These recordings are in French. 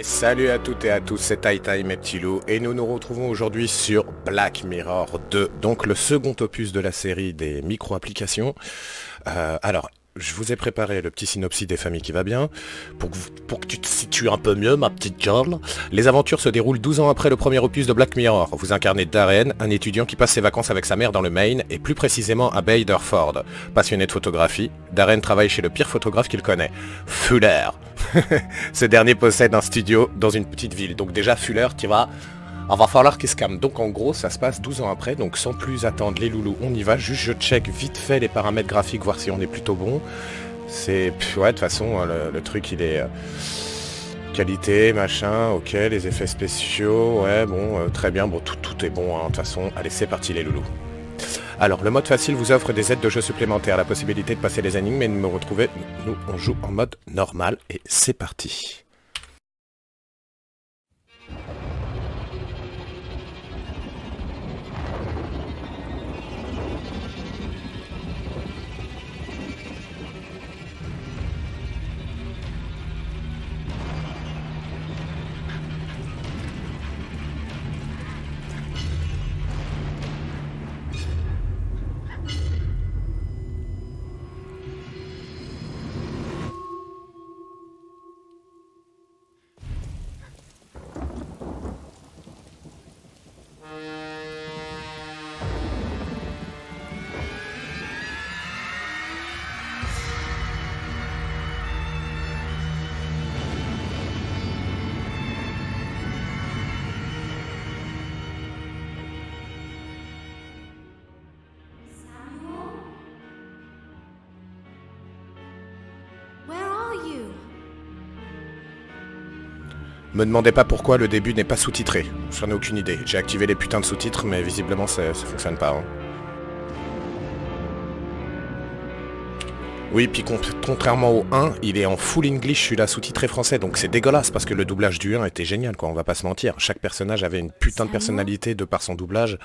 Et salut à toutes et à tous, c'est Tai mes petits loups, et nous nous retrouvons aujourd'hui sur Black Mirror 2, donc le second opus de la série des micro-applications. Alors, je vous ai préparé le petit synopsis des familles qui va bien, pour que tu te situes un peu mieux, ma petite girl. Les aventures se déroulent 12 ans après le premier opus de Black Mirror. Vous incarnez Darren, un étudiant qui passe ses vacances avec sa mère dans le Maine, et plus précisément à Baderford. Passionné de photographie, Darren travaille chez le pire photographe qu'il connaît, Fuller. Ce dernier possède un studio dans une petite ville, donc déjà Fuller, tu vois, il va falloir qu'il se calme. Donc en gros, ça se passe 12 ans après, donc sans plus attendre les loulous, on y va. Juste je check vite fait les paramètres graphiques, voir si on est plutôt bon. C'est... ouais, de toute façon, le truc il est... qualité, machin, ok, les effets spéciaux, ouais, bon, très bien, bon, tout est bon, hein, de toute façon. Allez, c'est parti les loulous. Alors, le mode facile vous offre des aides de jeu supplémentaires, la possibilité de passer les énigmes et de me retrouver. Nous, on joue en mode normal et c'est parti. Me demandez pas pourquoi le début n'est pas sous-titré, j'en ai aucune idée. J'ai activé les putains de sous-titres, mais visiblement ça fonctionne pas. Hein. Oui, puis contrairement au 1, il est en full English, celui-là sous-titré français, donc c'est dégueulasse, parce que le doublage du 1 était génial, quoi, on va pas se mentir. Chaque personnage avait une putain de personnalité de par son doublage.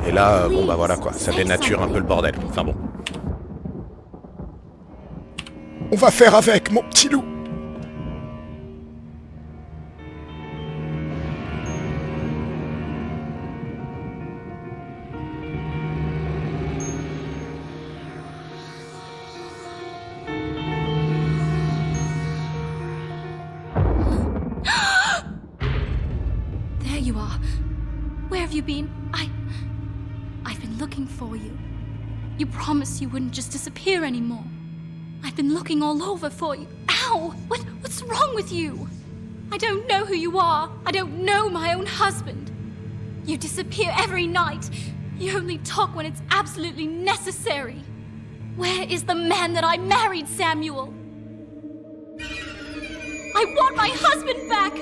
Et là, bon bah voilà quoi, ça dénature un peu le bordel. Enfin bon. On va faire avec, mon petit loup. I've been looking for you. You promised you wouldn't just disappear anymore. I've been looking all over for you. Ow! What's wrong with you? I don't know who you are. I don't know my own husband. You disappear every night. You only talk when it's absolutely necessary. Where is the man that I married, Samuel? I want my husband back!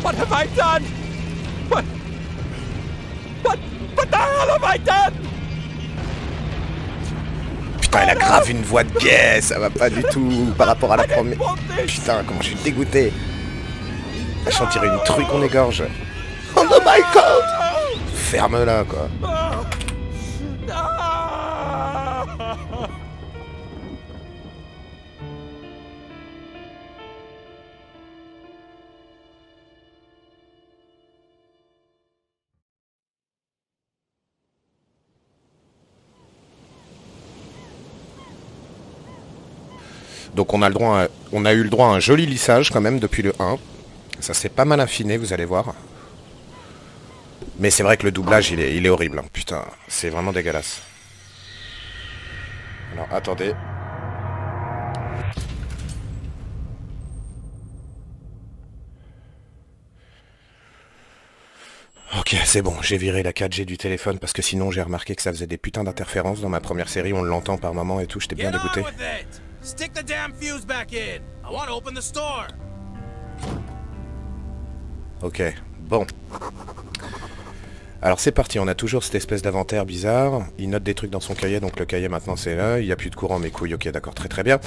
What have I done? What the hell have I done? Putain, elle a grave une voix de gay, ça va pas du tout par rapport à la première. Putain, comment je suis dégoûté. Elle chante tirer une truc, on égorge. Oh my god! Ferme-la, quoi. Donc on a eu le droit à un joli lissage quand même depuis le 1. Ça s'est pas mal affiné, vous allez voir. Mais c'est vrai que le doublage il est horrible, hein. Putain, c'est vraiment dégueulasse. Alors attendez. Ok, c'est bon, j'ai viré la 4G du téléphone parce que sinon j'ai remarqué que ça faisait des putains d'interférences dans ma première série, on l'entend par moment et tout, j'étais bien dégoûté. Stick the damn fuse back in. I want to open the store. Ok, bon. Alors c'est parti, on a toujours cette espèce d'inventaire bizarre. Il note des trucs dans son cahier, donc le cahier maintenant c'est là. Il n'y a plus de courant, mes couilles, ok d'accord, très très bien.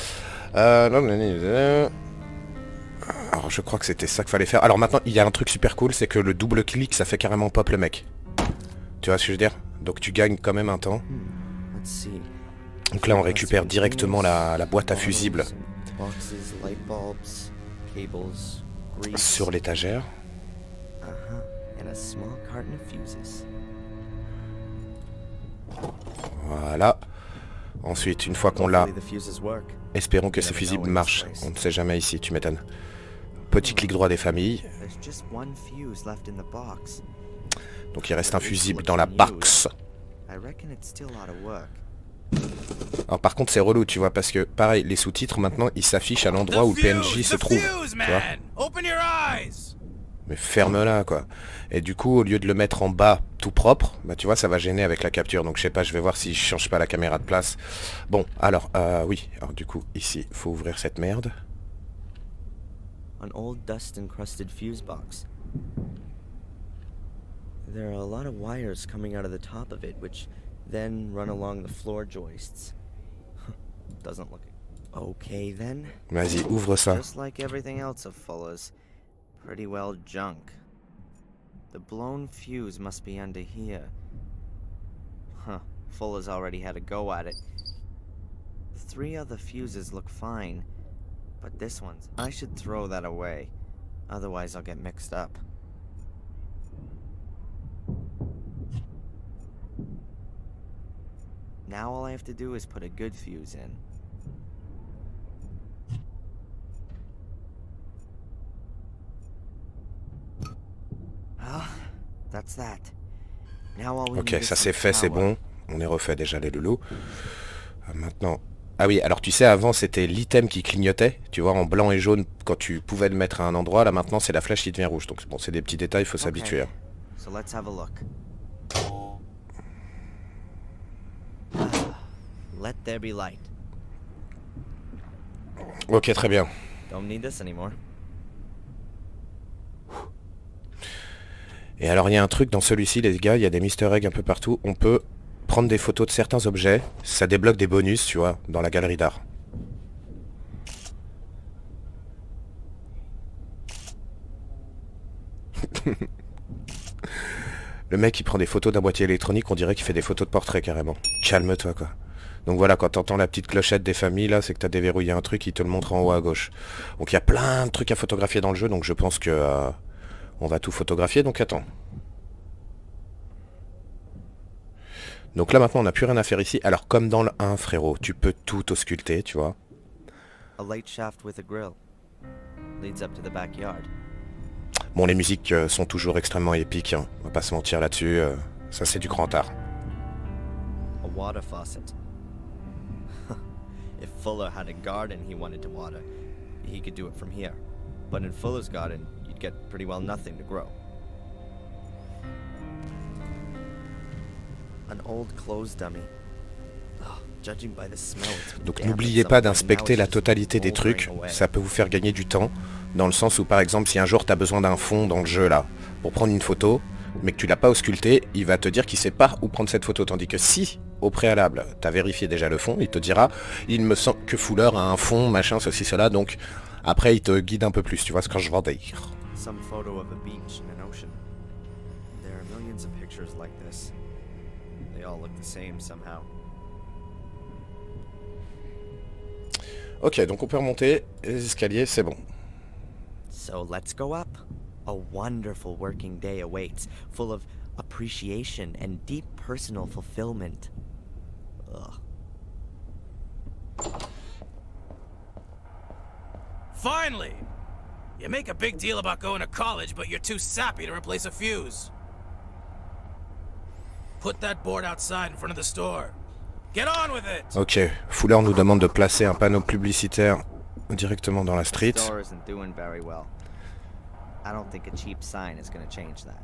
Alors je crois que c'était ça qu'il fallait faire. Alors maintenant, il y a un truc super cool, c'est que le double clic, ça fait carrément pop le mec. Tu vois ce que je veux dire? Donc tu gagnes quand même un temps. Donc là on récupère directement la boîte à fusibles sur l'étagère. Voilà. Ensuite, une fois qu'on l'a, espérons que ces fusibles marchent. On ne sait jamais ici, tu m'étonnes. Petit clic droit des familles. Donc il reste un fusible dans la box. Alors par contre c'est relou, tu vois, parce que pareil, les sous-titres maintenant ils s'affichent à l'endroit où le PNJ se trouve. Tu vois. Mais ferme-la quoi. Et du coup au lieu de le mettre en bas tout propre, bah tu vois ça va gêner avec la capture. Donc je sais pas, je vais voir si je change pas la caméra de place. Bon alors oui, alors du coup ici faut ouvrir cette merde. An old dust encrusted fuse box. There are a lot of wires coming out of the top of it which then run along the floor joists. Doesn't look okay then. Vas-y, ouvre ça. Just like everything else of Fuller's. Pretty well junk. The blown fuse must be under here. Huh, Fuller's already had a go at it. The 3 other fuses look fine, but this one's... I should throw that away, otherwise I'll get mixed up. Now all I have to do is put a good fuse in. Ok, ça c'est fait, c'est bon. On est refait déjà les loulous. Maintenant... Ah oui, alors tu sais, avant c'était l'item qui clignotait, tu vois, en blanc et jaune quand tu pouvais le mettre à un endroit. Là maintenant c'est la flèche qui devient rouge. Donc bon, c'est des petits détails, il faut s'habituer. Hein. So let's have a look. Let there be light. Ok, très bien. Don't need this anymore. Et alors il y a un truc dans celui-ci les gars, il y a des Easter eggs un peu partout. On peut prendre des photos de certains objets, ça débloque des bonus, tu vois, dans la galerie d'art. Le mec il prend des photos d'un boîtier électronique, on dirait qu'il fait des photos de portrait carrément. Calme-toi quoi. Donc voilà, quand t'entends la petite clochette des familles là, c'est que t'as déverrouillé un truc, il te le montre en haut à gauche. Donc il y a plein de trucs à photographier dans le jeu, donc je pense que... on va tout photographier, donc attends. Donc là maintenant on n'a plus rien à faire ici. Alors comme dans le 1 frérot, tu peux tout ausculter, tu vois. Bon les musiques sont toujours extrêmement épiques, hein. On va pas se mentir là-dessus, ça c'est du grand art. A water faucet. If Fuller had a garden he wanted to water, he could do it from here. But in Fuller's garden, you'd get pretty well nothing to grow. An old clothes dummy. Oh, judging by the smell. Donc n'oubliez pas d'inspecter la totalité des trucs, ça peut vous faire gagner du temps, dans le sens où par exemple si un jour tu as besoin d'un fond dans le jeu là, pour prendre une photo, mais que tu l'as pas ausculté, il va te dire qu'il sait pas où prendre cette photo, tandis que si au préalable tu as vérifié déjà le fond, il te dira il me semble que Fuller a un fond, machin, ceci, cela, donc après il te guide un peu plus, tu vois ce que je veux dire. Some photo of a beach and an ocean. There are millions of pictures like this. They all look the same somehow. Ok, donc on peut remonter les escaliers, c'est bon. So let's go up. A wonderful working day awaits, full of appreciation and deep personal fulfillment. Ugh. Finally! You make a big deal about going to college, but you're too sappy to replace a fuse. Put that board outside in front of the store. Get on with it! Ok, Fuller nous demande de placer un panneau publicitaire directement dans la street. Store isn't doing very well. I don't think a cheap sign is gonna change that.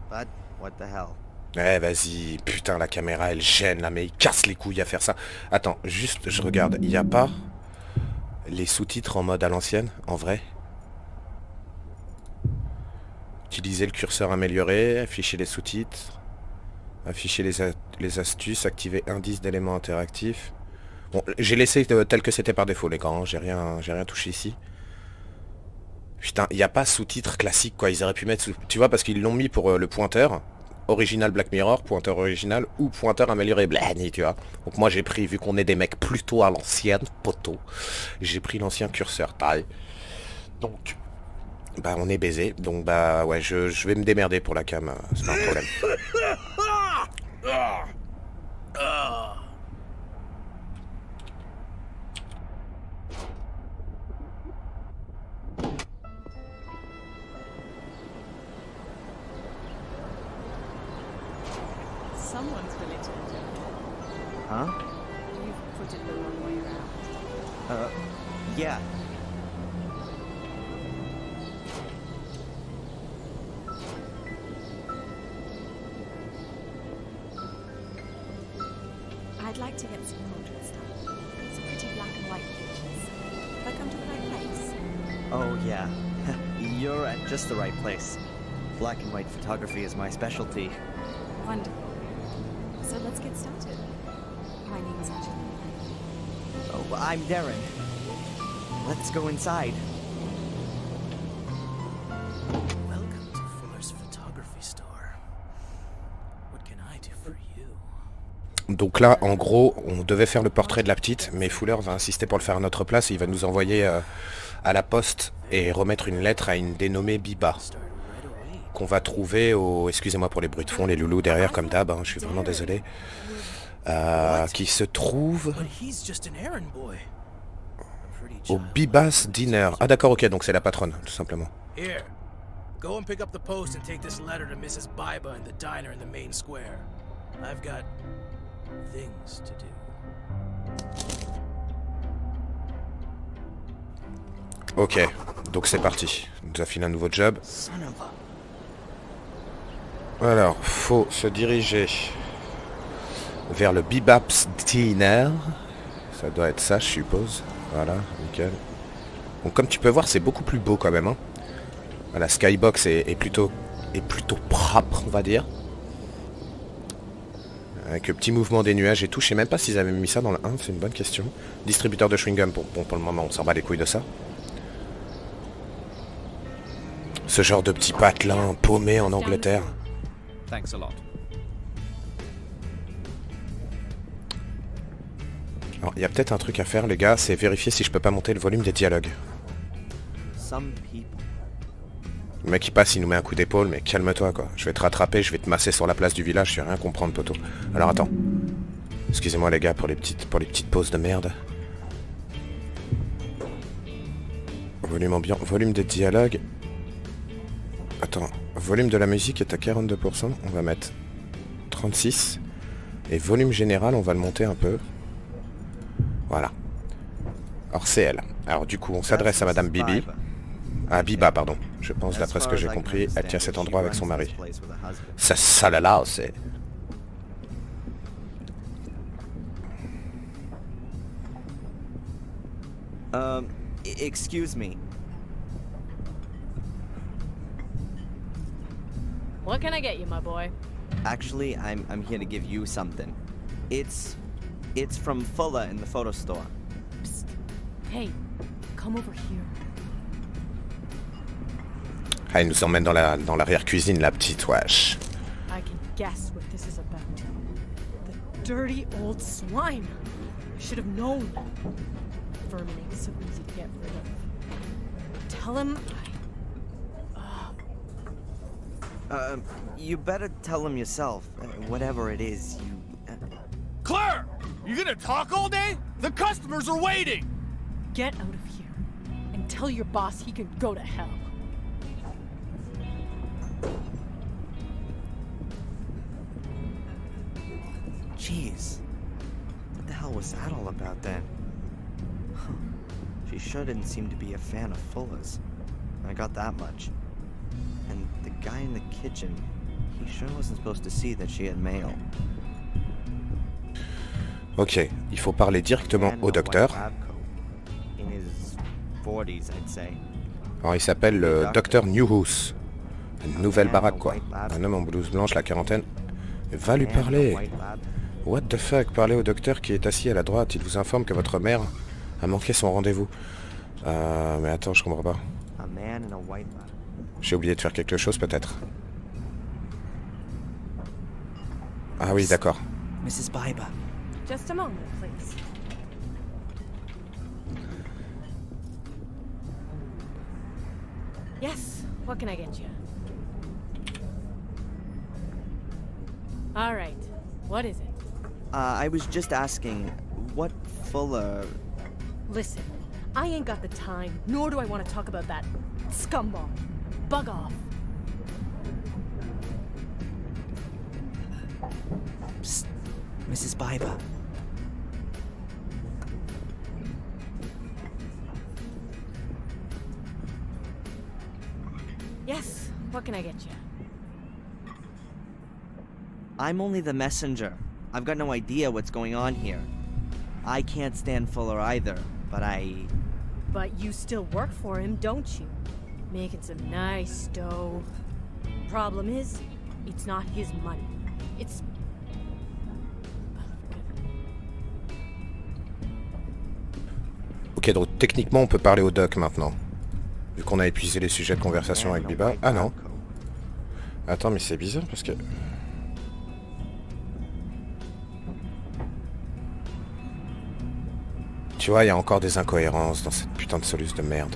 But what the hell? Eh vas-y, putain la caméra elle gêne là, mais il casse les couilles à faire ça. Attends, juste je regarde, il n'y a pas les sous-titres en mode à l'ancienne, en vrai? Utiliser le curseur amélioré, afficher les sous-titres, afficher les astuces, activer indice d'éléments interactifs. Bon, j'ai laissé tel que c'était par défaut les gars, hein. J'ai rien touché ici. Putain, il n'y a pas sous-titres classiques quoi, ils auraient pu mettre tu vois, parce qu'ils l'ont mis pour le pointeur, original Black Mirror, pointeur original ou pointeur amélioré Blani, tu vois. Donc moi j'ai pris, vu qu'on est des mecs plutôt à l'ancienne, poteau, j'ai pris l'ancien curseur taille. Donc, bah on est baisé, donc bah ouais, je vais me démerder pour la cam, c'est pas un problème. Someone's really turned you. Huh? You've put it the wrong way around. Yeah. I'd like to get some portrait stuff. Some pretty black and white pictures. Have I come to the right place? Oh, yeah. You're at just the right place. Black and white photography is my specialty. Wonderful. So let's get started. My name is Angelina. Oh, I'm Darren. Let's go inside. Welcome to Fuller's Photography Store. What can I do for you? Donc là, en gros, on devait faire le portrait de la petite, mais Fuller va insister pour le faire à notre place et il va nous envoyer à la poste et remettre une lettre à une dénommée Biba, qu'on va trouver au... Excusez-moi pour les bruits de fond, les loulous derrière comme d'hab, hein, je suis vraiment désolé. Qui se trouve au Biba's Dinner. Ah d'accord, ok, donc c'est la patronne, tout simplement. Here, go and pick up the post and take this letter to Mrs. Biba in the diner in the main square. I've got things to do. Ok, donc c'est parti. On nous a filé un nouveau job. Alors, faut se diriger vers le Bibap's Dinner. Ça doit être ça, je suppose. Voilà, nickel. Donc comme tu peux voir, c'est beaucoup plus beau quand même. Hein. La skybox est plutôt propre, on va dire. Avec le petit mouvement des nuages et tout. Je sais même pas s'ils avaient mis ça dans le 1, c'est une bonne question. Distributeur de chewing-gum, bon, pour le moment, on s'en bat les couilles de ça. Ce genre de petit patelin paumé en Angleterre. Thanks a lot. Alors, il y a peut-être un truc à faire, les gars, c'est vérifier si je peux pas monter le volume des dialogues. Le mec il passe, il nous met un coup d'épaule, mais calme-toi quoi. Je vais te rattraper, je vais te masser sur la place du village, je vais rien comprendre, poteau. Alors attends. Excusez-moi les gars pour les petites pauses de merde. Volume ambiant, volume des dialogues. Attends, volume de la musique est à 42%, on va mettre 36. Et volume général, on va le monter un peu. Voilà. Alors c'est elle. Alors du coup, on s'adresse à Madame Bibi. Ah, Biba, pardon. Je pense, d'après ce que j'ai compris, elle tient cet endroit avec son mari. Ça, ça là, c'est... Excuse me. What can I get you, my boy? Actually, I'm here to give you something. It's from Fuller in the photo store. Psst. Hey, come over here. Ah, il nous emmène dans l'arrière-cuisine, la petite, wesh. I can guess what this is about. The dirty old swine. I should have known. Vermin ain't so easy to get rid of. Tell him You better tell him yourself. Whatever it is, you... Claire! You gonna talk all day? The customers are waiting! get out of here and tell your boss he can go to hell. Jeez. What the hell was that all about then? Huh. She sure didn't seem to be a fan of Fuller's. I got that much. And the guy in the kitchen, he sure wasn't supposed to see that she had mail. Ok, il faut parler directement au docteur. In his 40s, I'd say. Alors il s'appelle le docteur Newhouse. Une nouvelle baraque quoi. Un homme en blouse blanche, la quarantaine. Va lui parler. What the fuck, parlez au docteur qui est assis à la droite. Il vous informe que votre mère a manqué son rendez-vous. Mais attends, je comprends pas. J'ai oublié de faire quelque chose peut-être. Ah oui, d'accord. Mrs. Biber. Just a moment, please. Yes, what can I get you? All right, what is it? I was just asking, what Fuller... Listen, I ain't got the time, nor do I want to talk about that scumbag. Bug off. Psst, Mrs. Biber. Yes, what can I get you? I'm only the messenger. I've got no idea what's going on here. I can't stand Fuller either, but But you still work for him, don't you? Making some nice dough. Problem is, it's not his money. It's... Ok, donc techniquement on peut parler au doc maintenant. Vu qu'on a épuisé les sujets de conversation avec Biba. Ah non. Attends, mais c'est bizarre parce que... Tu vois, il y a encore des incohérences dans cette putain de soluce de merde.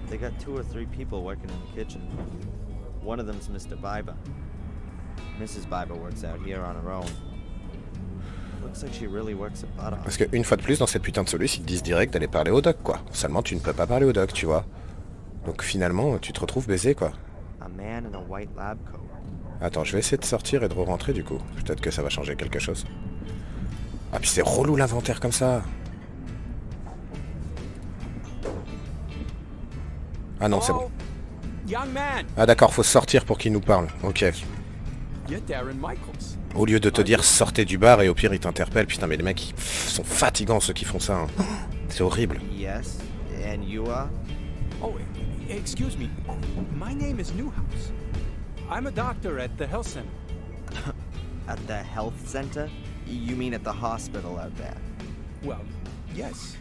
They got 2 or 3 people working in the kitchen. One of them's Mr. Biber. Mrs. Biber works out here on her own. Looks like she really works her butt off. Parce qu'une fois de plus, dans cette putain de soluce, ils te disent direct d'aller parler au doc, quoi. Seulement, tu ne peux pas parler au doc, tu vois. Donc finalement, tu te retrouves baisé, quoi. A man in a white lab coat. Attends, je vais essayer de sortir et de re-rentrer, du coup. Peut-être que ça va changer quelque chose. Ah, puis c'est relou l'inventaire comme ça. Ah non, c'est bon. Young man, Ah d'accord, faut sortir pour qu'il nous parle. Ok. you're Darren Michaels. Au lieu de te dire sortez du bar et au pire ils t'interpellent. Putain mais les mecs ils sont fatigants ceux qui font ça. Hein. C'est horrible. Yes, and you are? Oh, excuse me. My name is Newhouse. I'm a doctor at the health center. At the health center? You mean at the hospital out there? Well, yes.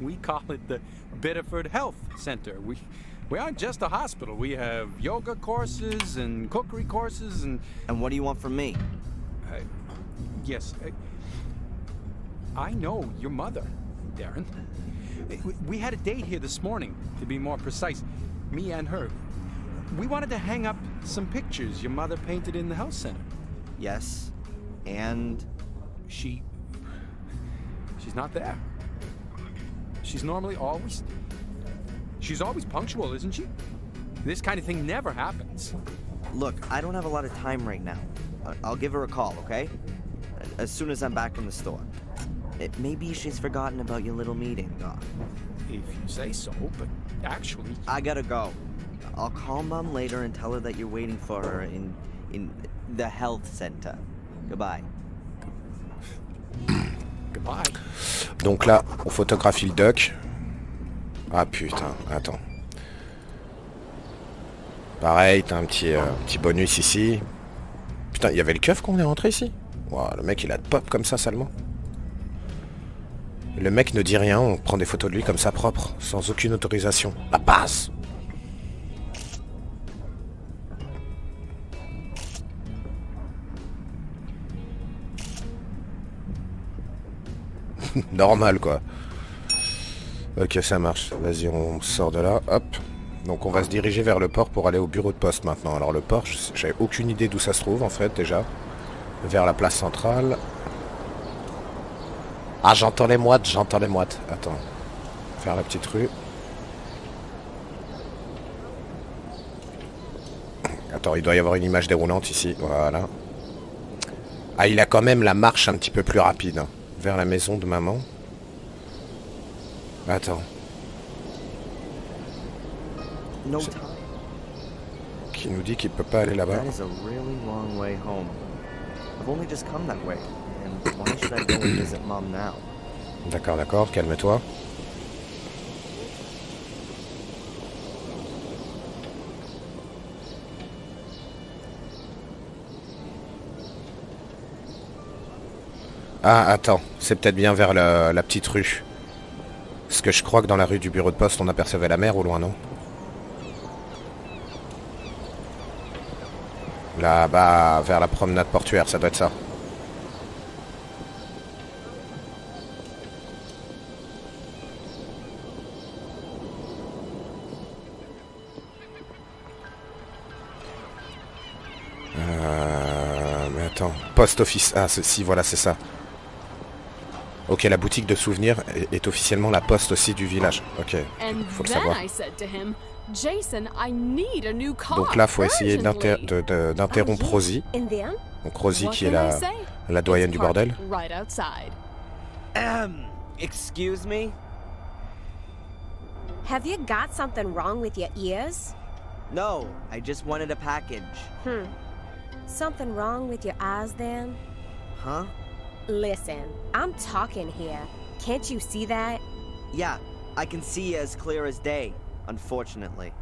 We call it the Biddeford Health Center. We aren't just a hospital. We have yoga courses and cookery courses and... And what do you want from me? Yes. I know your mother, Darren. We had a date here this morning, to be more precise. Me and her. We wanted to hang up some pictures your mother painted in the health center. Yes, and? She's not there. She's normally always... She's always punctual, isn't she? This kind of thing never happens. Look, I don't have a lot of time right now. I'll give her a call, okay? As soon as I'm back in the store. Maybe she's forgotten about your little meeting, Doc. If you say so, but actually... I gotta go. I'll call Mom later and tell her that you're waiting for her in the health center. Goodbye. Goodbye. Donc là, on photographie le doc. Ah putain, attends. Pareil, t'as un petit bonus ici. Putain, il y avait le keuf quand on est rentré ici. Wow, le mec il a de pop comme ça seulement. Le mec ne dit rien, on prend des photos de lui comme ça propre, sans aucune autorisation. La base. Normal quoi. Ok, ça marche. Vas-y, on sort de là. Hop. Donc on va se diriger vers le port pour aller au bureau de poste maintenant. Alors le port, j'avais aucune idée d'où ça se trouve en fait déjà. Vers la place centrale. Ah, j'entends les mouettes, j'entends les mouettes. Attends. Faire la petite rue. Attends, il doit y avoir une image déroulante ici. Voilà. Ah, il a quand même la marche un petit peu plus rapide. Hein, vers la maison de maman. Attends. No time. Qui nous dit qu'il peut pas aller là-bas. That is a really long way home. I've only just come that way. And why should I go and visit Mom now? D'accord, d'accord, calme-toi. Ah, attends, c'est peut-être bien vers la petite rue. Parce que je crois que dans la rue du bureau de poste, on apercevait la mer au loin, non? Là-bas, vers la promenade portuaire, ça doit être ça. Mais attends, post office. Ah, si, voilà, c'est ça. Ok, la boutique de souvenirs est officiellement la poste aussi du village. Ok, faut le savoir. Donc là, faut essayer d'interrompre Rosie. Donc Rosie qui est la doyenne du bordel. Excuse me? Have you got something wrong with your ears? No, I just wanted a package. Something wrong with your eyes then? Huh? Listen, I'm talking here. Can't you see that? Yeah, I can see as clear as day, unfortunately.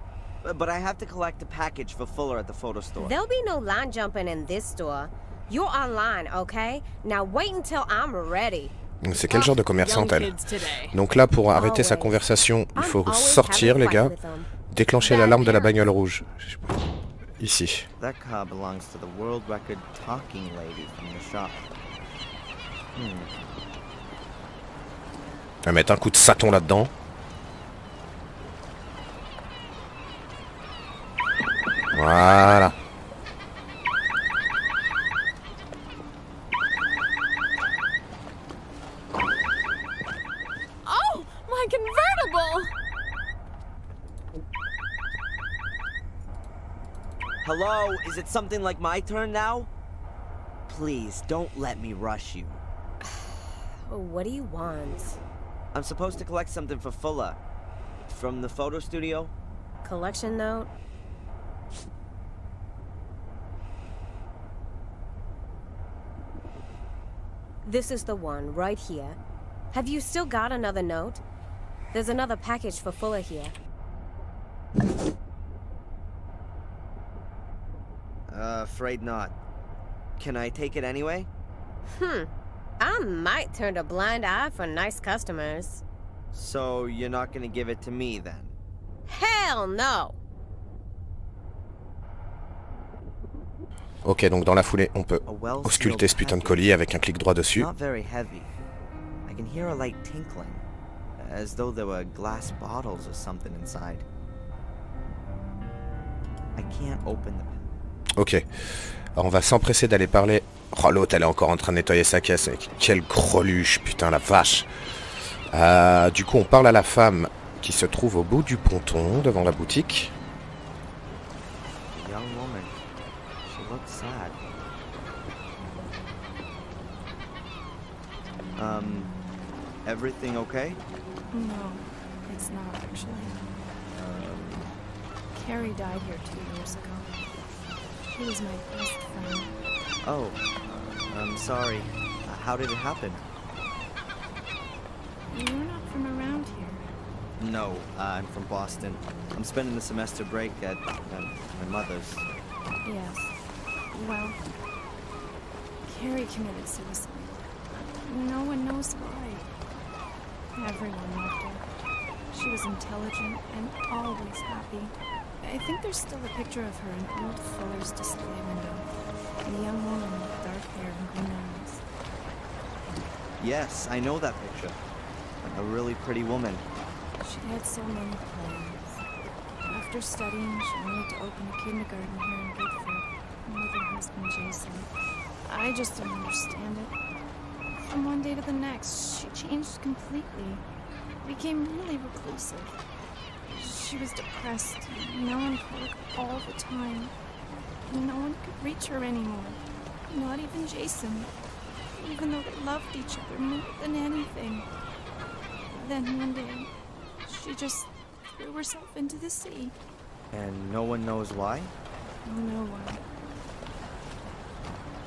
But I have to collect a package for Fuller at the photo store. There'll be no line jumping in this store. You're online, okay? Now wait until I'm ready. C'est quel genre de commerçante elle? Donc là, pour arrêter sa conversation, il faut sortir les gars, déclencher l'alarme de la bagnole rouge. Ici. That car belongs to the world record talking lady from the shop. On va mettre un coup de saton là-dedans. Voilà. Oh, my convertible! Hello, is it something like my turn now? Please, don't let me rush you. What do you want? I'm supposed to collect something for Fuller. From the photo studio? Collection note? This is the one, right here. Have you still got another note? There's another package for Fuller here. Afraid not. Can I take it anyway? I might turn a blind eye for nice customers. So you're not gonna give it to me then? Hell no! Ok, donc dans la foulée, on peut ausculter ce putain de colis avec un clic droit dessus. Not very heavy. I can hear a light tinkling, as though there were glass bottles or something inside. I can't open them. Ok. Alors on va s'empresser d'aller parler. Oh, l'autre, elle est encore en train de nettoyer sa caisse. Quelle greluche, putain, la vache. Du coup, on parle à la femme qui se trouve au bout du ponton, devant la boutique. A young woman. She looks sad. Everything okay? No, it's not actually. Carrie died here 2 years ago. She was my best friend. Oh, I'm sorry. How did it happen? You're not from around here. No, I'm from Boston. I'm spending the semester break at my mother's. Yes. Well, Carrie committed suicide. No one knows why. Everyone loved her. She was intelligent and always happy. I think there's still a picture of her in old Fuller's display window. A young woman with dark hair and green eyes. Yes, I know that picture. A really pretty woman. She had so many plans. After studying, she wanted to open a kindergarten here in Woodford with her husband Jason. I just don't understand it. From one day to the next, she changed completely. Became really reclusive. She was depressed, melancholic all the time. No one could reach her anymore. Not even Jason. Even though they loved each other more than anything. Then one day, she just threw herself into the sea. And no one knows why? No one.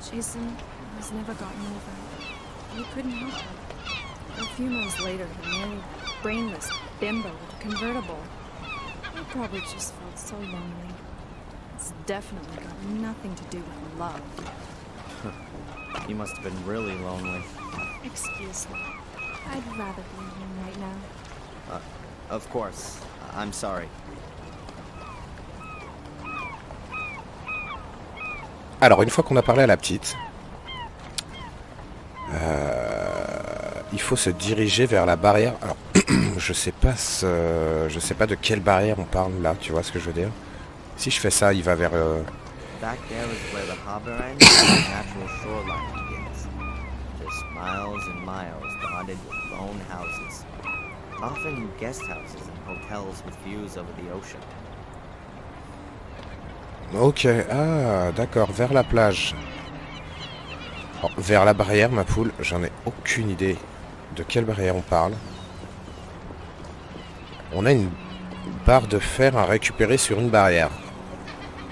Jason has never gotten over it. He couldn't help her. A few months later, he married a brainless bimbo with a convertible. He probably just felt so lonely. It's definitely got nothing to do with love. You must have been really lonely. Excuse me. I'd rather be home right now. Of course. I'm sorry. Alors, une fois qu'on a parlé à la petite, il faut se diriger vers la barrière. Alors, je sais pas de quelle barrière on parle là, tu vois ce que je veux dire? Si je fais ça, il va vers... Back there is where the harbor ends and the natural shoreline begins. Just miles and miles dotted with lone houses. Often guest houses and hotels with views over the ocean. Ok, ah, d'accord, vers la plage. Alors, vers la barrière, ma poule, j'en ai aucune idée de quelle barrière on parle. On a une barre de fer à récupérer sur une barrière.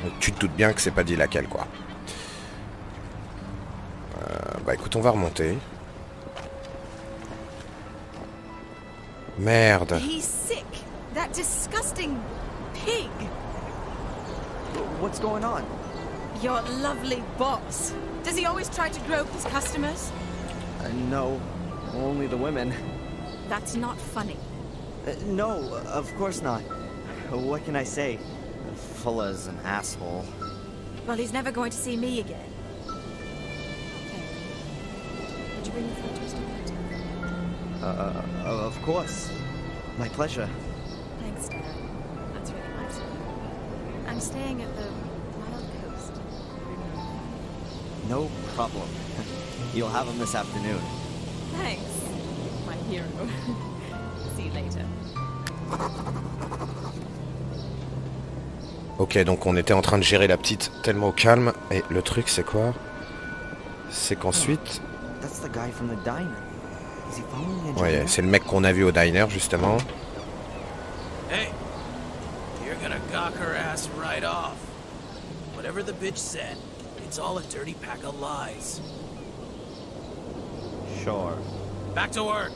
Donc tu te doutes bien que c'est pas dit laquelle, quoi. Bah écoute, on va remonter. Merde. He's sick. That disgusting pig. What's going on? Your lovely boss. Does he always try to grope his customers? No, only the women. That's not funny. No, of course not. What can I say? Fuller's an asshole. Well, he's never going to see me again. Did you bring your photos to the Of course. My pleasure. Thanks, Darren. That's really nice of you. I'm staying at the Wild Coast. No problem. You'll have them this afternoon. Thanks, my hero. See you later. Ok, donc on était en train de gérer la petite tellement au calme. Et le truc, c'est quoi? C'est qu'ensuite... That's the guy from the diner. Is he following Angelina? Ouais, c'est le mec qu'on a vu au diner, justement. Hey, you're gonna gawk her ass right off. Whatever the bitch said, it's all a dirty pack of lies. Sure. Back to work.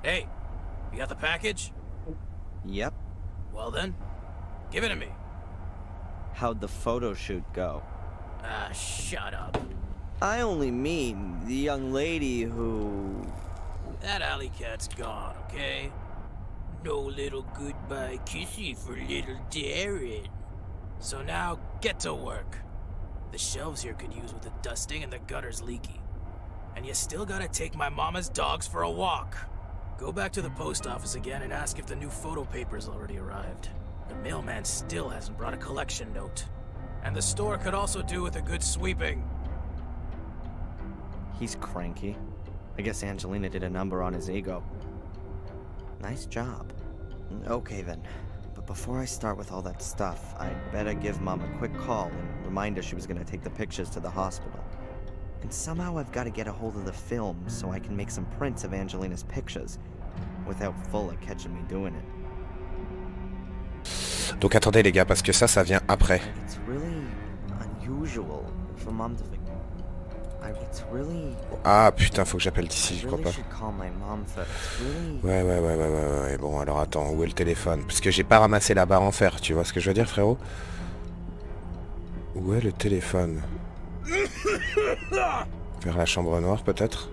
Hey, you got the package? Yep. Well then, give it to me. How'd the photo shoot go? Ah, shut up. I only mean the young lady who... That alley cat's gone, okay? No little goodbye kissy for little Darren. So now, get to work. The shelves here could use with a dusting and the gutter's leaky. And you still gotta take my mama's dogs for a walk. Go back to the post office again and ask if the new photo paper's already arrived. The mailman still hasn't brought a collection note. And the store could also do with a good sweeping. He's cranky. I guess Angelina did a number on his ego. Nice job. Okay then. But before I start with all that stuff, I'd better give Mom a quick call and remind her she was gonna take the pictures to the hospital. And somehow I've got to get a hold of the film so I can make some prints of Angelina's pictures without Fuller catching me doing it. Donc attendez les gars, parce que ça vient après. It's really unusual for Mom to... It's really... Ah putain, faut que j'appelle d'ici, je crois really pas. should call my mom first. Really... Ouais. Bon, alors attends, où est le téléphone? Parce que j'ai pas ramassé la barre en fer, tu vois ce que je veux dire, frérot? Où est le téléphone? Vers la chambre noire, peut-être?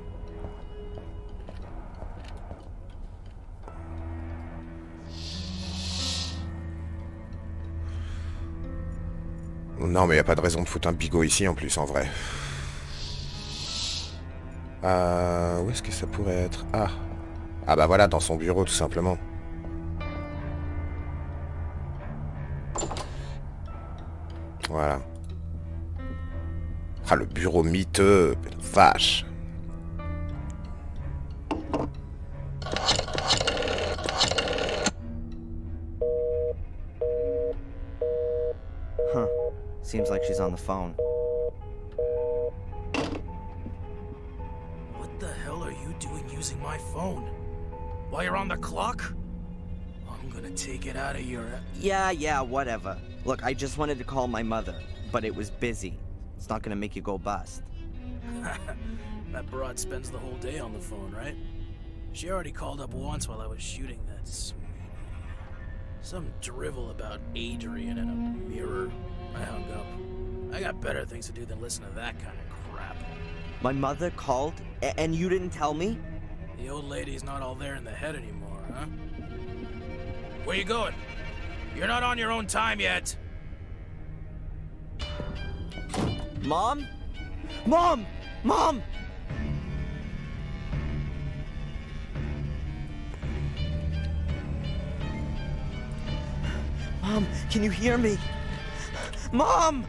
Non, mais y a pas de raison de foutre un bigot ici, en plus, en vrai. Où est-ce que ça pourrait être? Ah bah voilà, dans son bureau, tout simplement. Voilà. Ah, le bureau miteux, vache. Huh. Seems like she's on the phone. What the hell are you doing using my phone? While you're on the clock? I'm gonna take it out of your... Yeah, whatever. Look, I just wanted to call my mother, but it was busy. It's not gonna make you go bust. That broad spends the whole day on the phone, right? She already called up once while I was shooting that sweetie. Some drivel about Adrian and a mirror. I hung up. I got better things to do than listen to that kind of crap. My mother called, and you didn't tell me? The old lady's not all there in the head anymore, huh? Where you going? You're not on your own time yet. Mom? Mom! Mom! Mom, can you hear me? Mom!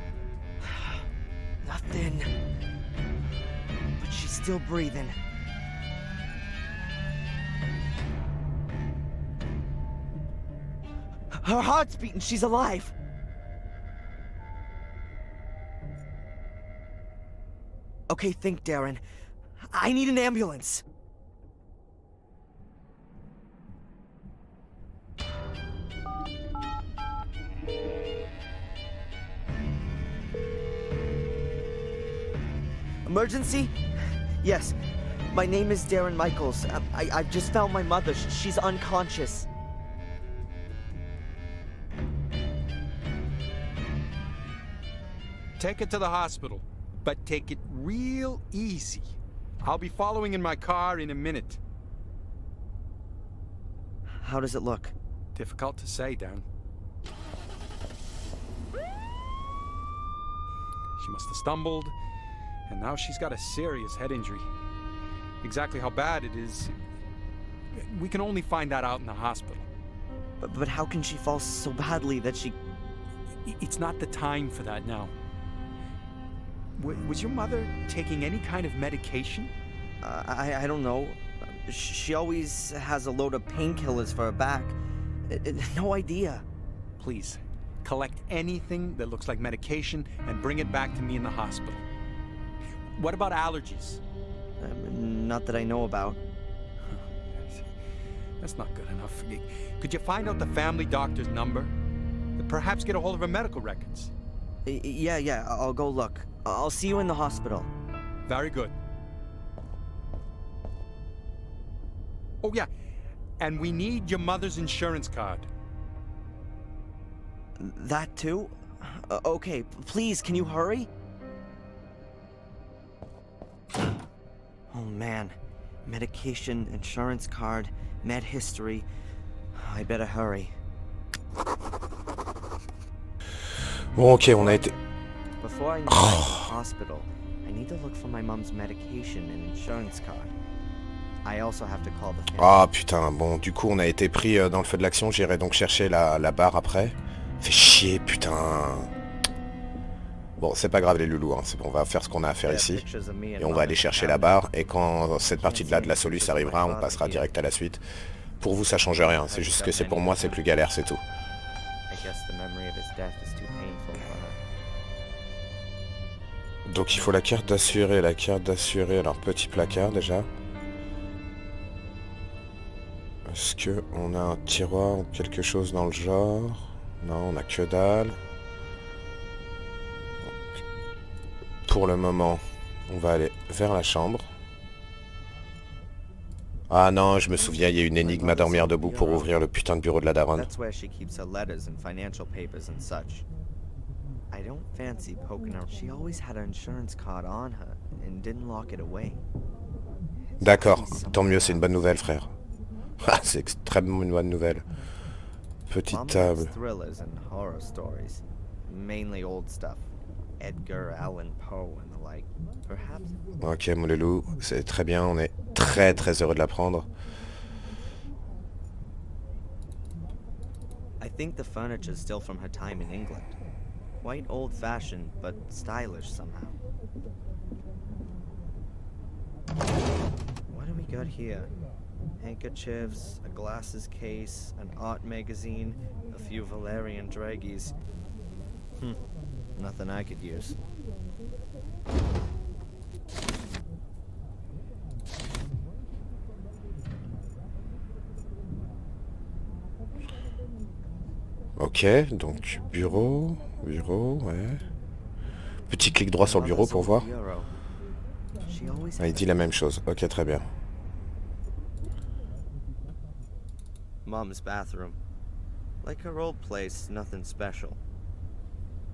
Nothing. But she's still breathing. Her heart's beating, she's alive. Okay, think, Darren. I need an ambulance. Emergency? Yes. My name is Darren Michaels. I've just found my mother. She's unconscious. Take it to the hospital, but take it real easy. I'll be following in my car in a minute. How does it look? Difficult to say, Darren. She must have stumbled, and now she's got a serious head injury. Exactly how bad it is, we can only find that out in the hospital. But how can she fall so badly that she... It's not the time for that now. Was your mother taking any kind of medication? I don't know. She always has a load of painkillers for her back. No idea. Please, collect anything that looks like medication and bring it back to me in the hospital. What about allergies? Not that I know about. That's not good enough. Could you find out the family doctor's number? Perhaps get a hold of her medical records. Yeah, I'll go look. I'll see you in the hospital. Very good. Oh, yeah. And we need your mother's insurance card. That too? Okay, please, can you hurry? Oh man. Medication, insurance card, med history. I better hurry. Bon, ok, on a été... Before I go to the hospital, I need to look for my mom's medication and insurance card. I also have to call the family. Ah putain, bon, du coup on a été pris dans le feu de l'action, j'irai donc chercher la barre après. Fait chier, putain. Bon, c'est pas grave les loulous, hein. Bon, on va faire ce qu'on a à faire ici. Et on va aller chercher la barre, et quand cette partie-là de la soluce arrivera, on passera direct à la suite. Pour vous, ça change rien, c'est juste que c'est pour moi, c'est plus galère, c'est tout. Donc il faut la carte d'assuré, alors petit placard déjà. Est-ce que on a un tiroir ou quelque chose dans le genre? Non, on a que dalle. Pour le moment, on va aller vers la chambre. Ah non, je me souviens, il y a une énigme à dormir debout pour ouvrir le putain de bureau de la Darren. I don't fancy poking her. She always had her insurance card on her and didn't lock it away. D'accord, tant mieux, c'est une bonne nouvelle, frère. Ah, c'est extrêmement une bonne nouvelle. Petite table. Thrillers and horror stories, mainly old stuff. Edgar Allan Poe and the like. Perhaps. Ok, mon loulou, c'est très bien, on est très heureux de l'apprendre. I think the furniture's still from her time in England. Quite old-fashioned, but stylish somehow. What do we got here? Handkerchiefs, a glasses case, an art magazine, a few Valerian draggies. Nothing I could use. Ok, donc bureau, ouais. Petit clic droit sur le bureau pour voir. Ah, il dit la même chose, ok, très bien. Mom's bathroom. Like her old place, nothing special.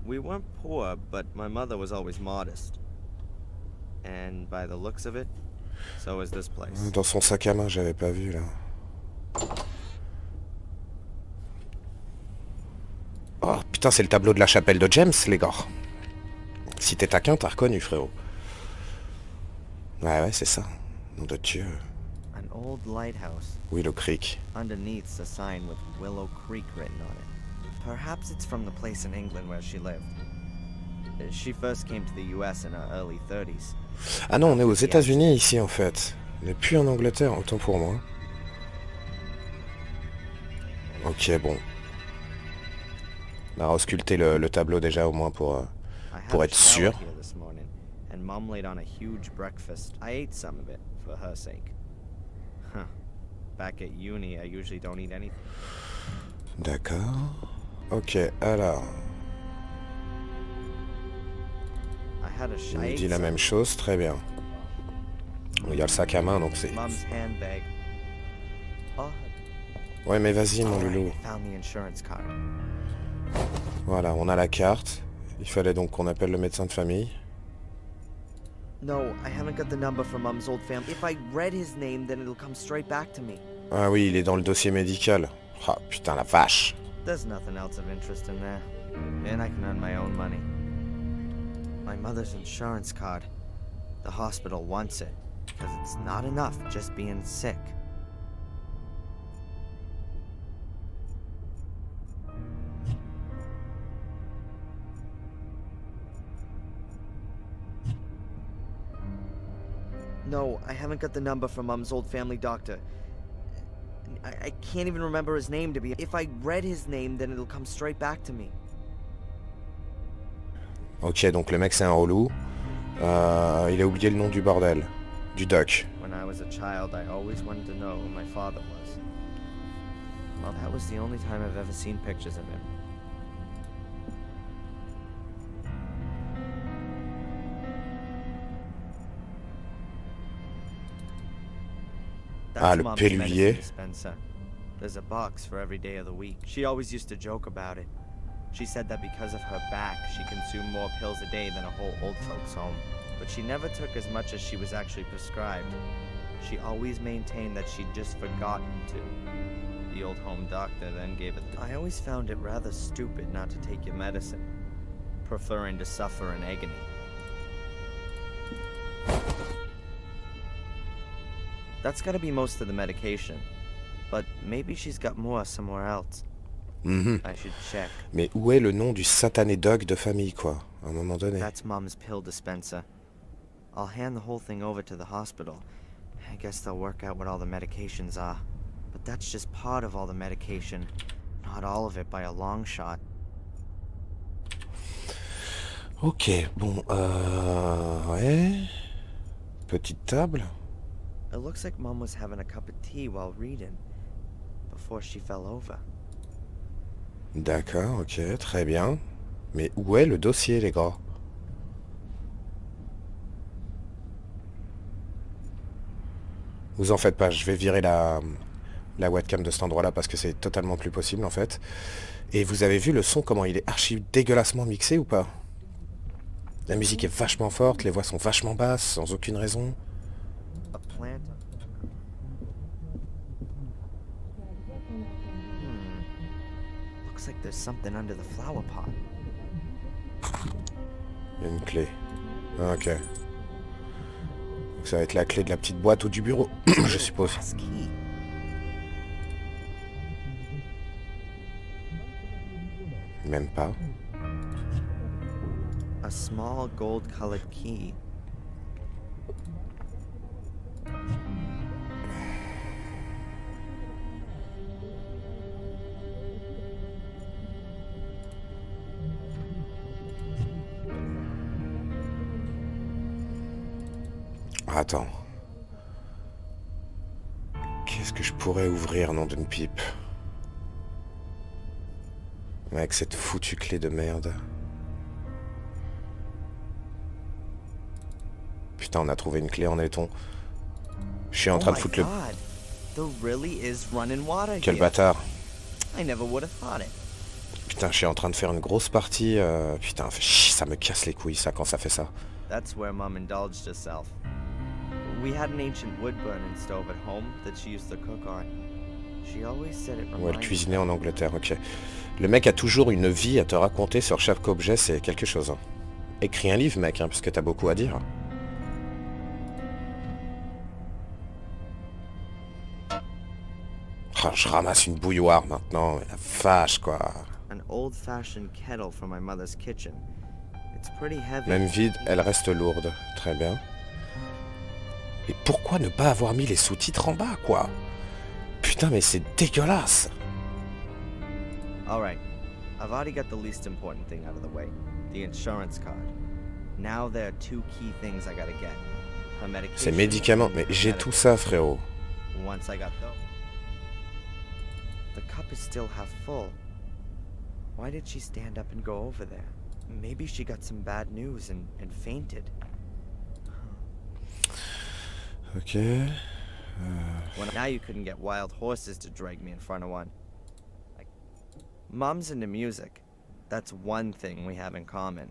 We weren't poor, but my mother was always modest. And by the looks of it, so is this place. Dans son sac à main, j'avais pas vu là. Putain, c'est le tableau de la chapelle de James, les gars. Si t'es taquin, t'as reconnu, frérot. Ouais, c'est ça. Nom de Dieu. An old lighthouse. Willow Creek. Underneath's a sign with Willow Creek written on it. Perhaps it's from the place in England where she lived. She first came to the US in her early 30s. Ah non, on est aux États-Unis ici en fait. On n'est plus en Angleterre, autant pour moi. Ok, bon. On a ausculté le tableau déjà au moins pour être sûr. And Mom laid on a huge breakfast. I ate some of it for her sake. Huh. Back at uni, I usually don't eat anything. D'accord. Ok, alors. Il nous dit la même chose, très bien. Il y a le sac à main, donc c'est... Mom's handbag. Oh. Ouais, mais vas-y, mon loulou. Voilà, on a la carte. Il fallait donc qu'on appelle le médecin de famille. No, I haven't got the number from Mom's old family. If I read his name, then it'll come straight back to me. Ah oui, il est dans le dossier médical. Ah, putain, la vache. There's nothing else of interest in there. And I can earn my own money. My mother's insurance card. The hospital wants it, because it's not enough just being sick. No, I haven't got the number from Mom's old family doctor. I can't even remember his name to be... If I read his name, then it'll come straight back to me. Ok, donc le mec c'est un relou. Il a oublié le nom du bordel. Du doc. When I was a child, I always wanted to know who my father was. Well, that was the only time I've ever seen pictures of him. Ah, le pellulier. There's a box for every day of the week. She always used to joke about it. She said that because of her back, she consumed more pills a day than a whole old folks home. But she never took as much as she was actually prescribed. She always maintained that she'd just forgotten to. The old home doctor then gave it. I always found it rather stupid not to take your medicine, preferring to suffer in agony. That's gotta be most of the medication. But maybe she's got more somewhere else. I should check. Mais où est le nom du satané dog de famille, quoi, à un moment donné? That's Mom's pill dispenser. I'll hand the whole thing over to the hospital. I guess they'll work out what all the medications are. But that's just part of all the medication. Not all of it by a long shot. Ok, bon, ouais... Petite table. It looks like Mom was having a cup of tea while reading, before she fell over. D'accord, ok, très bien. Mais où est le dossier, les gars? Vous en faites pas, je vais virer la webcam de cet endroit-là parce que c'est totalement plus possible, en fait. Et vous avez vu le son, comment il est archi dégueulassement mixé ou pas? La musique est vachement forte, les voix sont vachement basses, sans aucune raison. A plant. Looks like there's something under the flower pot. Il y a une clé. Ah, ok. Donc ça va être la clé de la petite boîte ou du bureau, je suppose. Key. Même pas. A small gold-colored key. Attends. Qu'est-ce que je pourrais ouvrir, nom d'une pipe? Avec cette foutue clé de merde. Putain, on a trouvé une clé en laiton. Je suis en train de foutre le... Quel bâtard. Putain, je suis en train de faire une grosse partie... Putain, ça me casse les couilles, ça, quand ça fait ça. That's where Mom indulged herself. We had an ancient wood-burning stove at home that she used to cook on. She always said it Ou elle reminded cuisinait her. en Angleterre, ok. Le mec a toujours une vie à te raconter sur chaque objet, c'est quelque chose. Hein. Écris un livre, mec, hein, parce que t'as beaucoup à dire. Ah, je ramasse une bouilloire maintenant, mais la vache, quoi. An old-fashioned kettle from my mother's kitchen. It's pretty heavy. Même vide, elle reste lourde. Très bien. Et pourquoi ne pas avoir mis les sous-titres en bas, quoi? Putain, mais c'est dégueulasse. All right. I've already got the least important thing out of the way. The insurance card. Now there are two key things I gotta get. Her medication. C'est médicaments, mais j'ai tout ça, frérot. Once I got those. The cup is still half full. Why did she stand up and go over there? Maybe she got some bad news and fainted. Ok. Well, now you couldn't get wild horses to drag me in front of one. Like, Mom's into music. That's one thing we have in common.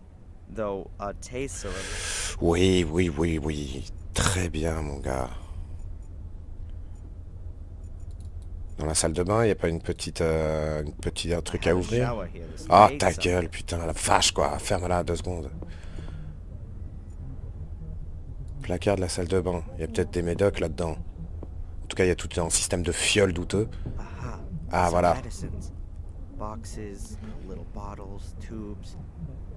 Though our tastes are a little... Oui, oui, oui, oui. Très bien, mon gars. Dans la salle de bain, il n'y a pas un truc à ouvrir? Ah, ta gueule, putain, la vache, quoi. Ferme-la 2 secondes. Placard de la salle de bain. Il y a peut-être des médocs là-dedans. En tout cas, il y a tout un système de fioles douteux. Ah, voilà. Boxes, little bottles, tubes.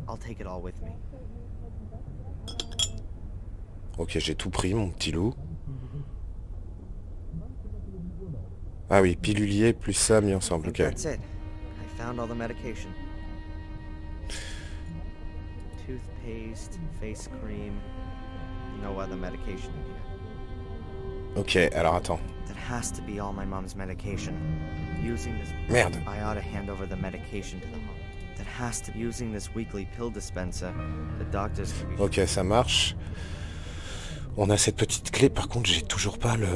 I'll take it all with me. Ok, j'ai tout pris, mon petit loup. Ah oui, pilulier plus ça mis ensemble, ok. That's it. I found all the medication. Toothpaste, face cream. No other medication in here. Ok, alors attends. That has to be all my mom's medication. Using this... Merde. I ought to hand over the medication to the home. That has to be using this weekly pill dispenser. The doctors can be... Ok, ça marche. On a cette petite clé, par contre j'ai toujours pas le...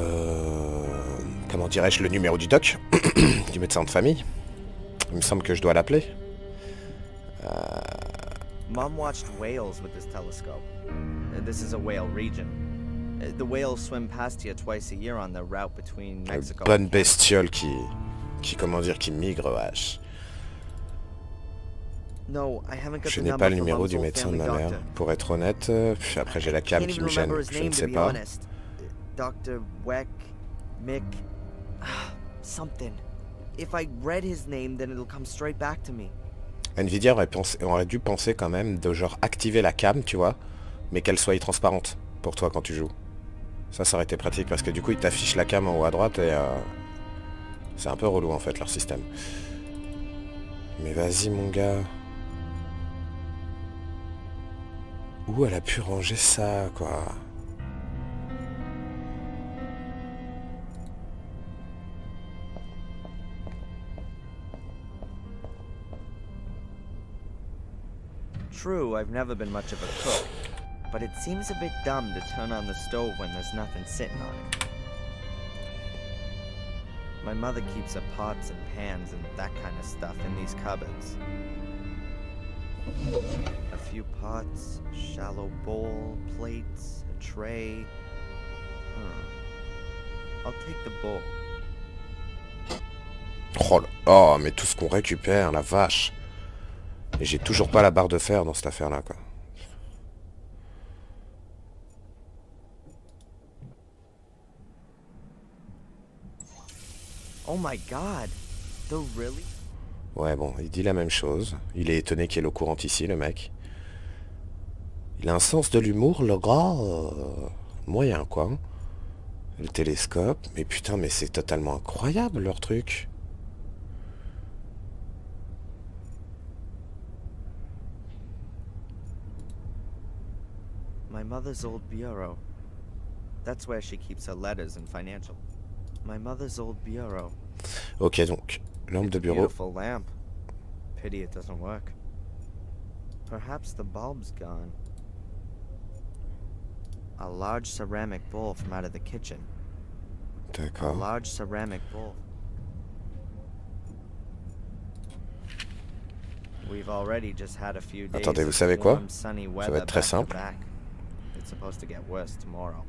Comment dirais-je, le numéro du doc, du médecin de famille. Il me semble que je dois l'appeler. Mom watched whales with this telescope. This is a whale region. The whales swim past here twice a year on their route between Mexico Bonne and Canada. bestiole comment dire, qui migre, vache. No, I haven't got Je the n'ai number pas le for numéro Mom's du old médecin de family ma mère, doctor. pour être honnête. Puis après j'ai la cam Can't qui even me gêne, remember his je ne name, sais to be pas. honest. Dr. Weck, Mick, something. If I read his name, then it'll come straight back to me. Nvidia aurait dû penser quand même de genre activer la cam, tu vois, mais qu'elle soit transparente pour toi quand tu joues. Ça aurait été pratique parce que du coup il t'affiche la cam en haut à droite et c'est un peu relou en fait leur système. Mais vas-y mon gars. Où elle a pu ranger ça, quoi? True, I've never been much of a cook, but it seems a bit dumb to turn on the stove when there's nothing sitting on it. My mother keeps her pots and pans and that kind of stuff in these cupboards. A few pots, a shallow bowl, plates, a tray. I'll take the bowl. Oh, oh, mais tout ce qu'on récupère, la vache. Et j'ai toujours pas la barre de fer dans cette affaire-là, quoi. Oh my god, they're really... Ouais, bon, il dit la même chose. Il est étonné qu'il y ait l'eau courante ici, le mec. Il a un sens de l'humour, le gars. Moyen, quoi. Le télescope. Mais putain, mais c'est totalement incroyable, leur truc. My mother's old bureau. That's where she keeps her letters and financial. My mother's old bureau. Ok, donc, lampe de bureau. Beautiful lamp. Pity it doesn't work. Perhaps the bulb's gone. A large ceramic bowl from out of the kitchen. A D'accord. large ceramic bowl. We've already just had a few days Attendez, vous of savez quoi? warm, sunny Ça va weather être très back to simple. back. It's supposed to get worse tomorrow.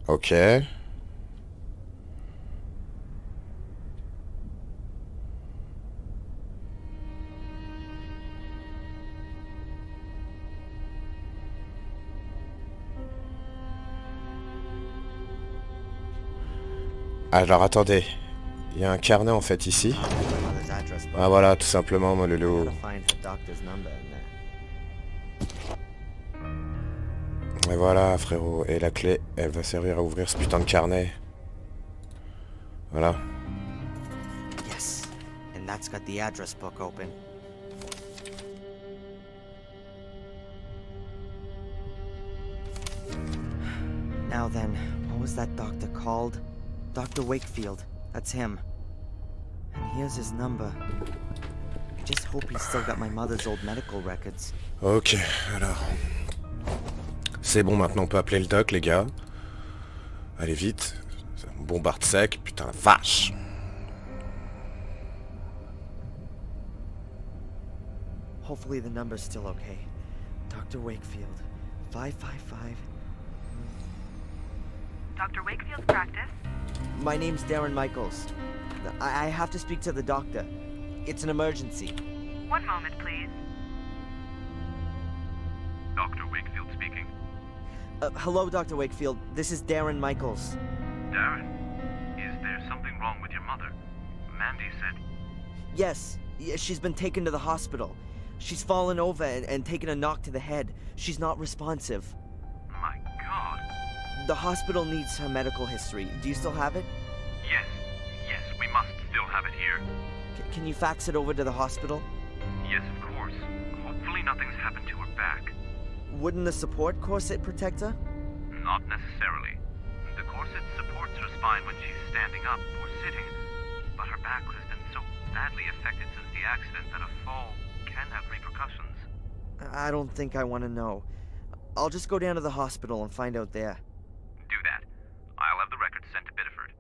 Ok. Alors attendez, il y a un carnet en fait ici. My mother's address book. Ah voilà, tout simplement mon I loulou. gotta find the doctor's number in there. Et voilà frérot, et la clé, elle va servir à ouvrir ce putain de carnet. Voilà. Yes, and that's got the address book open. Now then, what was that doctor called? Dr. Wakefield, that's him. And here's his number. I just hope he's still got my mother's old medical records. Ok, alors. C'est bon, maintenant on peut appeler le doc les gars. Allez vite. Bombarde sec, putain la vache. Hopefully the number's still okay. Dr. Wakefield, 555. Dr. Wakefield's practice? My name's Darren Michaels. I have to speak to the doctor. It's an emergency. One moment, please. Dr. Wakefield speaking. Hello, Dr. Wakefield. This is Darren Michaels. Darren, is there something wrong with your mother? Mandy said... Yes, she's been taken to the hospital. She's fallen over and taken a knock to the head. She's not responsive. My God. The hospital needs her medical history. Do you still have it? Yes, we must still have it here. Can you fax it over to the hospital? Yes, of course. Hopefully nothing's happened to her back. Wouldn't the support corset protect her? Not necessarily. The corset supports her spine when she's standing up or sitting, but her back has been so badly affected since the accident that a fall can have repercussions. I don't think I want to know. I'll just go down to the hospital and find out there. Do that. I'll have the records sent to Biddeford.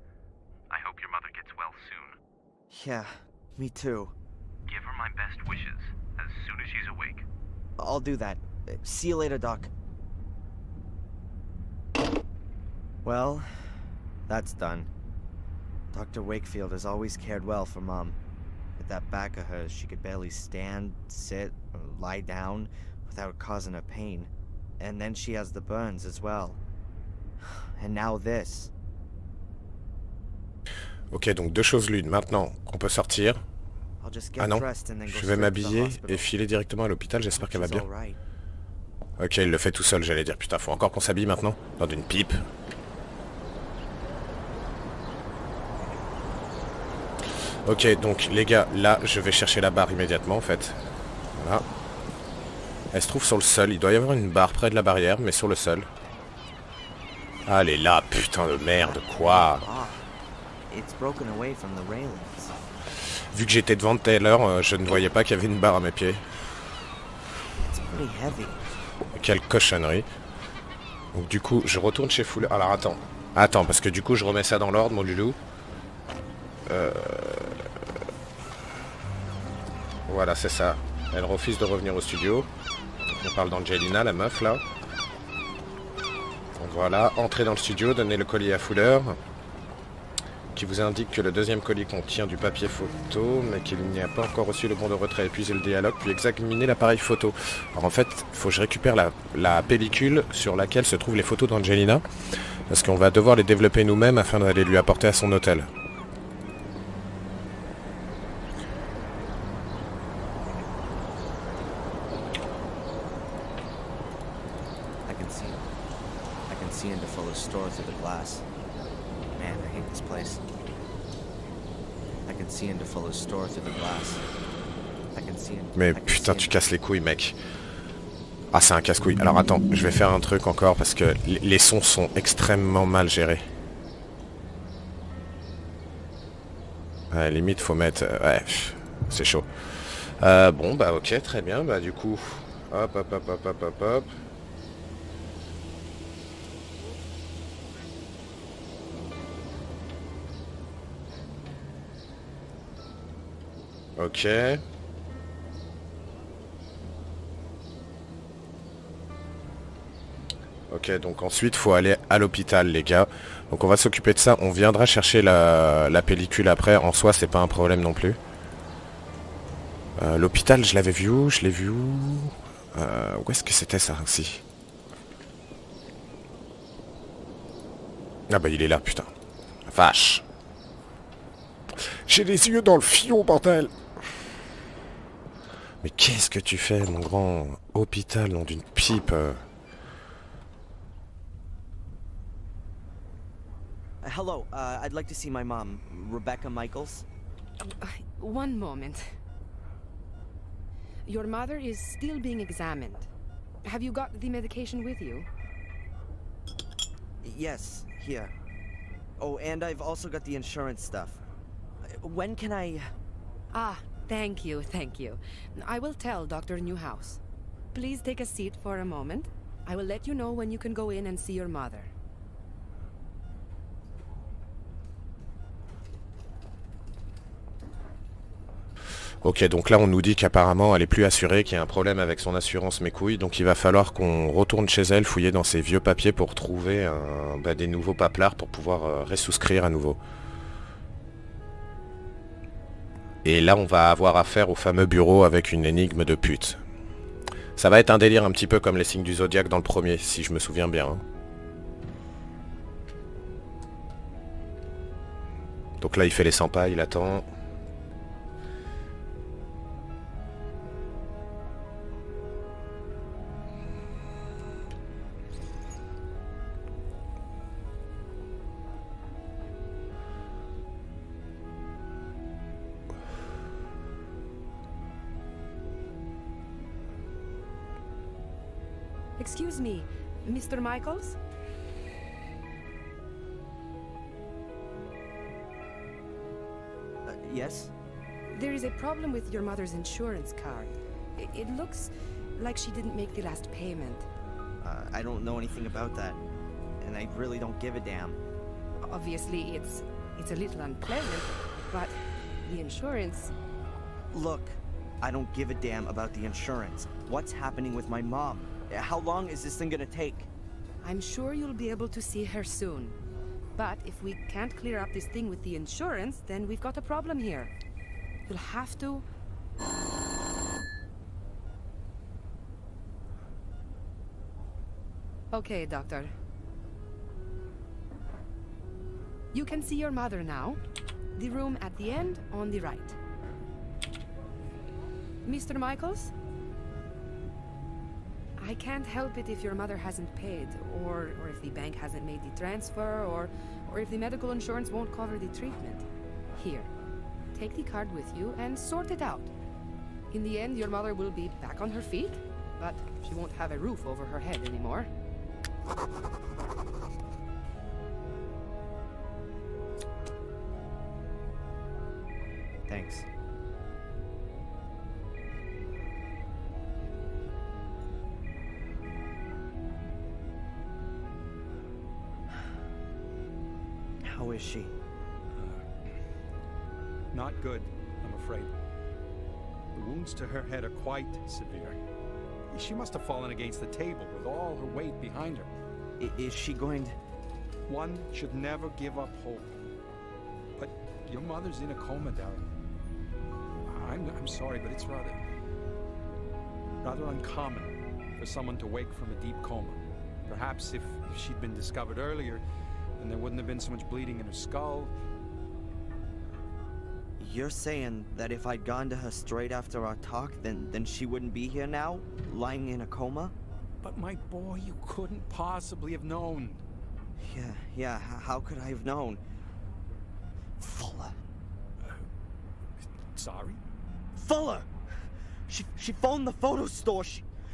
I hope your mother gets well soon. Yeah, me too. Give her my best wishes as soon as she's awake. I'll do that. See you later, Doc. Well, that's done. Dr. Wakefield has always cared well for Mom. With that back of hers, she could barely stand, sit, or lie down without causing her pain. And then she has the burns as well. And now this. Ok, donc deux choses l'une. Maintenant, on peut sortir. I'll just Ah get non, dressed and then go je vais straight to the m'habiller hospital. et filer directement à l'hôpital, j'espère qu'elle va She's bien. all right. Ok, il le fait tout seul, j'allais dire. Putain, faut encore qu'on s'habille maintenant. Dans une pipe. Ok, donc les gars, là, je vais chercher la barre immédiatement, en fait. Voilà. Elle se trouve sur le sol. Il doit y avoir une barre près de la barrière, mais sur le sol. Ah, elle est là, putain de merde, quoi. Ah, it's broken away from the railings. Vu que j'étais devant tout à l'heure, je ne voyais pas qu'il y avait une barre à mes pieds. It's pretty heavy. Quelle cochonnerie. Donc du coup, je retourne chez Fuller. Alors attends. Attends, parce que du coup, je remets ça dans l'ordre, mon loulou. Voilà, c'est ça. Elle refuse de revenir au studio. On parle d'Angelina, la meuf, là. Donc voilà, entrez dans le studio, donnez le colis à Fuller, qui vous indique que le deuxième colis contient du papier photo, mais qu'il n'y a pas encore reçu le bon de retrait. Épuisez le dialogue, puis examinez l'appareil photo. Alors en fait, il faut que je récupère la pellicule sur laquelle se trouvent les photos d'Angelina, parce qu'on va devoir les développer nous-mêmes afin d'aller lui apporter à son hôtel. I can see into Fuller's store through the glass. Man, I hate this place. I can see into Fuller's store through the glass. I can see into... Mais putain, tu casses les couilles, mec. Ah, c'est un casse-couille. Alors attends, je vais faire un truc encore parce que les sons sont extrêmement mal gérés. Ouais, limite, faut mettre... ouais, c'est chaud. Bon, bah ok, très bien. Bah du coup, hop, hop, hop, hop, hop, hop, hop. Ok. Ok, donc ensuite, faut aller à l'hôpital, les gars. Donc on va s'occuper de ça. On viendra chercher la pellicule après. En soi, c'est pas un problème non plus. L'hôpital, je l'avais vu où? Je l'ai vu où? Où est-ce que c'était ça aussi? Ah bah il est là, putain. Vache. J'ai les yeux dans le fion, bordel. Mais qu'est-ce que tu fais, mon grand hôpital, nom d'une pipe Hello, I'd like to see my mom, Rebecca Michaels. One moment. Your mother is still being examined. Have you got the medication with you? Yes, here. Oh, and I've also got the insurance stuff. When can I... Ah, thank you, thank you. I will tell Dr. Newhouse. Please take a seat for a moment. I will let you know when you can go in and see your mother. Ok, donc là on nous dit qu'apparemment elle est plus assurée, qu'il y a un problème avec son assurance mes couilles, donc il va falloir qu'on retourne chez elle, fouiller dans ses vieux papiers pour trouver des nouveaux paplards pour pouvoir ressouscrire à nouveau. Et là on va avoir affaire au fameux bureau avec une énigme de pute. Ça va être un délire un petit peu comme les signes du zodiaque dans le premier, si je me souviens bien. Hein. Donc là il fait les 100 pas, il attend... Excuse me, Mr. Michaels? Yes? There is a problem with your mother's insurance card. It looks like she didn't make the last payment. I don't know anything about that. And I really don't give a damn. Obviously, it's a little unpleasant, but the insurance... Look, I don't give a damn about the insurance. What's happening with my mom? How long is this thing gonna take? I'm sure you'll be able to see her soon. But if we can't clear up this thing with the insurance, then we've got a problem here. You'll have to... Okay, doctor. You can see your mother now. The room at the end on the right. Mr. Michaels? I can't help it if your mother hasn't paid, or if the bank hasn't made the transfer, or if the medical insurance won't cover the treatment. Here, take the card with you and sort it out. In the end, your mother will be back on her feet, but she won't have a roof over her head anymore. Thanks. How is she? Not good, I'm afraid. The wounds to her head are quite severe. She must have fallen against the table with all her weight behind her. Is she going to... One should never give up hope. But your mother's in a coma, Darren. I'm sorry, but it's rather uncommon for someone to wake from a deep coma. Perhaps if she'd been discovered earlier, then there wouldn't have been so much bleeding in her skull. You're saying that if I'd gone to her straight after our talk, then she wouldn't be here now, lying in a coma? But my boy, you couldn't possibly have known. Yeah, how could I have known? Fuller. Sorry? Fuller! She phoned the photo store.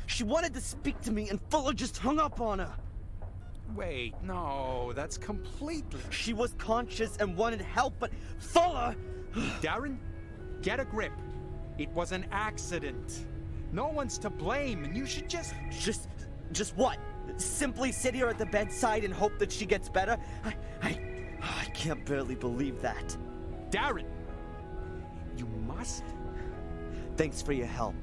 She wanted to speak to me, and Fuller just hung up on her. Wait, no, that's completely... She was conscious and wanted help, but Fuller... Darren, get a grip. It was an accident. No one's to blame, and you should just... Just what? Simply sit here at the bedside and hope that she gets better? I can't barely believe that. Darren! You must... Thanks for your help.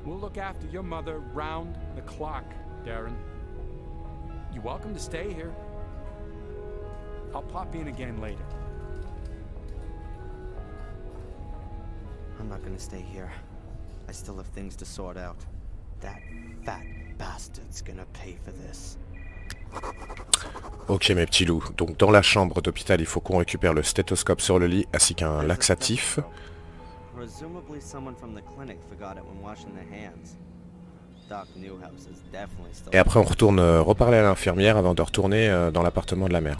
We'll look after your mother round the clock, Darren. You're welcome to stay here. I'll pop in again later. I'm not gonna stay here. I still have things to sort out. That fat bastard's gonna pay for this. Ok mes petits loups, donc dans la chambre d'hôpital il faut qu'on récupère le stéthoscope sur le lit ainsi qu'un laxatif. Presumably someone from the clinic forgot it when washing their hands. Doc Newhouse is definitely still. Et après on retourne reparler à l'infirmière avant de retourner dans l'appartement de la mère.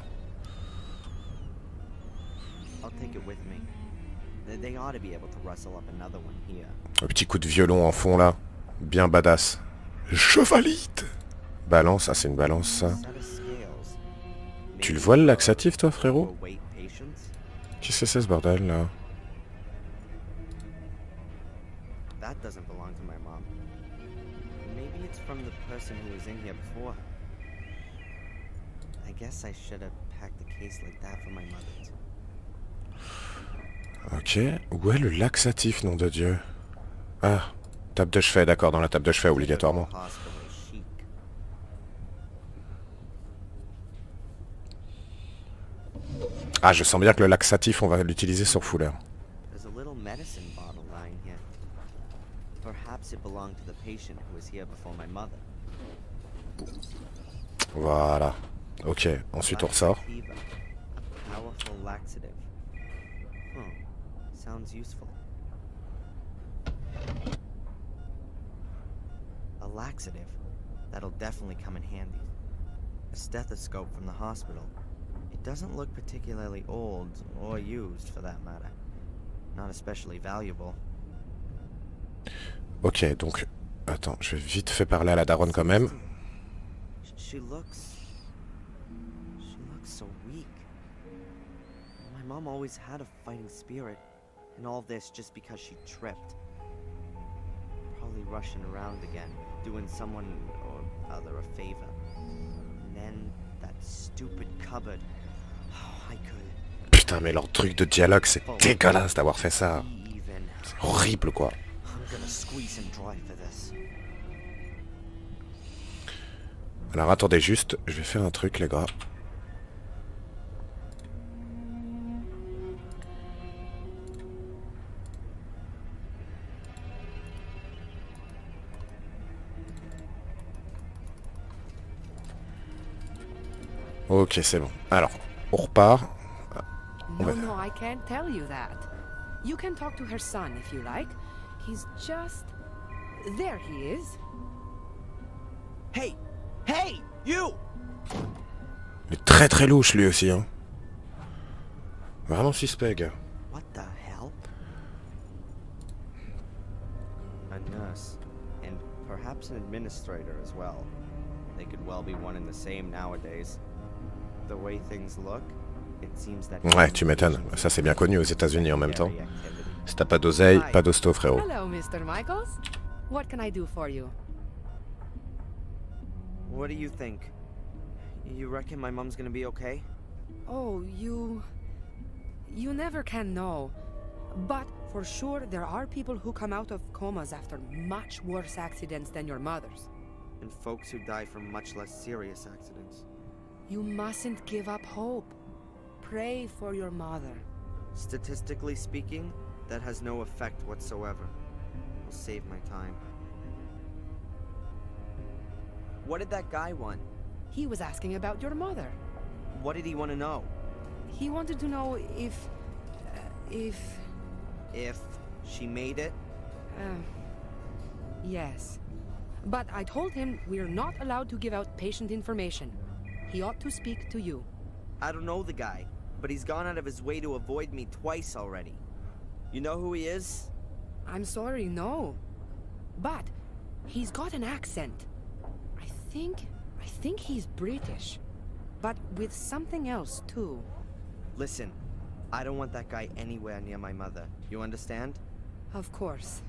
I'll take it with me. They ought to be able to rustle up another one here. Un petit coup de violon en fond là, bien badass. Chevalite. Balance, ah c'est une balance ça. Set of scales. Tu le vois le laxatif toi frérot? Weight patience. Qu'est-ce que c'est ce bordel là? That doesn't belong to my mom. Maybe it's from the person who was in here before. I guess I should have packed a case like that for my mother too. Ok, où est le laxatif nom de Dieu? Ah, table de chevet, d'accord, dans la table de chevet obligatoirement. Hospital chic. Ah, je sens bien que le laxatif on va l'utiliser sur Fuller. There's a little medicine bottle lying here. Perhaps it belonged to the patient who was here before my mother. Voilà. Ok, ensuite on ressort. Fever. A powerful laxative. Sounds useful. A laxative. That'll definitely come in handy. A stethoscope from the hospital. It doesn't look particularly old, or used for that matter. Not especially valuable. Ok, donc... Attends, je vais vite fait parler à la daronne quand même. She looks so weak. My mom always had a fighting spirit, and all this just because she tripped. Probably rushing around again, doing someone or other a favor. And then that stupid cupboard. Oh, I could. Putain, mais leur truc de dialogue, c'est dégueulasse d'avoir fait ça. C'est horrible, quoi. I'm gonna squeeze and dry for this. Alors attendez juste, je vais faire un truc les gars. Ok, c'est bon. Alors, on repart. On va... No, I can't tell you that. You can talk to her son if you like. He's just... There he is. Hey! Hey! You! Il est très très louche lui aussi, hein. Vraiment suspect, gars. What the hell? A nurse. And perhaps an administrator as well. They could well be one and the same nowadays. The way things look, it seems that... Ouais, tu m'étonnes. Ça c'est bien connu aux États-Unis en même temps. Si t'as pas d'oseille, pas d'hosto, frérot. Hello, Mr. Michaels. What can I do for you? What do you think? You reckon my mom's gonna be okay? Oh, you never can know. But for sure, there are people who come out of comas after much worse accidents than your mother's. And folks who die from much less serious accidents. You mustn't give up hope. Pray for your mother. Statistically speaking, that has no effect whatsoever. I'll save my time. What did that guy want? He was asking about your mother. What did he want to know? He wanted to know if she made it? Yes. But I told him we're not allowed to give out patient information. He ought to speak to you. I don't know the guy, but he's gone out of his way to avoid me twice already. You know who he is? I'm sorry, no. But he's got an accent. I think he's British. But with something else, too. Listen, I don't want that guy anywhere near my mother. You understand? Of course.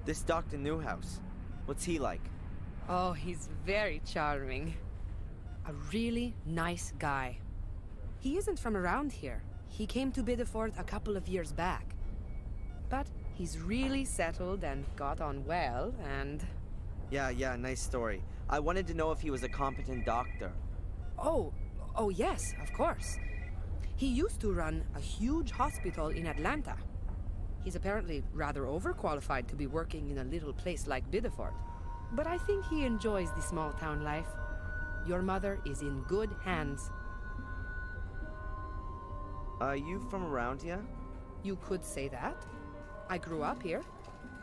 This Dr. Newhouse, what's he like? Oh, he's very charming. A really nice guy. He isn't from around here. He came to Bideford a couple of years back. But he's really settled and got on well, and... Yeah, nice story. I wanted to know if he was a competent doctor. Oh, yes, of course. He used to run a huge hospital in Atlanta. He's apparently rather overqualified to be working in a little place like Bideford. But I think he enjoys the small town life. Your mother is in good hands. Are you from around here? You could say that. I grew up here.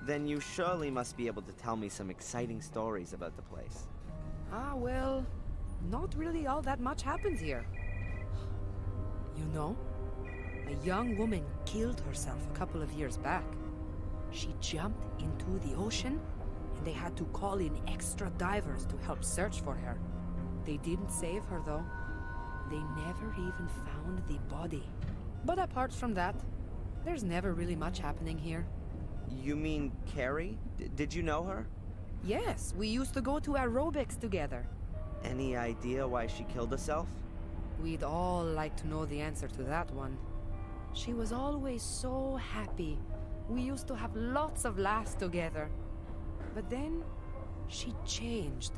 Then you surely must be able to tell me some exciting stories about the place. Ah, well, not really all that much happens here. You know, a young woman killed herself a couple of years back. She jumped into the ocean, and they had to call in extra divers to help search for her. They didn't save her, though. They never even found the body. But apart from that, there's never really much happening here. You mean Carrie? Did you know her? Yes, we used to go to aerobics together. Any idea why she killed herself? We'd all like to know the answer to that one. She was always so happy. We used to have lots of laughs together. But then, she changed.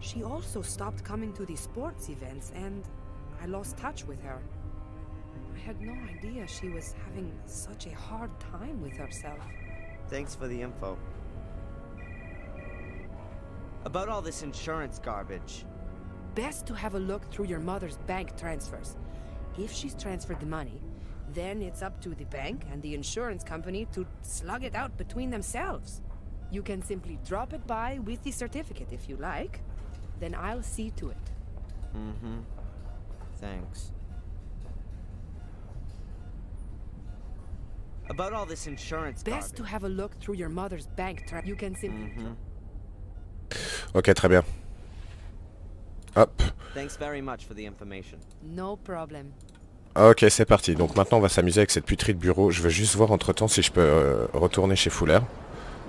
She also stopped coming to the sports events, and I lost touch with her. I had no idea she was having such a hard time with herself. Thanks for the info. About all this insurance garbage. Best to have a look through your mother's bank transfers. If she's transferred the money, then it's up to the bank and the insurance company to slug it out between themselves. You can simply drop it by with the certificate if you like. Then I'll see to it. Mm-hmm. Thanks. About all this insurance Best garbage. to have a look through your mother's bank transfers. You can simply... Ok, très bien. Hop. Thanks very much for the information. No problem. Ok, c'est parti. Donc maintenant on va s'amuser avec cette puterie de bureau. Je veux juste voir entre temps si je peux retourner chez Fuller,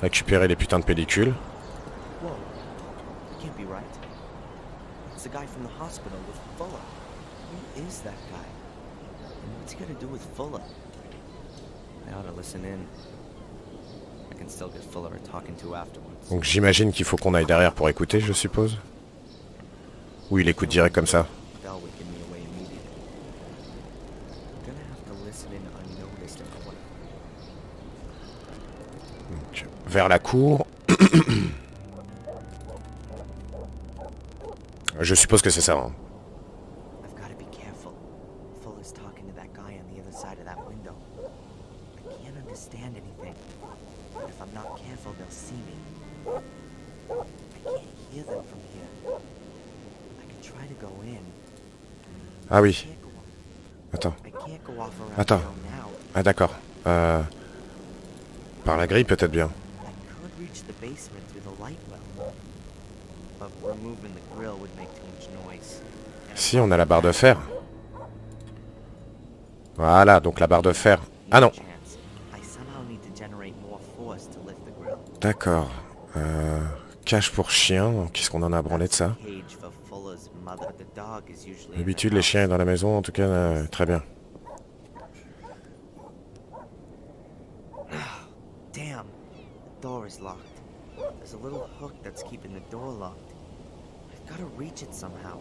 récupérer les putains de pellicules. Whoa. Can't be right. It's the guy from the hospital with Fuller. Who is that guy? And what's he gonna do with Fuller? I ought to listen in. I can still get Fuller talking to afterwards. Donc j'imagine qu'il faut qu'on aille derrière pour écouter, je suppose. Ou il écoute direct comme ça. Bell would give me away immediately. I'm gonna have to listen in unnoticed and quiet. Donc, vers la cour. Je suppose que c'est ça. Hein. I've got to be careful. Fuller's talking to that guy on the other side of that window. I can't understand anything. But if I'm not careful, they'll see me. I can't hear them from here. I can try to go in. Ah oui. Attends. I can't go off around Attends. now. Ah d'accord. Par la grille peut-être bien. I could reach the basement through the light well. But removing the grill would make too much noise. Si, on a la barre de fer. Voilà, donc la barre de fer. Ah non. I somehow need to generate more force to lift the grill. D'accord. Cache pour chien. Qu'est-ce qu'on en a branlé de ça? Cage for Fuller's mother. The dog is usually in the D'habitude, les chiens sont dans la maison, en tout cas, très bien. Damn, the door is locked. There's a little hook that's keeping the door locked. I've got to reach it somehow.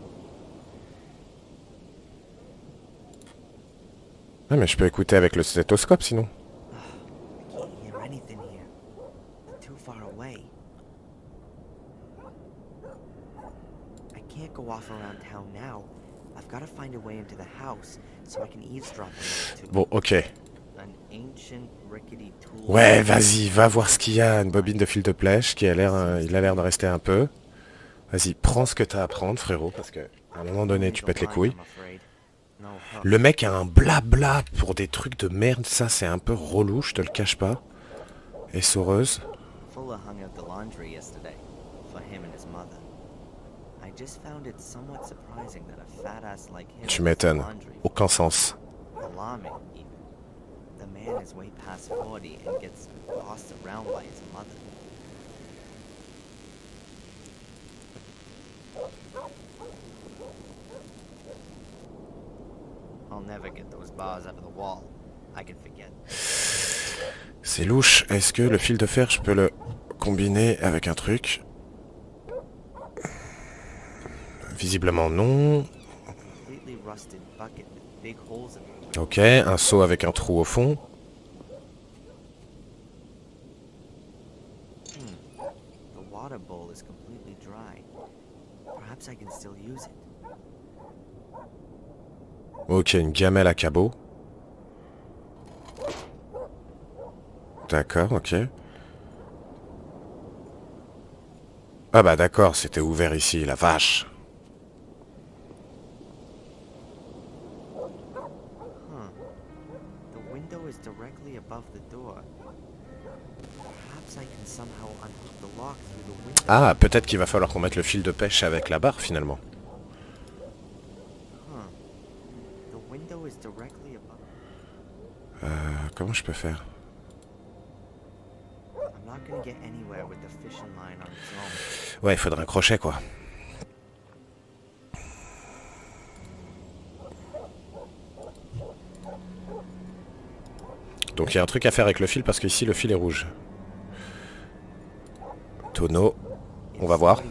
Ah, mais je peux écouter avec le stéthoscope, sinon. I can't hear anything here. They're too far away. I can't go off around town now. I've got to find a way into the house so I can eavesdrop on them too. Bon, ok. An ancient rickety tool. Ouais, vas-y, va voir ce qu'il y a. Une bobine de fil de flèche qui a l'air, il a l'air de rester un peu. Vas-y, prends ce que t'as à prendre, frérot, parce que à un moment donné, tu pètes les couilles. Le mec a un blabla pour des trucs de merde, ça c'est un peu relou, je te le cache pas. Et Soreuse. Fuller hung out the laundry yesterday for him and his mother. I just found it somewhat surprising that a fat ass like him Tu m'étonnes. does laundry. Aucun sens. Alarming, even. The man is way past 40 and gets bossed around by his mother. I'll never get those bars out of the wall. I can forget. C'est louche. Est-ce que le fil de fer, je peux le combiner avec un truc? Visiblement non. Completely rusted bucket with big holes in it. Ok, un seau avec un trou au fond. The water bowl is completely dry. Perhaps I can still use it. Ok, une gamelle à cabot. D'accord, ok. Ah bah d'accord, c'était ouvert ici, la vache. The window is directly above the door. Perhaps I can somehow unhook the lock through the window. Ah, peut-être qu'il va falloir qu'on mette le fil de pêche avec la barre finalement. The window is directly above. Comment je peux faire? I'm not gonna get anywhere with the fishing line on its own. Ouais, il faudrait un crochet quoi. Donc il y a un truc à faire avec le fil parce qu'ici le fil est rouge. Tonneau. On va voir.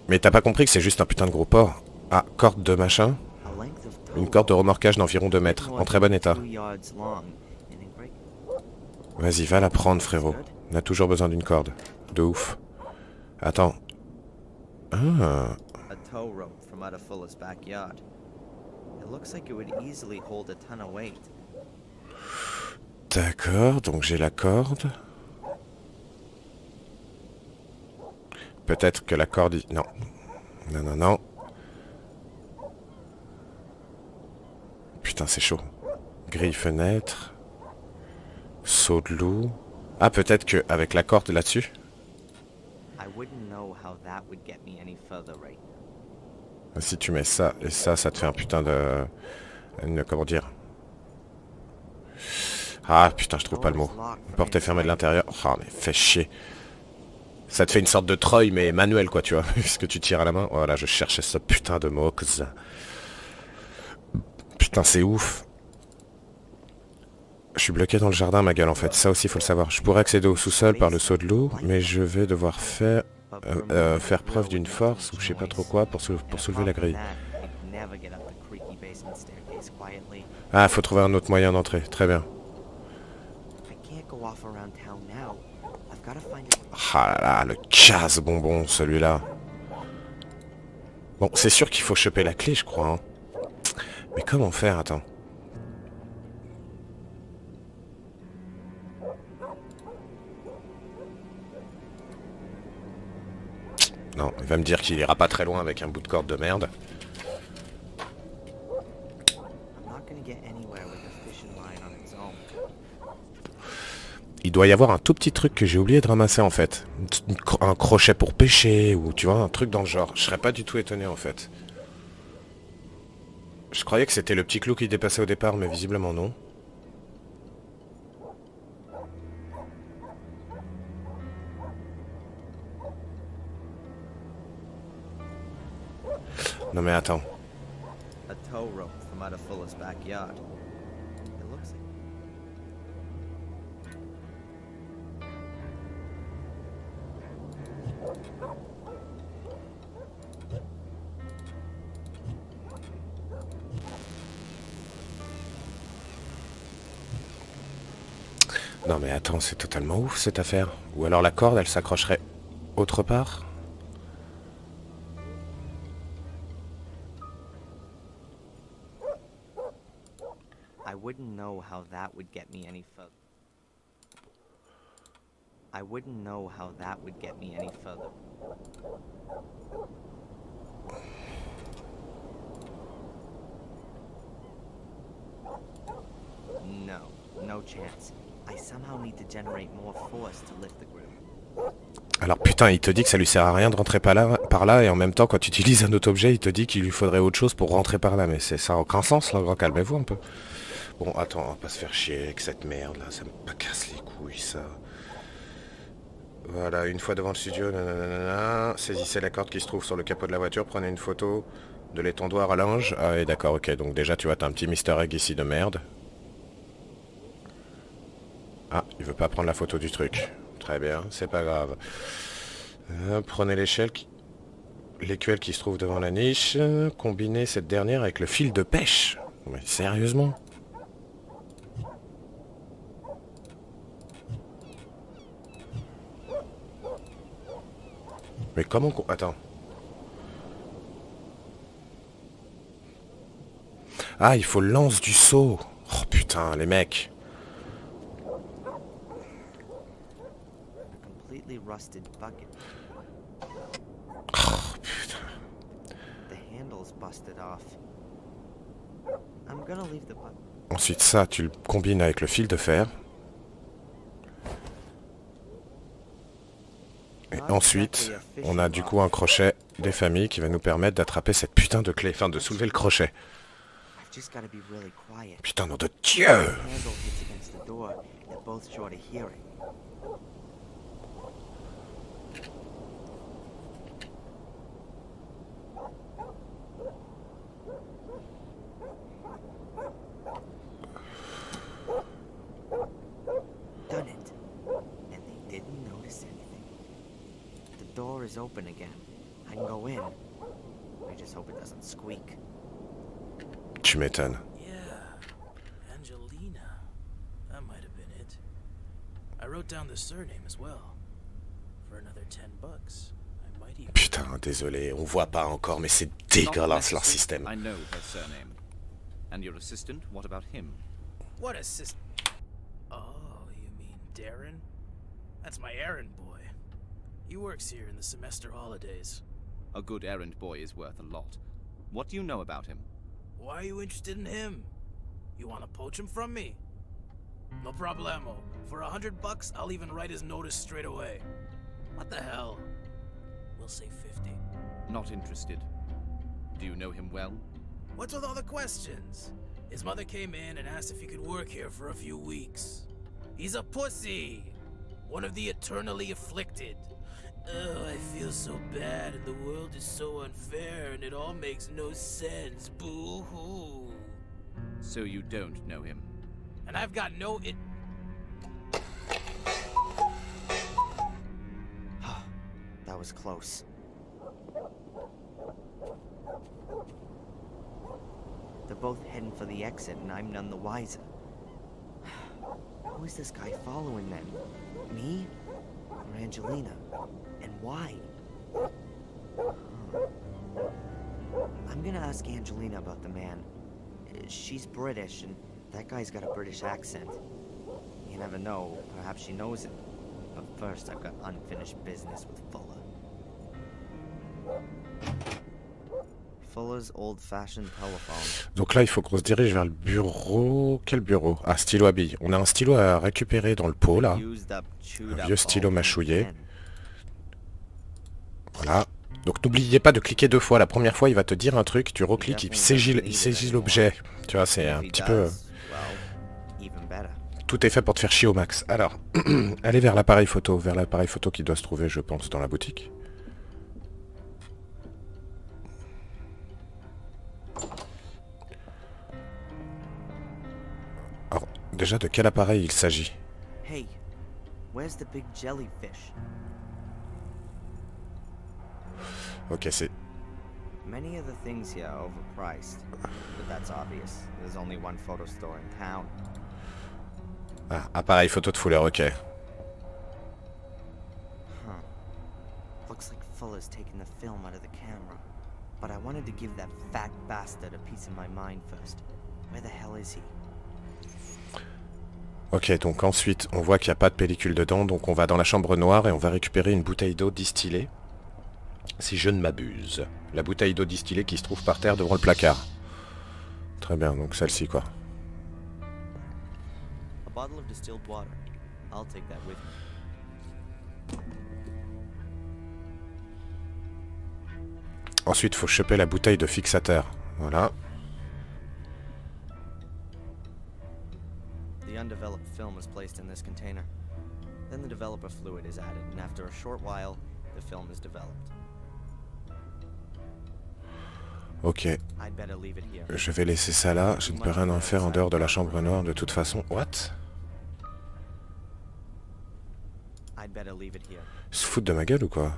Mais t'as pas compris que c'est juste un putain de gros porc? Ah, corde de machin. Une corde de remorquage d'environ 2 mètres, en très bon état. Vas-y, va la prendre, frérot. On a toujours besoin d'une corde. De ouf. Attends. Ah. D'accord, donc j'ai la corde. Peut-être que la corde... Non. Non, non, non. Putain, c'est chaud. Grille fenêtre. Saut de loup. Ah, peut-être qu'avec la corde là-dessus. Si tu mets ça et ça te fait un putain de... Comment dire? Ah, putain, je trouve pas le mot. Porte est fermée de l'intérieur. Oh, mais fais chier. Ça te fait une sorte de Troy, mais manuel, quoi, tu vois. Puisque tu tires à la main. Voilà, je cherchais ce putain de mot. Putain, c'est ouf. Je suis bloqué dans le jardin, ma gueule, en fait. Ça aussi, faut le savoir. Je pourrais accéder au sous-sol par le saut de l'eau, mais je vais devoir faire preuve d'une force, ou je sais pas trop quoi, pour soulever la grille. Ah, faut trouver un autre moyen d'entrer. Très bien. Ah là là, le casse-bonbon, celui-là. Bon, c'est sûr qu'il faut choper la clé, je crois. Hein. Mais comment faire, attends. Non, il va me dire qu'il ira pas très loin avec un bout de corde de merde. Il doit y avoir un tout petit truc que j'ai oublié de ramasser en fait. Un crochet pour pêcher ou tu vois, un truc dans le genre. Je serais pas du tout étonné en fait. Je croyais que c'était le petit clou qui dépassait au départ, mais visiblement non. Non mais attends. Non mais attends, c'est totalement ouf cette affaire. Ou alors la corde, elle s'accrocherait autre part. I wouldn't know how that would get me any further. I wouldn't know how that would get me any further. No chance. I somehow need to generate more force to lift the grip. Alors putain, il te dit que ça lui sert à rien de rentrer par là, et en même temps, quand tu utilises un autre objet, il te dit qu'il lui faudrait autre chose pour rentrer par là. Mais ça n'a aucun sens, là, gros, calmez-vous un peu. Bon, attends, on va pas se faire chier avec cette merde, là, ça me casse les couilles, ça. Voilà, une fois devant le studio, nanana, saisissez la corde qui se trouve sur le capot de la voiture, prenez une photo de l'étendoir à linge. Ah oui, d'accord, ok, donc déjà, tu vois, t'as un petit Easter egg ici de merde. Ah, il veut pas prendre la photo du truc. Très bien, c'est pas grave. Prenez l'échelle qui... l'écuelle qui se trouve devant la niche. Combiner cette dernière avec le fil de pêche. Mais sérieusement? Mais comment qu'on... Attends. Ah, il faut le lance du seau. Oh putain, les mecs. Completely rusted bucket. Oh putain. The handle's busted off. I'm gonna leave the bucket. Ensuite ça, tu le combines avec le fil de fer. Et ensuite, on a du coup un crochet des familles qui va nous permettre d'attraper cette putain de clé, enfin de soulever le crochet. Putain, nom de Dieu! Done it. And they didn't notice anything. The door is open again. I can go in. I just hope it doesn't squeak. Tu m'étonnes. Yeah, Angelina. That might have been it. I wrote down the surname as well. For another $10, I might even... Putain, désolé, on voit pas encore, mais c'est dégueulasse leur système. I know her surname. And your assistant, what about him? What assist... Oh, you mean Darren? That's my errand boy. He works here in the semester holidays. A good errand boy is worth a lot. What do you know about him? Why are you interested in him? You want to poach him from me? No problemo. For $100, I'll even write his notice straight away. What the hell? We'll say 50. Not interested. Do you know him well? What's with all the questions? His mother came in and asked if he could work here for a few weeks. He's a pussy! One of the eternally afflicted. Ugh, I feel so bad and the world is so unfair and it all makes no sense. Boo-hoo. So you don't know him? And I've got no That was close. They're both heading for the exit and I'm none the wiser. Who is this guy following then? Me? Or Angelina? And why? I'm gonna ask Angelina about the man. She's British, and that guy's got a British accent. You never know, perhaps she knows him. But first, I've got unfinished business with Fuller. Fuller's old-fashioned telephone. Donc là, il faut qu'on se dirige vers le bureau. Quel bureau? Ah, stylo à billes. On a un stylo à récupérer dans le pot, là. Un vieux stylo mâchouillé. Voilà. Donc n'oubliez pas de cliquer 2 fois. La première fois, il va te dire un truc, tu recliques, il saisit l'objet. Tu vois, c'est un petit peu... Tout est fait pour te faire chier au max. Alors, allez vers l'appareil photo. Vers l'appareil photo qui doit se trouver, je pense, dans la boutique. Alors, déjà, de quel appareil il s'agit? Hey, where's the big jellyfish? Ok, c'est... Many of the things here are overpriced, but that's obvious. There's only one photo store in town. Ah, appareil photo de fouleur, ok. Huh. Looks like Fuller's taking the film out of the camera. But I wanted to give that fat bastard a piece of my mind first. Where the hell is he? Ok, donc ensuite, on voit qu'il n'y a pas de pellicule dedans, donc on va dans la chambre noire et on va récupérer une bouteille d'eau distillée. Si je ne m'abuse. La bouteille d'eau distillée qui se trouve par terre devant le placard. Très bien, donc celle-ci quoi. A bottle of distilled water. I'll take that with me. Ensuite, faut choper la bouteille de fixateur. Voilà. The undeveloped film is placed in this container. Then the developer fluid is added, and after a short while, the film is developed. Ok. Je vais laisser ça là. Je ne peux rien en faire en dehors de la chambre noire de toute façon. What? Ils se foutent de ma gueule ou quoi?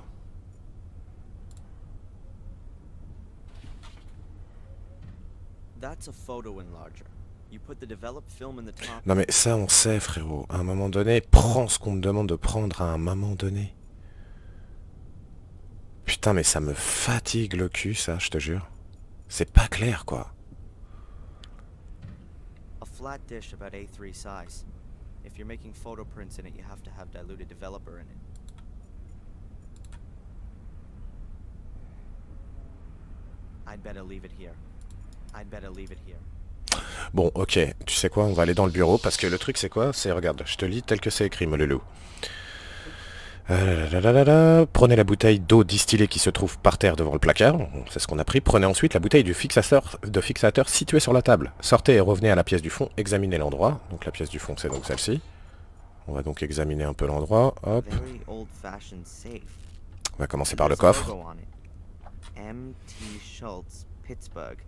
that's a photo enlarger. You put the developed film in the top. Non mais ça on sait frérot, à un moment donné, prends ce qu'on me demande de prendre à un moment donné. Putain mais ça me fatigue le cul ça, je te jure. C'est pas clair quoi. A flat dish about A3 size. If you're making photo prints in it, you have to have diluted developer in it. I'd better leave it here. I'd better leave it here. Bon ok, tu sais quoi, on va aller dans le bureau parce que le truc c'est quoi? C'est, regarde, je te lis tel que c'est écrit, mon loulou. Prenez la bouteille d'eau distillée qui se trouve par terre devant le placard, c'est ce qu'on a pris. Prenez ensuite la bouteille du fixateur située sur la table. Sortez et revenez à la pièce du fond, examinez l'endroit. Donc la pièce du fond c'est donc celle-ci. On va donc examiner un peu l'endroit. Hop. On va commencer par le coffre. M.T. Schultz, Pittsburgh.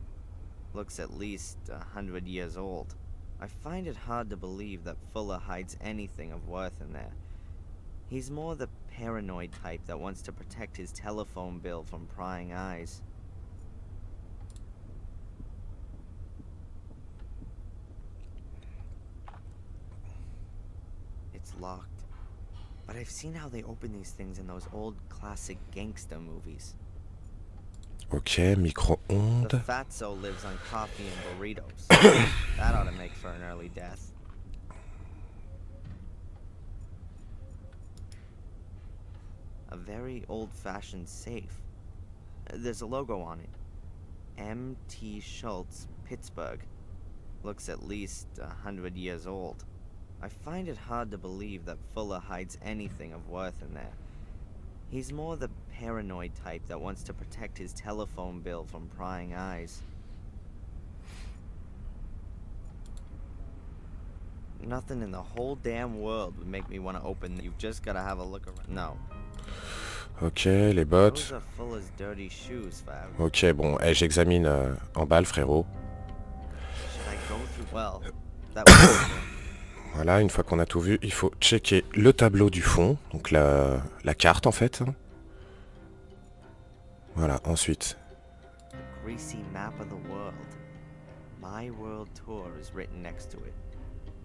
Looks at least 100 years old. I find it hard to believe that Fuller hides anything of worth in there. He's more the paranoid type that wants to protect his telephone bill from prying eyes. It's locked. But I've seen how they open these things in those old classic gangster movies. Ok, micro-ondes. The fatso lives on coffee and burritos. That ought to make for an early death. A very old-fashioned safe. There's a logo on it. M.T. Schultz, Pittsburgh. Looks at least 100 years old. I find it hard to believe that Fuller hides anything of worth in there. He's more the paranoid type that wants to protect his telephone bill from prying eyes. Nothing in the whole damn world would make me want to open. You've just got to have a look around. No. Ok, les bottes. Those are Fuller's dirty shoes, Fab. Ok, bon, j'examine en balle, frérot. Should I go through? Well, that was Voilà, une fois qu'on a tout vu, il faut checker le tableau du fond, donc la carte en fait. Voilà, ensuite. The greasy map of the world. My World Tour is written next to it.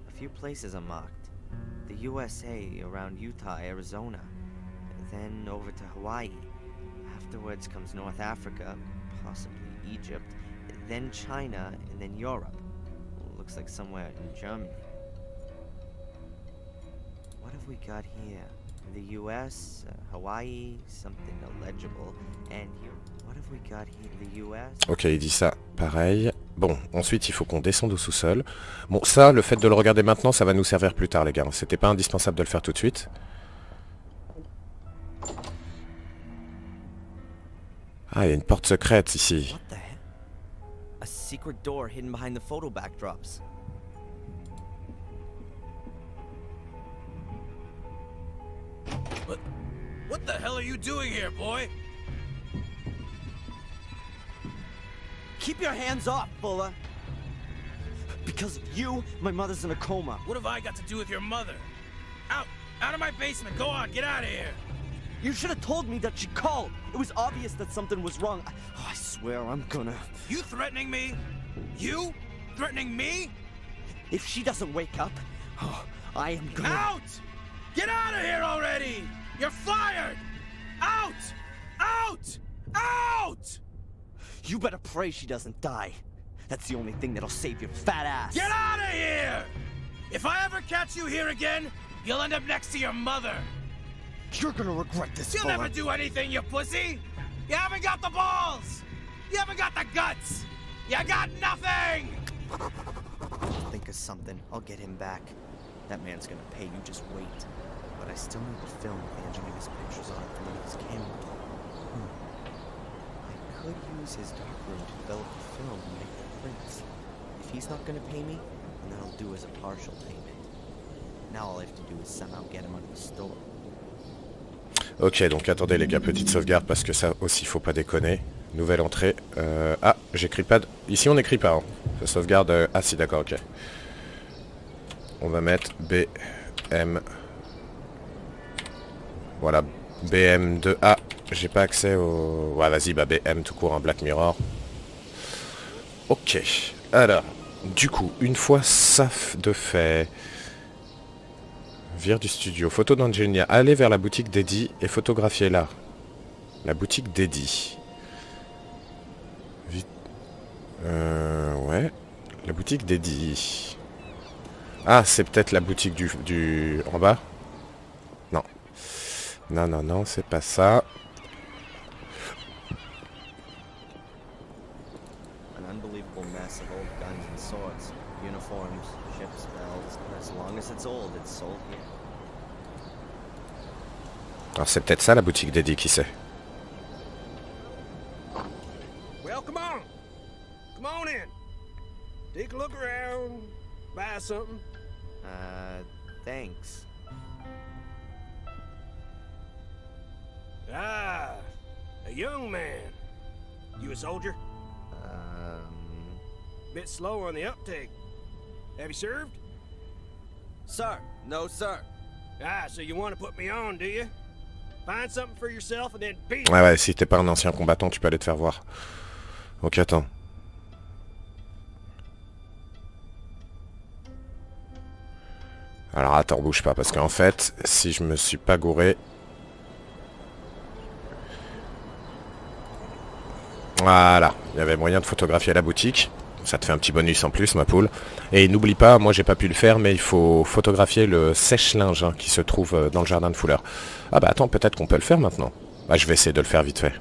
A few places are marked. The USA around Utah, Arizona. Then over to Hawaii. Afterwards comes North Africa, possibly Egypt. Then China, and then Europe. Looks like somewhere in Germany. What have we got here? The US, Hawaii, something illegible. And here, what have we got here? The US. Ok, il dit ça, pareil. Bon, ensuite il faut qu'on descende au sous-sol. Bon, ça, le fait de le regarder maintenant, ça va nous servir plus tard, les gars. C'était pas indispensable de le faire tout de suite. Ah, il y a une porte secrète ici. What the heck? A secret door hidden behind the photo backdrops. What the hell are you doing here, boy? Keep your hands off, Fuller. Because of you, my mother's in a coma. What have I got to do with your mother? Out! Out of my basement! Go on, get out of here! You should have told me that she called. It was obvious that something was wrong. I swear I'm gonna... You threatening me? You? Threatening me? If she doesn't wake up, I am gonna... Out! Get out of here already! You're fired! Out! Out! Out! You better pray she doesn't die. That's the only thing that'll save your fat ass. Get out of here! If I ever catch you here again, you'll end up next to your mother. You're gonna regret this, You'll Fuller. never do anything, you pussy! You haven't got the balls! You haven't got the guts! You got nothing! I'll think of something. I'll get him back. That man's gonna pay, you just wait. But I still need the film with Angelina's pictures on it from when he was camera. I could use his darkroom to develop the film and make the prints. If he's not gonna pay me, then I'll do as a partial payment. Now all I have to do is somehow get him out of the store. Ok, donc attendez les gars, petite sauvegarde parce que ça aussi faut pas déconner. Nouvelle entrée. Ah, j'écris pas... Ici on n'écrit pas. Hein. Ça sauvegarde... Ah si, d'accord, ok. On va mettre BM. Voilà, BM2. Ah, j'ai pas accès au... Ouais, vas-y, bah BM tout court, un Black Mirror. Ok. Alors, du coup, une fois ça de fait... Vire du studio. Photo d'Angelina. Allez vers la boutique d'Eddie et photographiez là. La boutique d'Eddie. Vite. Ouais. La boutique d'Eddie. Ah, c'est peut-être la boutique du... En bas? Non. Non, non, non, c'est pas ça. An unbelievable mess of old guns and swords, uniforms, ships, bells. As long as it's old, it's sold here. Alors c'est peut-être ça la boutique d'Eddie, qui sait. Well, come on. Come on in. Take a look around. Buy something. Thanks. Ah, a young man. You a soldier? Bit slow on the uptake. Have you served? Sir, no sir. Ah, so you want to put me on, do you? Find something for yourself and then beat. Ouais, ouais, si t'es pas un ancien combattant, tu peux aller te faire voir. Ok, attends. Alors attends, bouge pas, parce qu'en fait, si je me suis pas gouré... Voilà, il y avait moyen de photographier la boutique. Ça te fait un petit bonus en plus, ma poule. Et n'oublie pas, moi j'ai pas pu le faire, mais il faut photographier le sèche-linge qui se trouve dans le jardin de Fuller. Ah bah attends, peut-être qu'on peut le faire maintenant. Bah je vais essayer de le faire vite fait.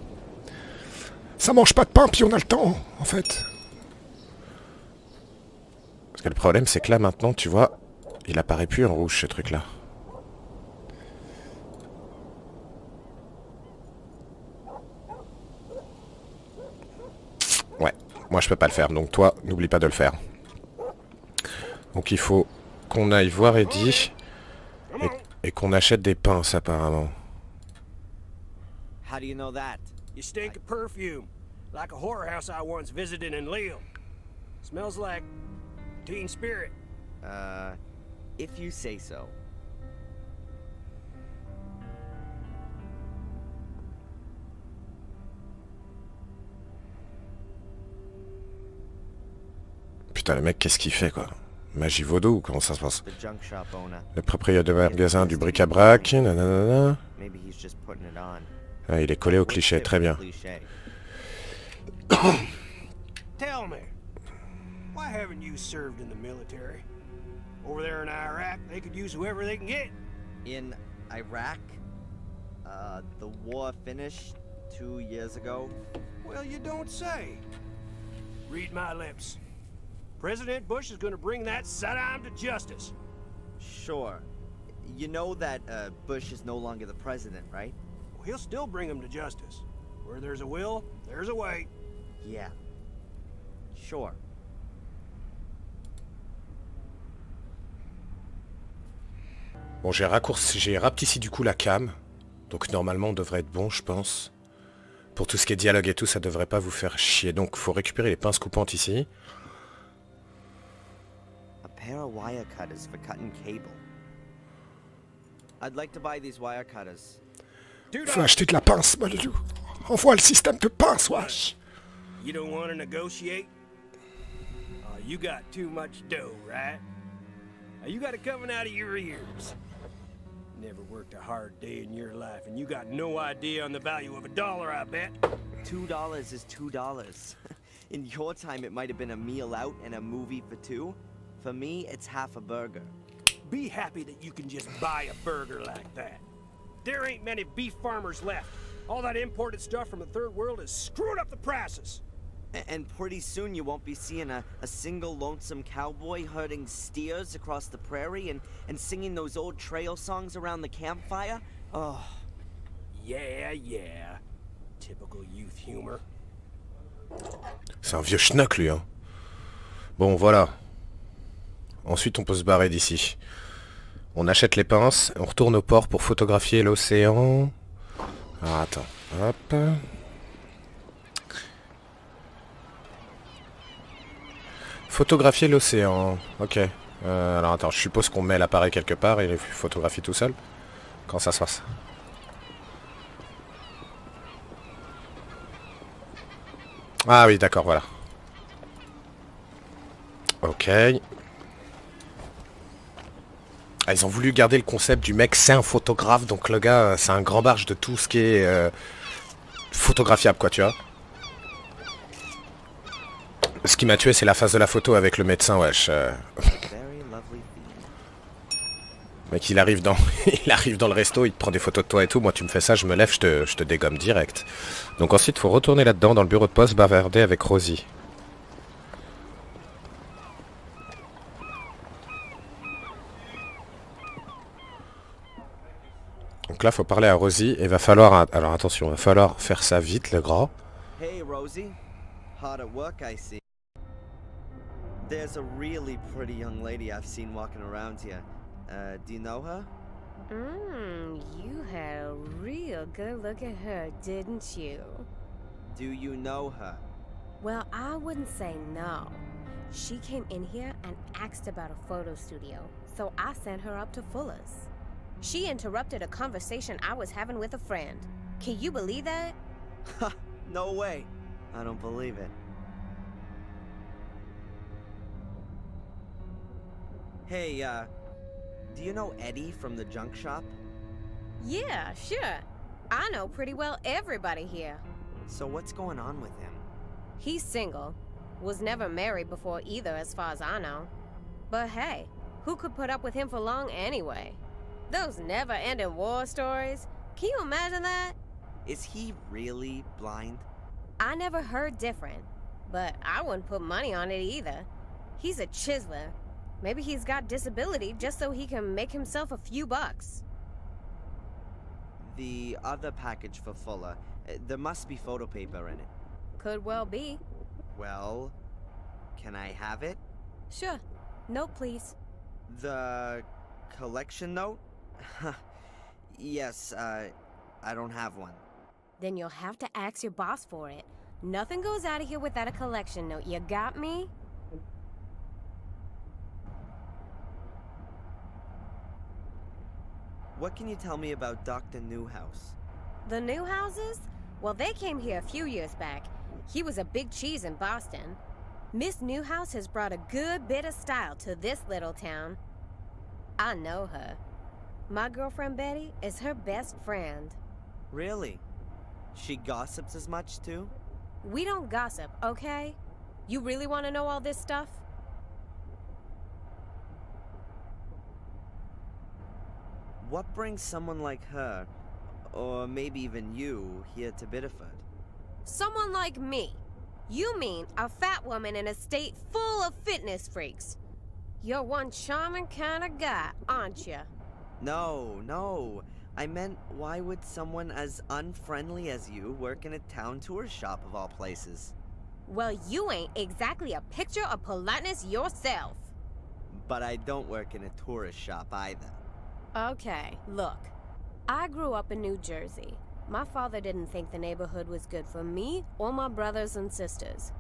Ça mange pas de pain, puis on a le temps, en fait. Parce que le problème, c'est que là, maintenant, tu vois, il apparaît plus en rouge, ce truc-là. Ouais, moi je peux pas le faire, donc toi, n'oublie pas de le faire. Donc il faut qu'on aille voir Eddie et qu'on achète des pinces apparemment. How do you know that? You stink of perfume, like a whorehouse I once visited in Lille. Smells like teen spirit. If you say so. Putain, le mec, qu'est-ce qu'il fait, quoi? Magie vaudou, comment ça se passe? The junk shop owner. Le propriétaire de magasin du bric-à-brac, nanana. Maybe he's just putting it on. Ah, il est collé au cliché, très bien. Tell me, why haven't you served in the military? Over there in Iraq, they could use whoever they can get. In Iraq? The war finished 2 years ago. Well, you don't say. Read my lips. President Bush is going to bring that Saddam to justice. Sure. You know that Bush is no longer the president, right? Well, he'll still bring him to justice. Where there's a will, there's a way. Yeah. Sure. Bon, j'ai rapetissé du coup la cam. Donc normalement, on devrait être bon, je pense. Pour tout ce qui est dialogue et tout, ça devrait pas vous faire chier. Donc, faut récupérer les pinces coupantes ici. A pair of wire cutters for cutting cable. I'd like to buy these wire cutters. Faut acheter de la pince, Malilou. Envoie le système de pince, wesh. You don't want to negotiate? You got too much dough, right? You got it coming out of your ears. Never worked a hard day in your life, and you got no idea on the value of $1, I bet. $2 is $2. In your time, it might have been a meal out and a movie for two. For me, it's half a burger. Be happy that you can just buy a burger like that. There ain't many beef farmers left. All that imported stuff from the third world has screwed up the prices. And pretty soon you won't be seeing a single lonesome cowboy herding steers across the prairie and singing those old trail songs around the campfire. Oh. Yeah. Typical youth humor. C'est un vieux schnock, lui, hein. Bon, voilà. Ensuite, on peut se barrer d'ici. On achète les pinces, on retourne au port pour photographier l'océan. Alors, attends. Hop. Photographier l'océan. Ok. Alors attends, je suppose qu'on met l'appareil quelque part et il photographie tout seul. Quand ça se passe. Ah oui, d'accord, voilà. Ok. Ah, ils ont voulu garder le concept du mec, c'est un photographe, donc le gars, c'est un grand barge de tout ce qui est photographiable, quoi, tu vois. Ce qui m'a tué, c'est la phase de la photo avec le médecin, wesh. Mec, il arrive dans le resto, il te prend des photos de toi et tout. Moi, tu me fais ça, je me lève, je te dégomme direct. Donc ensuite, faut retourner là-dedans, dans le bureau de poste, bavarder avec Rosie. Donc là, faut parler à Rosie et va falloir... Alors attention, va falloir faire ça vite, le gras. Hey, Rosie. Hard at work, I see. There's a really pretty young lady I've seen walking around here. Do you know her? You had a real good look at her, didn't you? Do you know her? Well, I wouldn't say no. She came in here and asked about a photo studio, so I sent her up to Fuller's. She interrupted a conversation I was having with a friend. Can you believe that? Ha! No way. I don't believe it. Hey, do you know Eddie from the junk shop? Yeah, sure. I know pretty well everybody here. So what's going on with him? He's single. Was never married before either, as far as I know. But hey, who could put up with him for long anyway? Those never-ending war stories. Can you imagine that? Is he really blind? I never heard different, but I wouldn't put money on it either. He's a chiseler. Maybe he's got disability just so he can make himself a few bucks. The other package for Fuller, there must be photo paper in it. Could well be. Well, can I have it? Sure. Note, please. The collection note? Yes, I don't have one. Then you'll have to ask your boss for it. Nothing goes out of here without a collection note. You got me? What can you tell me about Dr. Newhouse? The Newhouses? Well, they came here a few years back. He was a big cheese in Boston. Miss Newhouse has brought a good bit of style to this little town. I know her. My girlfriend Betty is her best friend. Really? She gossips as much too? We don't gossip, okay? You really want to know all this stuff? What brings someone like her, or maybe even you, here to Biddeford? Someone like me. You mean a fat woman in a state full of fitness freaks. You're one charming kind of guy, aren't you? No. I meant, why would someone as unfriendly as you work in a town tourist shop of all places? Well, you ain't exactly a picture of politeness yourself. But I don't work in a tourist shop either. Okay, look. I grew up in New Jersey. My father didn't think the neighborhood was good for me or my brothers and sisters.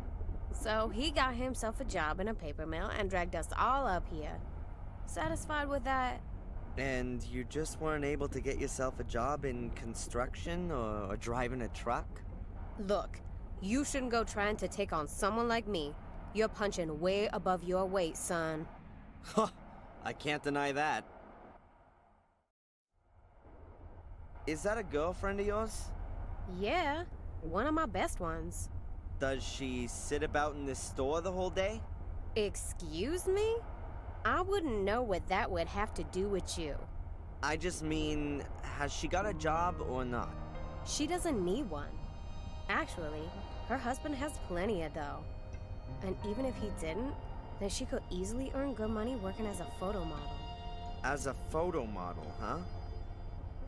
So he got himself a job in a paper mill and dragged us all up here. Satisfied with that? And you just weren't able to get yourself a job in construction or driving a truck? Look, you shouldn't go trying to take on someone like me. You're punching way above your weight, son. Huh, I can't deny that. Is that a girlfriend of yours? Yeah, one of my best ones. Does she sit about in this store the whole day? Excuse me? I wouldn't know what that would have to do with you. I just mean, has she got a job or not? She doesn't need one. Actually, her husband has plenty of dough. And even if he didn't, then she could easily earn good money working as a photo model. As a photo model, huh?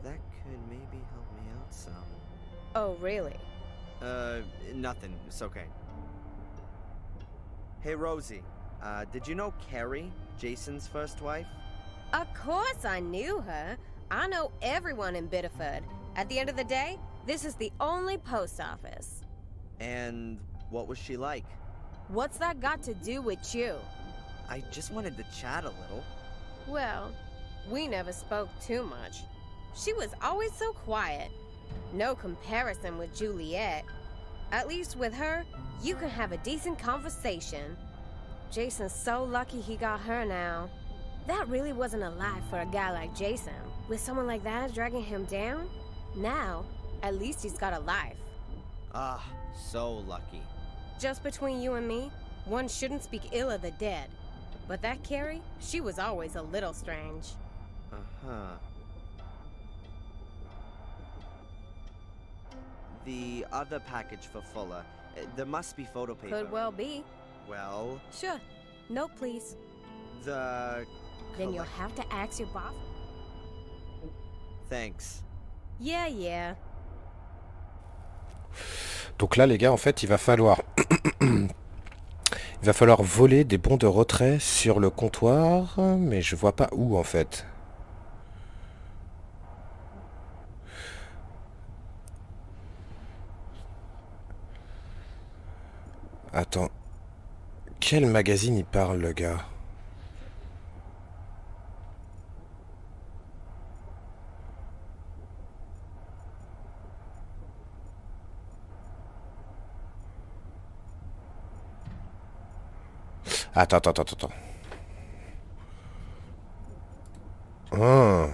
That could maybe help me out some. Oh, really? Nothing. It's okay. Hey, Rosie. Did you know Carrie, Jason's first wife? Of course I knew her. I know everyone in Biddeford. At the end of the day, this is the only post office. And what was she like? What's that got to do with you? I just wanted to chat a little. Well, we never spoke too much. She was always so quiet. No comparison with Juliet. At least with her, you can have a decent conversation. Jason's so lucky he got her now. That really wasn't a life for a guy like Jason. With someone like that dragging him down, now, at least he's got a life. Ah, so lucky. Just between you and me, one shouldn't speak ill of the dead. But that Carrie, she was always a little strange. Uh-huh. The other package for Fuller, there must be photo paper. Could well be. Well... Sure. No, please. The... Then you'll have to ask your boss. Thanks. Yeah, yeah. Donc là les gars, en fait, il va falloir voler des bons de retrait sur le comptoir, mais je vois pas où en fait. Attends. Quel magazine il parle le gars? Attends. Ah.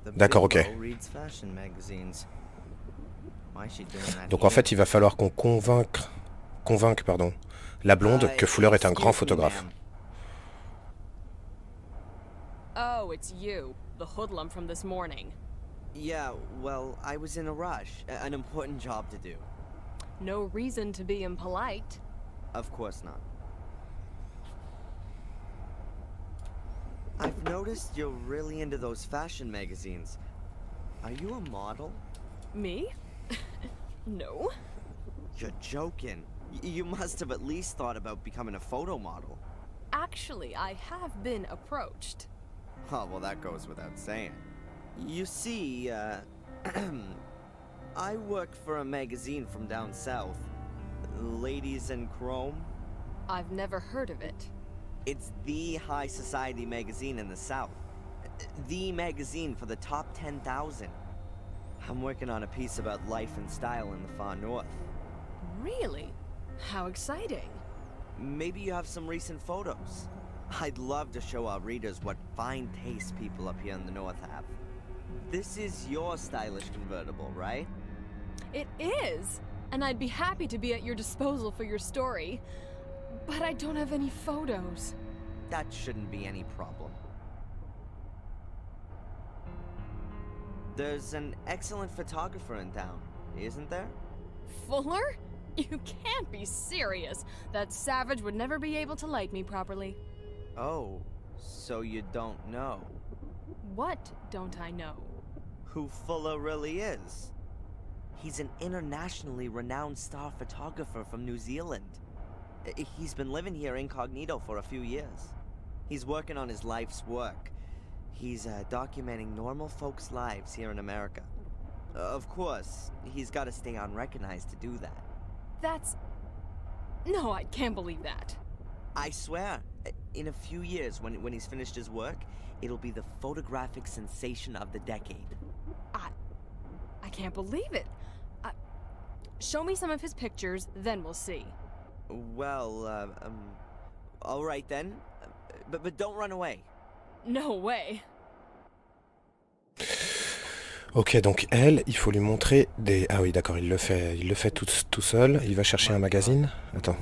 D'accord, ok. Donc en fait, il va falloir qu'on convainque la blonde que Fuller est un grand photographe. Oh, it's you, the hoodlum from this morning. Yeah, well, I was in a rush. An important job to do. No reason to be impolite. Of course not. I've noticed you're really into those fashion magazines. Are you a model? Me? No. You're joking. You must have at least thought about becoming a photo model. Actually, I have been approached. Oh, well, that goes without saying. You see, I work for a magazine from down south. Ladies in Chrome. I've never heard of it. It's the high society magazine in the South. The magazine for the top 10,000. I'm working on a piece about life and style in the far north. Really? How exciting. Maybe you have some recent photos. I'd love to show our readers what fine taste people up here in the north have. This is your stylish convertible, right? It is! And I'd be happy to be at your disposal for your story. But I don't have any photos. That shouldn't be any problem. There's an excellent photographer in town, isn't there? Fuller? You can't be serious. That savage would never be able to like me properly. Oh, so you don't know? What don't I know? Who Fuller really is. He's an internationally renowned star photographer from New Zealand. He's been living here incognito for a few years. He's working on his life's work. He's documenting normal folks' lives here in America. Of course, he's got to stay unrecognized to do that. That's... No, I can't believe that. I swear, in a few years, when he's finished his work, it'll be the photographic sensation of the decade. I can't believe it. Show me some of his pictures, then we'll see. Well, all right then. But don't run away. No way. Ok, donc elle, il faut lui montrer des... Ah oui, d'accord, il le fait tout seul. Il va chercher un magazine. Attends.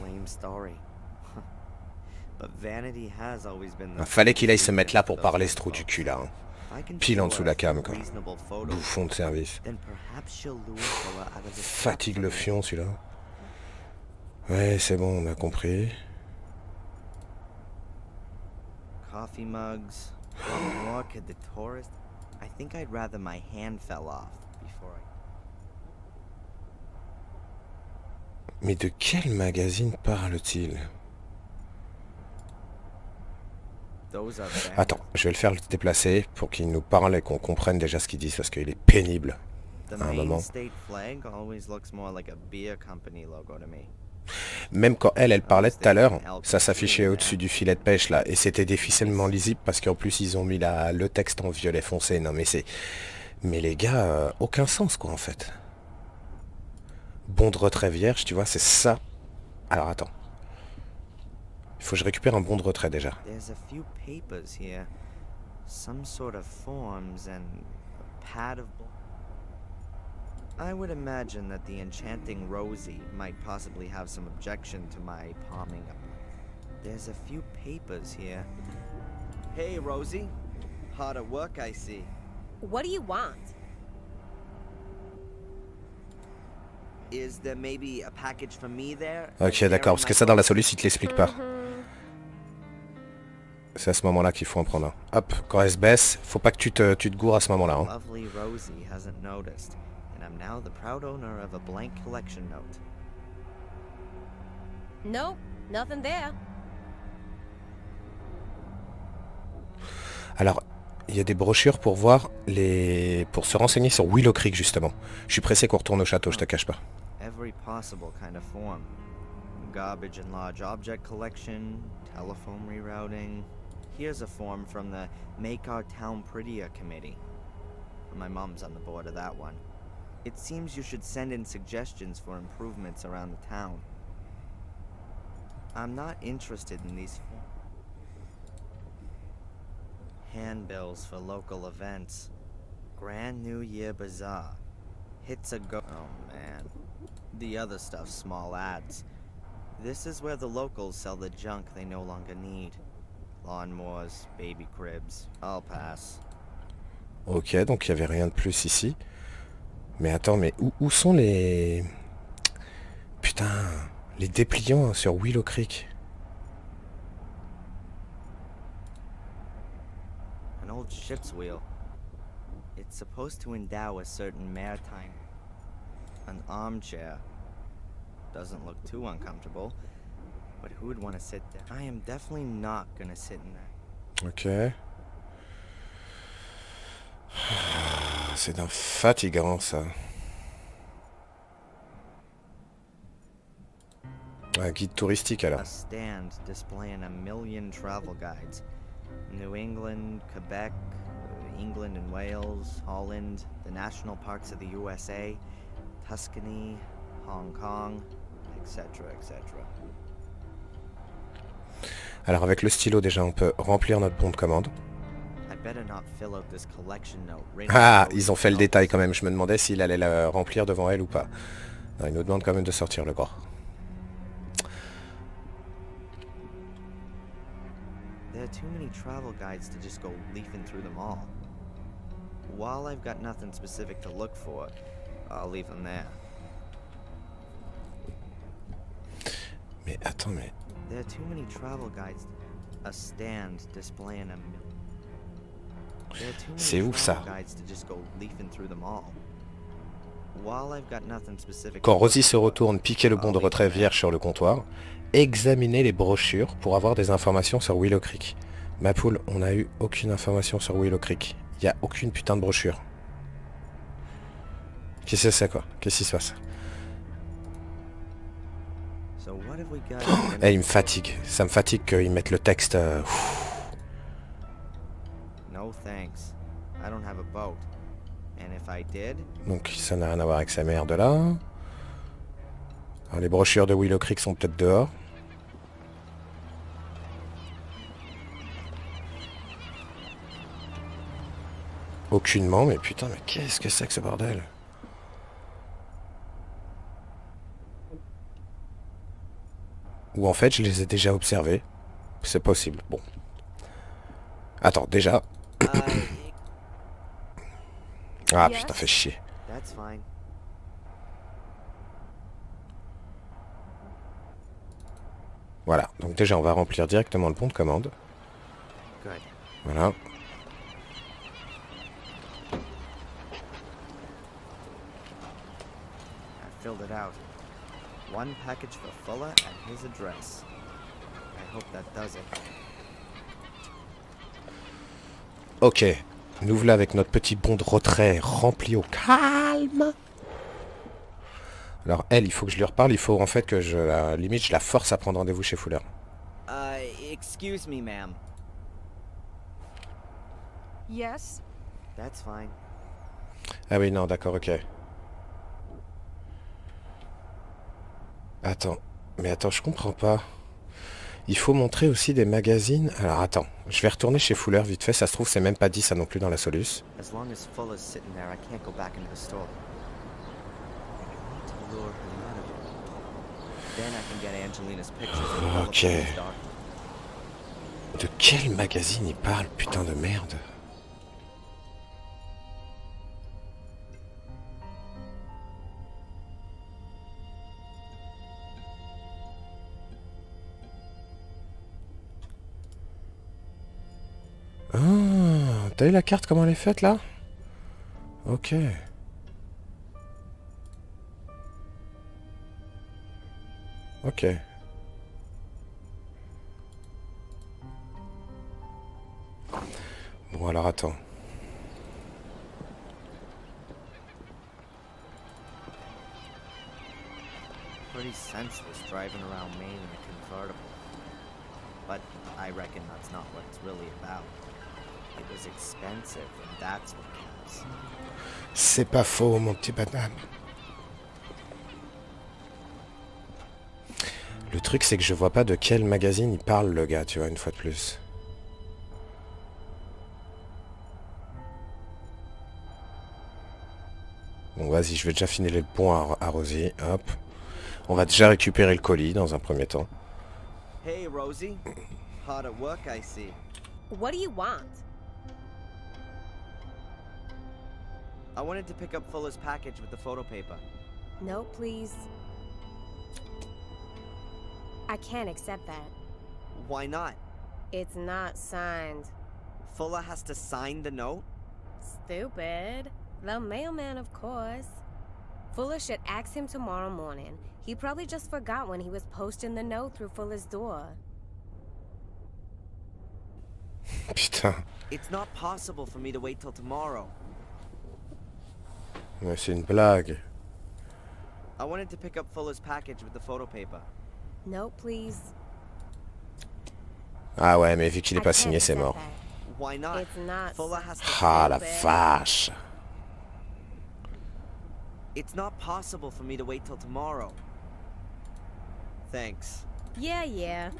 Ah, fallait qu'il aille se mettre là pour parler, ce trou du cul là. Hein. Pile en dessous de la cam, quoi. Bouffon de service. Fatigue le fion, celui-là. Ouais, c'est bon, on a compris. Coffee mugs. Look at the tourist. I think I'd rather my hand fell off before I... Mais de quel magazine parle-t-il? Attends, je vais le faire déplacer pour qu'il nous parle et qu'on comprenne déjà ce qu'il dit parce qu'il est pénible à un moment. Même quand elle parlait tout à l'heure, ça s'affichait au-dessus du filet de pêche là et c'était difficilement lisible parce qu'en plus ils ont mis le texte en violet foncé. Non mais c'est... Mais les gars, aucun sens quoi en fait. Bon de retrait vierge, tu vois, c'est ça. Alors attends. Il faut que je récupère un bon de retrait déjà. There's a few papers here. Some sort of forms and a pad of... I would imagine that the enchanting Rosie might possibly have some objection to my palming up. There's a few papers here. Hey, Rosie. Hard at work, I see. What do you want? Is there maybe a package for me there? Ok, d'accord, parce que ça dans la soluce, il te l'explique pas. C'est à ce moment-là qu'il faut en prendre un. Hop, quand elle se baisse, faut pas que tu te gourres à ce moment-là. Hein. Lovely Rosie hasn't noticed, and I'm now the proud owner of a blank collection note. Nope, nothing there. Alors, il y a des brochures pour voir les... pour se renseigner sur Willow Creek, justement. Je suis pressé qu'on retourne au château, je te cache pas. Every possible kind of form. Garbage and large object collection, telephone rerouting. Here's a form from the Make Our Town Prettier committee. My mom's on the board of that one. It seems you should send in suggestions for improvements around the town. I'm not interested in these handbills for local events. Grand New Year Bazaar. Hits a go. Oh man. The other stuff's small ads. This is where the locals sell the junk they no longer need. Lawnmowers, baby cribs. I'll pass. Ok, donc il n'y avait rien de plus ici. Mais attends, mais où sont les... Putain, les dépliants sur Willow Creek. An old ship's wheel. It's supposed to endow a certain maritime... An armchair. Doesn't look too uncomfortable. But who would want to sit there? I am definitely not gonna sit in that. Ok. C'est d'un fatigant, ça. Un guide touristique, alors. A stand displaying a million travel guides. New England, Quebec, England and Wales, Holland, the national parks of the USA, Tuscany, Hong Kong, etc., etc. Alors avec le stylo déjà on peut remplir notre bon de commande. Ah, ils ont fait le détail quand même, je me demandais s'il allait le remplir devant elle ou pas. Non, il nous demande quand même de sortir le gras. There are too many travel guides to just go leafing through them all. While I've got nothing specific to look for, I'll leave them there. Mais attends, mais... There are too many travel guides. A stand displaying a... C'est où ça? Quand Rosie se retourne, piquez le bon de retrait vierge sur le comptoir. Examinez les brochures pour avoir des informations sur Willow Creek. Ma poule, on n'a eu aucune information sur Willow Creek. Il n'y a aucune putain de brochure. Qu'est-ce que c'est quoi? Qu'est-ce qui se passe? Eh, il me fatigue. Ça me fatigue qu'ils mettent le texte... Donc ça n'a rien à voir avec sa merde là. Alors, les brochures de Willow Creek sont peut-être dehors. Aucunement, mais putain, mais qu'est-ce que c'est que ce bordel? Ou en fait je les ai déjà observés. C'est possible, bon. Attends, déjà... Ah putain, fait chier. Voilà, donc déjà on va remplir directement le bon de commande. Voilà. One package for Fuller at his address. I hope that does it. Ok, nous voilà avec notre petit bon de retrait rempli au calme. Alors elle, il faut que je lui reparle, il faut en fait que limite je la force à prendre rendez-vous chez Fuller. Excuse me, ma'am. Yes? That's fine. Ah oui, non, d'accord, ok. Attends, mais attends, je comprends pas. Il faut montrer aussi des magazines. Alors attends, je vais retourner chez Fuller vite fait. Ça se trouve, c'est même pas dit ça non plus dans la soluce. As long as Fuller's sitting there, I can't go back into the store. I need to lure him out of it. Then I can get Angelina's pictures and Ok. De quel magazine il parle, putain de merde? Ah, t'as eu la carte comment elle est faite là? Ok. Ok. Bon alors attends. Pretty senseless driving around Maine in a convertible. But I reckon that's not what it's really about. It was expensive, and that's what counts. C'est pas faux, mon petit banane. Le truc, c'est que je vois pas de quel magazine il parle, le gars, tu vois, une fois de plus. Bon, vas-y, je vais déjà filer le pont à Rosie. Hop. On va déjà récupérer le colis dans un premier temps. Hey, Rosie. Hard at work, I see. What do you want? I wanted to pick up Fuller's package with the photo paper. No, please. I can't accept that. Why not? It's not signed. Fuller has to sign the note? Stupid. The mailman, of course. Fuller should ask him tomorrow morning. He probably just forgot when he was posting the note through Fuller's door. Putain. It's not possible for me to wait till tomorrow. Mais c'est une blague. I wanted to pick up Fuller's package with the photo paper. No, please. Ah ouais, mais vu qu'il est pas signé, c'est mort. Why not? It's not. Fuller has to Ah la Stupid. vache. It's not possible for me to wait till tomorrow. Thanks. Yeah.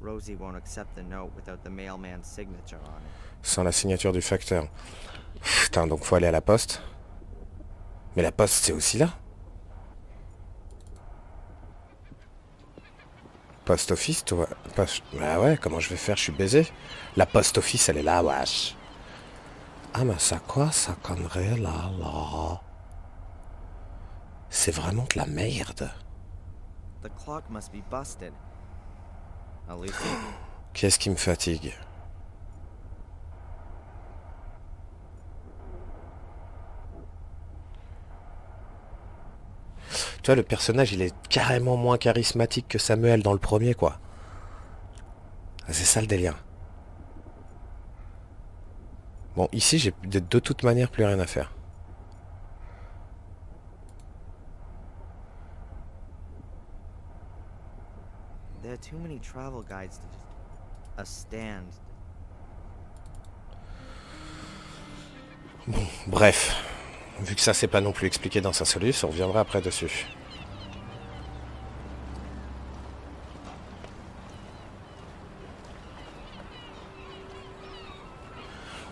Rosie won't accept the note without the mailman's signature on it. Sans la signature du facteur. Putain, donc faut aller à la poste. Mais la poste, c'est aussi là. Post office, toi. Ah ouais, comment je vais faire? Je suis baisé. La post office, elle est là, wesh. Ah, mais ça quoi, ça connerait là? C'est vraiment de la merde. The clock must be busted. At least Qu'est-ce qui me fatigue? Tu vois, le personnage, il est carrément moins charismatique que Samuel dans le premier, quoi. Ah, c'est ça le délire. Bon, ici, j'ai de toute manière plus rien à faire. there are too many travel guides to just a stand. Bon, bref. Vu que ça, c'est pas non plus expliqué dans sa soluce, on reviendra après dessus.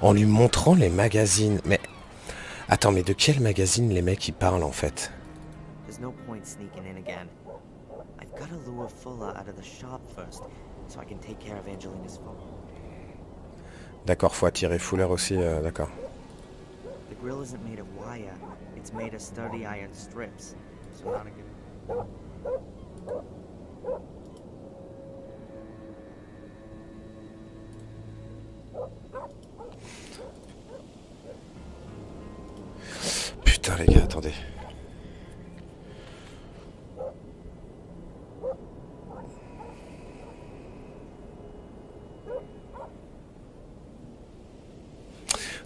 En lui montrant les magazines. Mais... Attends, mais de quel magazine les mecs ils parlent en fait? There's no point sneaking in again. I've got to lure Fuller out of the shop first, so I can take care of Angelina's phone. D'accord, faut attirer Fuller aussi, d'accord. The grill isn't made of wire, it's made of sturdy iron strips. So not a good... Putain les gars, attendez.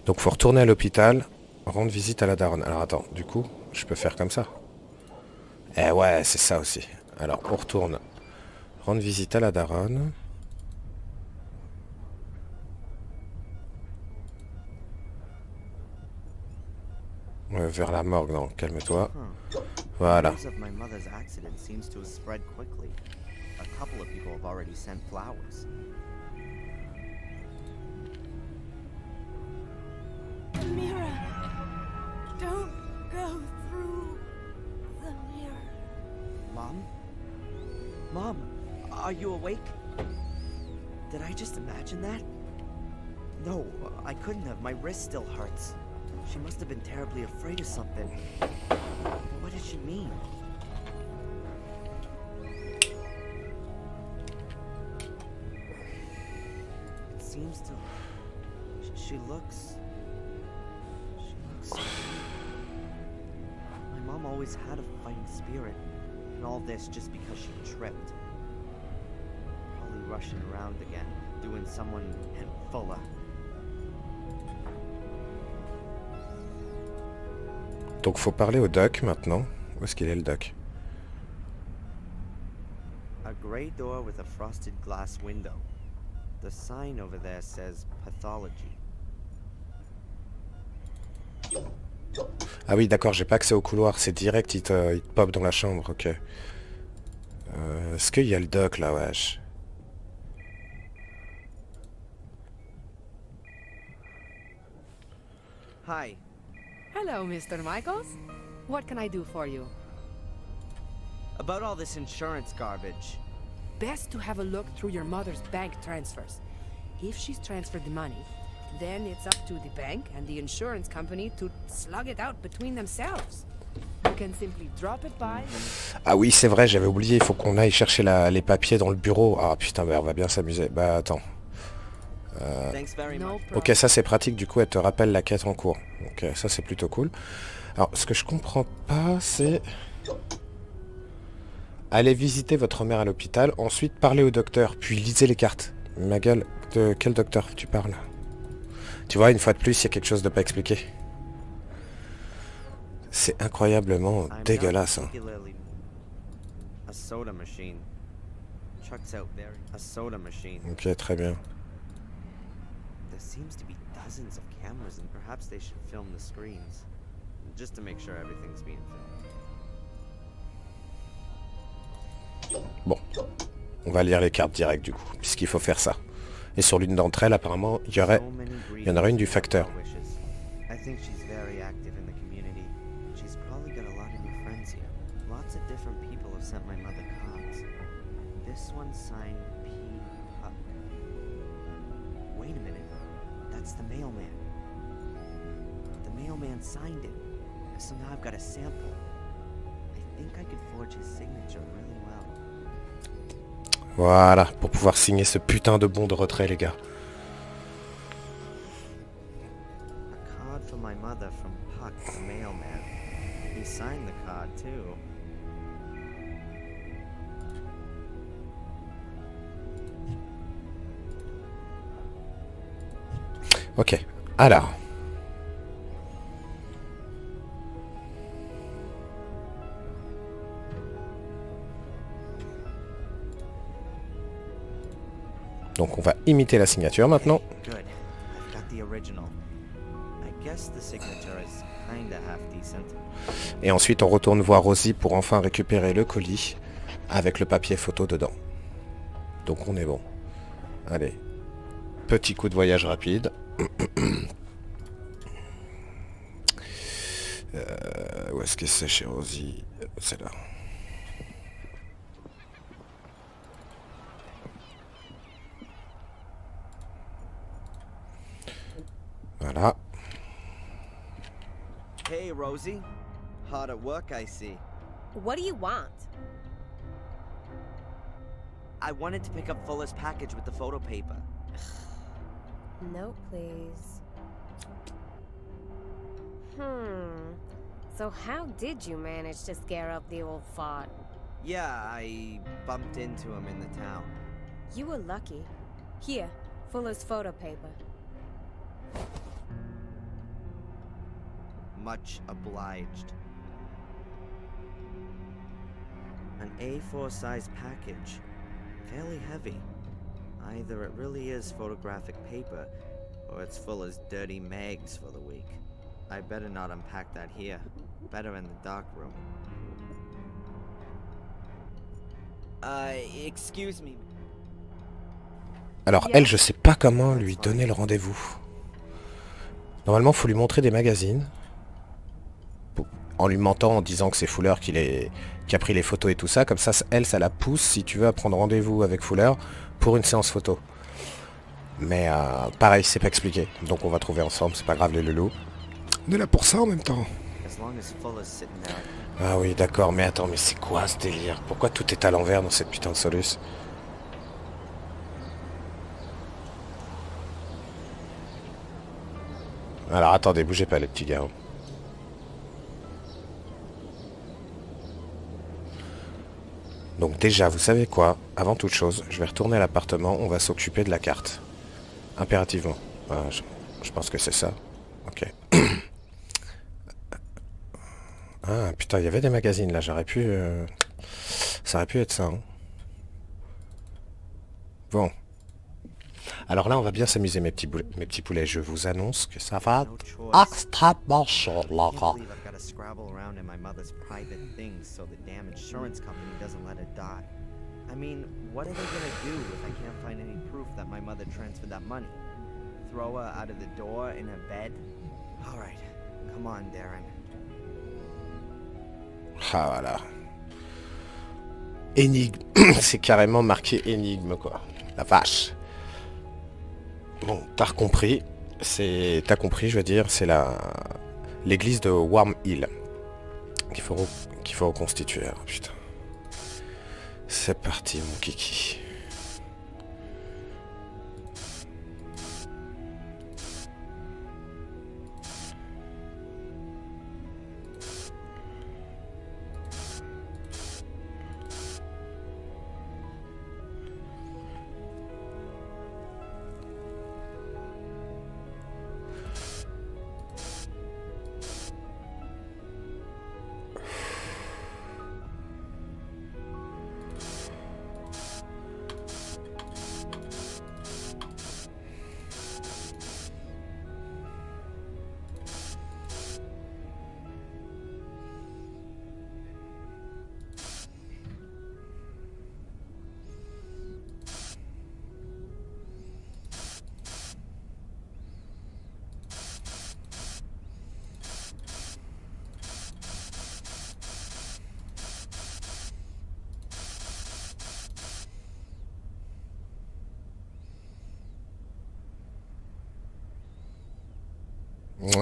Donc faut retourner à l'hôpital, rendre visite à la daronne. Alors attends, du coup, je peux faire comme ça. Eh ouais, c'est ça aussi. Alors on retourne, rendre visite à la daronne. Vers la morgue, non, calme-toi. Voilà. A couple of people have already sent flowers. The mirror. Don't go through the mirror. Mom? Mom, are you awake? Did I just imagine that? No, I couldn't have. My wrist still hurts. She must have been terribly afraid of something. What did she mean? It seems to... She looks... My mom always had a fighting spirit. And all this just because she tripped. Probably rushing around again, doing someone and Fuller. Donc faut parler au doc maintenant. Où est-ce qu'il est le doc? A grey door with a frosted glass window. The sign over there says pathology. Ah oui d'accord, j'ai pas accès au couloir, c'est direct, il te pop dans la chambre, ok. Est-ce qu'il y a le doc là, wesh? Hi. Hello, Mr. Michaels. What can I do for you? About all this insurance garbage. Best to have a look through your mother's bank transfers. If she's transferred the money, then it's up to the bank and the insurance company to slug it out between themselves. You can simply drop it by... Ah oui, c'est vrai, j'avais oublié, il faut qu'on aille chercher les papiers dans le bureau. Ah putain, bah, on va bien s'amuser. Bah attends. Ok, ça c'est pratique, du coup elle te rappelle la quête en cours. Ok, ça c'est plutôt cool. Alors, ce que je comprends pas, c'est... Allez visiter votre mère à l'hôpital, ensuite parlez au docteur, puis lisez les cartes. Ma gueule, de quel docteur tu parles? Tu vois, une fois de plus, il y a quelque chose de pas expliqué. C'est incroyablement dégueulasse. Hein. Ok, très bien. Seems to be dozens of cameras, and perhaps they should film the screens, just to make sure everything's being filmed. Bon, on va lire les cartes directes du coup, puisqu'il faut faire ça. Et sur l'une d'entre elles, apparemment, il y en aurait une du facteur. I think she's very active in the community. She's probably got a lot of new friends here. Lots of different people have sent my mother cards. This one's signed P. Huck. Wait a minute. That's the mailman. The mailman signed it. So now I've got a sample. I think I could forge his signature really well. Voilà, pour pouvoir signer ce putain de bon de retrait, les gars. A card for my mother from Puck, the mailman. He signed the card too. Ok, alors. Donc on va imiter la signature maintenant. Good. I've got the original. I guess the signature is kinda half decent. Et ensuite on retourne voir Rosie pour enfin récupérer le colis avec le papier photo dedans. Donc on est bon. Allez. Petit coup de voyage rapide. Où est-ce que c'est chez Rosie? C'est là. Voilà. Hey, Rosie. Hard at work, I see. What do you want? I wanted to pick up Fuller's package with the photo paper. No, please. So how did you manage to scare up the old fart? Yeah, I bumped into him in the town. You were lucky. Here, Fuller's photo paper. Much obliged. An A4 size package. Fairly heavy. Either it really is photographic paper, or it's Fuller's dirty mags for the week. I better not unpack that here. Better in the dark room. Excuse me. Alors elle, je sais pas comment lui donner le rendez-vous. Normalement, faut lui montrer des magazines. En lui mentant, en disant que c'est Fuller qui a pris les photos et tout ça. Comme ça, elle, ça la pousse, si tu veux, à prendre rendez-vous avec Fuller pour une séance photo. Mais pareil, c'est pas expliqué. Donc on va trouver ensemble, c'est pas grave les loulous. On est là pour ça en même temps. Ah oui, d'accord, mais attends, mais c'est quoi ce délire? Pourquoi tout est à l'envers dans cette putain de Soluce? Alors attendez, bougez pas les petits gars. Donc déjà, vous savez quoi? Avant toute chose, je vais retourner à l'appartement, on va s'occuper de la carte. Impérativement. Je pense que c'est ça. Ok. Ah putain, il y avait des magazines là, j'aurais pu... Ça aurait pu être ça. Hein. Bon. Alors là, on va bien s'amuser mes petits poulets. Je vous annonce que ça va extrêmement chaud, Laura. I mean, what are they gonna do if I can't find any proof that my mother transferred that money? Throw her out of the door in her bed? Alright, come on, Darren. Ah voilà. Énigme. C'est carrément marqué énigme, quoi. La vache. Bon, t'as compris. T'as compris, je veux dire, c'est l'église de Warm Hill qu'il faut reconstituer. Alors, putain. C'est parti, mon kiki.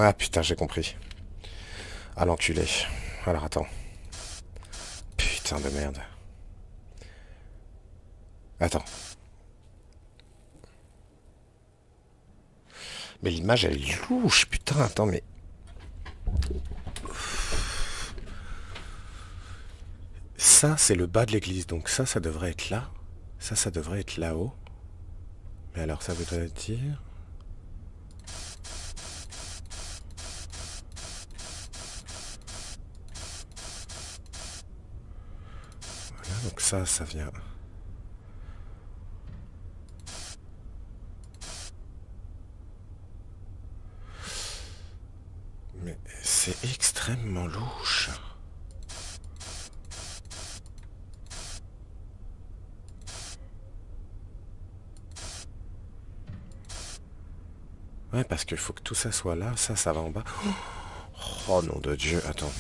Ah putain, j'ai compris. Ah l'enculé. Alors attends. Putain de merde. Attends. Mais l'image elle est louche, putain, attends mais... Ça c'est le bas de l'église, donc ça devrait être là. Ça devrait être là-haut. Mais alors ça voudrait dire... Donc ça vient... Mais c'est extrêmement louche. Ouais, parce qu'il faut que tout ça soit là. Ça va en bas. Oh nom de Dieu, attends.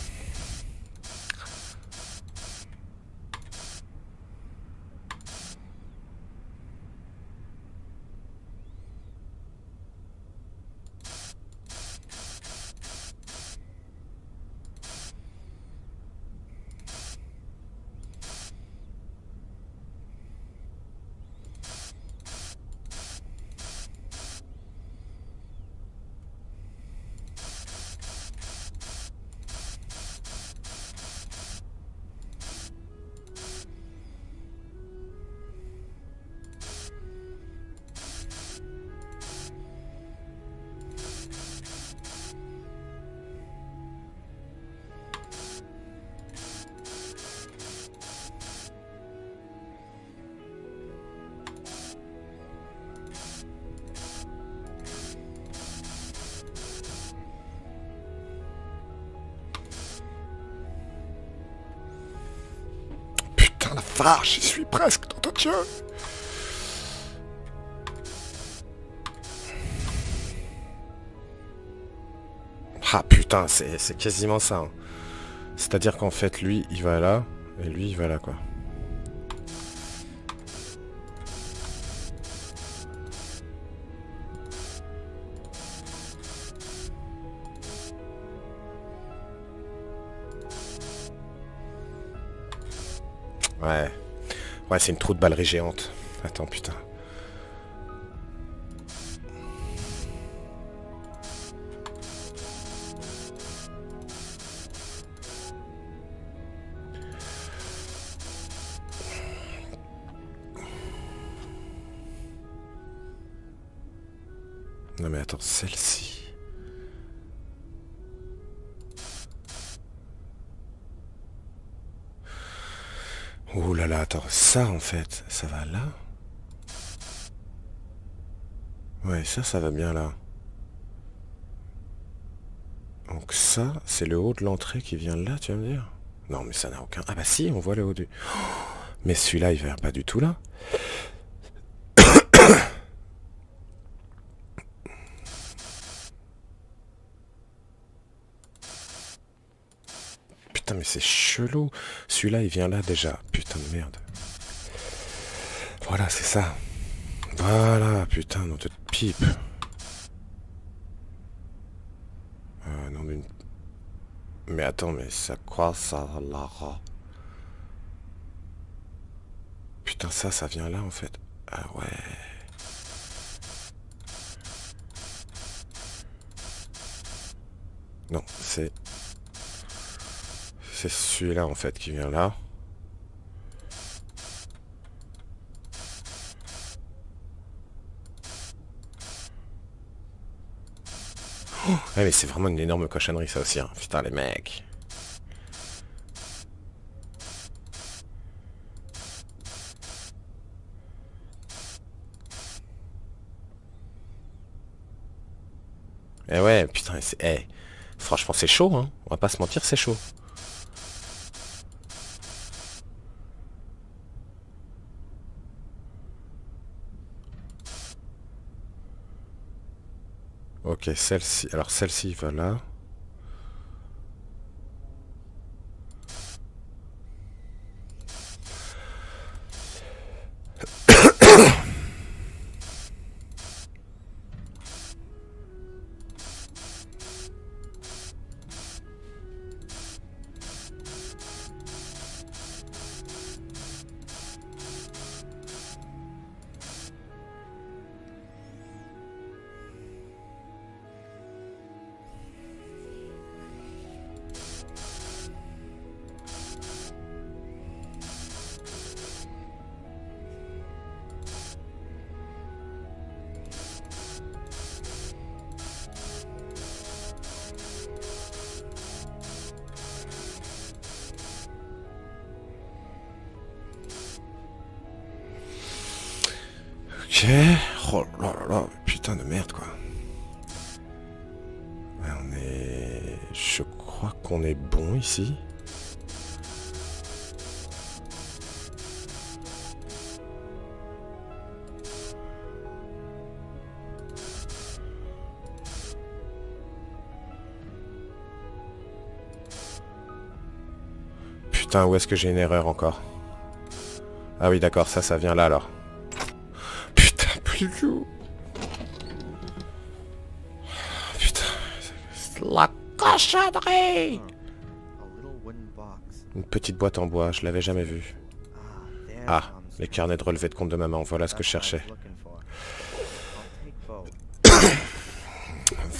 putain la vache, j'y suis presque, dans Dieu. Ah putain, c'est quasiment ça. Hein. C'est-à-dire qu'en fait, lui, il va là, et lui, il va là, quoi. Ouais. Ouais, c'est une trou de ballerie géante. Attends, putain. Non mais attends, celle-ci. Oh là là, attends, ça en fait, ça va là? Ouais, ça va bien là. Donc ça, c'est le haut de l'entrée qui vient là, tu vas me dire? Non mais ça n'a aucun... Ah bah si, on voit le haut du... Oh, mais celui-là, il vient pas du tout là. Putain, mais c'est chelou. Celui-là, il vient là déjà. Putain de merde. Voilà, c'est ça. Voilà, putain, dans toute pipe. Non, mais... Mais attends, mais ça quoi, ça, Lara? Putain, ça vient là, en fait. Ah ouais. Non, c'est... C'est celui-là, en fait, qui vient là. Oh ouais, mais c'est vraiment une énorme cochonnerie, ça aussi. Hein. Putain, les mecs. Eh ouais, putain, c'est... Eh, franchement, c'est chaud, hein. On va pas se mentir, c'est chaud. Ok, celle-ci. Alors celle-ci va là. Ok. Oh là là là, putain de merde quoi. Ouais, on est... Je crois qu'on est bon ici. Putain, où est-ce que j'ai une erreur encore? Ah oui d'accord, ça vient là alors. Putain, c'est la cochonnerie. Une petite boîte en bois, je l'avais jamais vue. Ah, les carnets de relevé de compte de maman, voilà ce que je cherchais.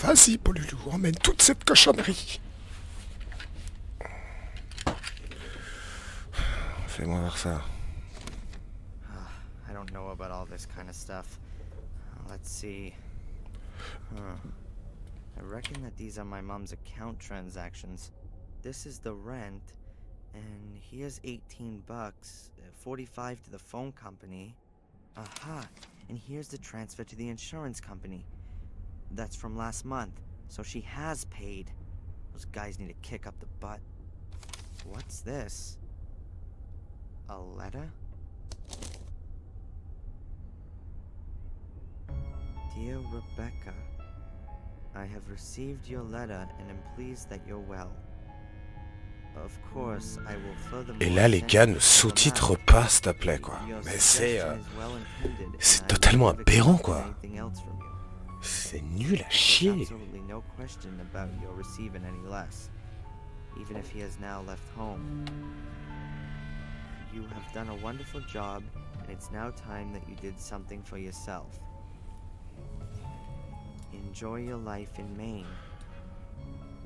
Vas-y, Polulou, emmène toute cette cochonnerie. Fais-moi voir ça. I don't know about all this kind of stuff. Let's see. I reckon that these are my mom's account transactions. This is the rent, and here's 18 bucks, 45 to the phone company. Aha, and here's the transfer to the insurance company. That's from last month, so she has paid. Those guys need to kick up the butt. What's this? A letter? Dear Rebecca, I have received your letter and am pleased that you're well. Of course, I will furthermore. Et là, les gars ne sous-titrent pas, s'il te plaît, quoi. Mais c'est totalement aberrant, quoi. C'est nul à chier. Absolutely no question about your receiving any less, even if he has now left home. You have done a wonderful job, and it's now time that you did something for yourself. Enjoy your life in Maine.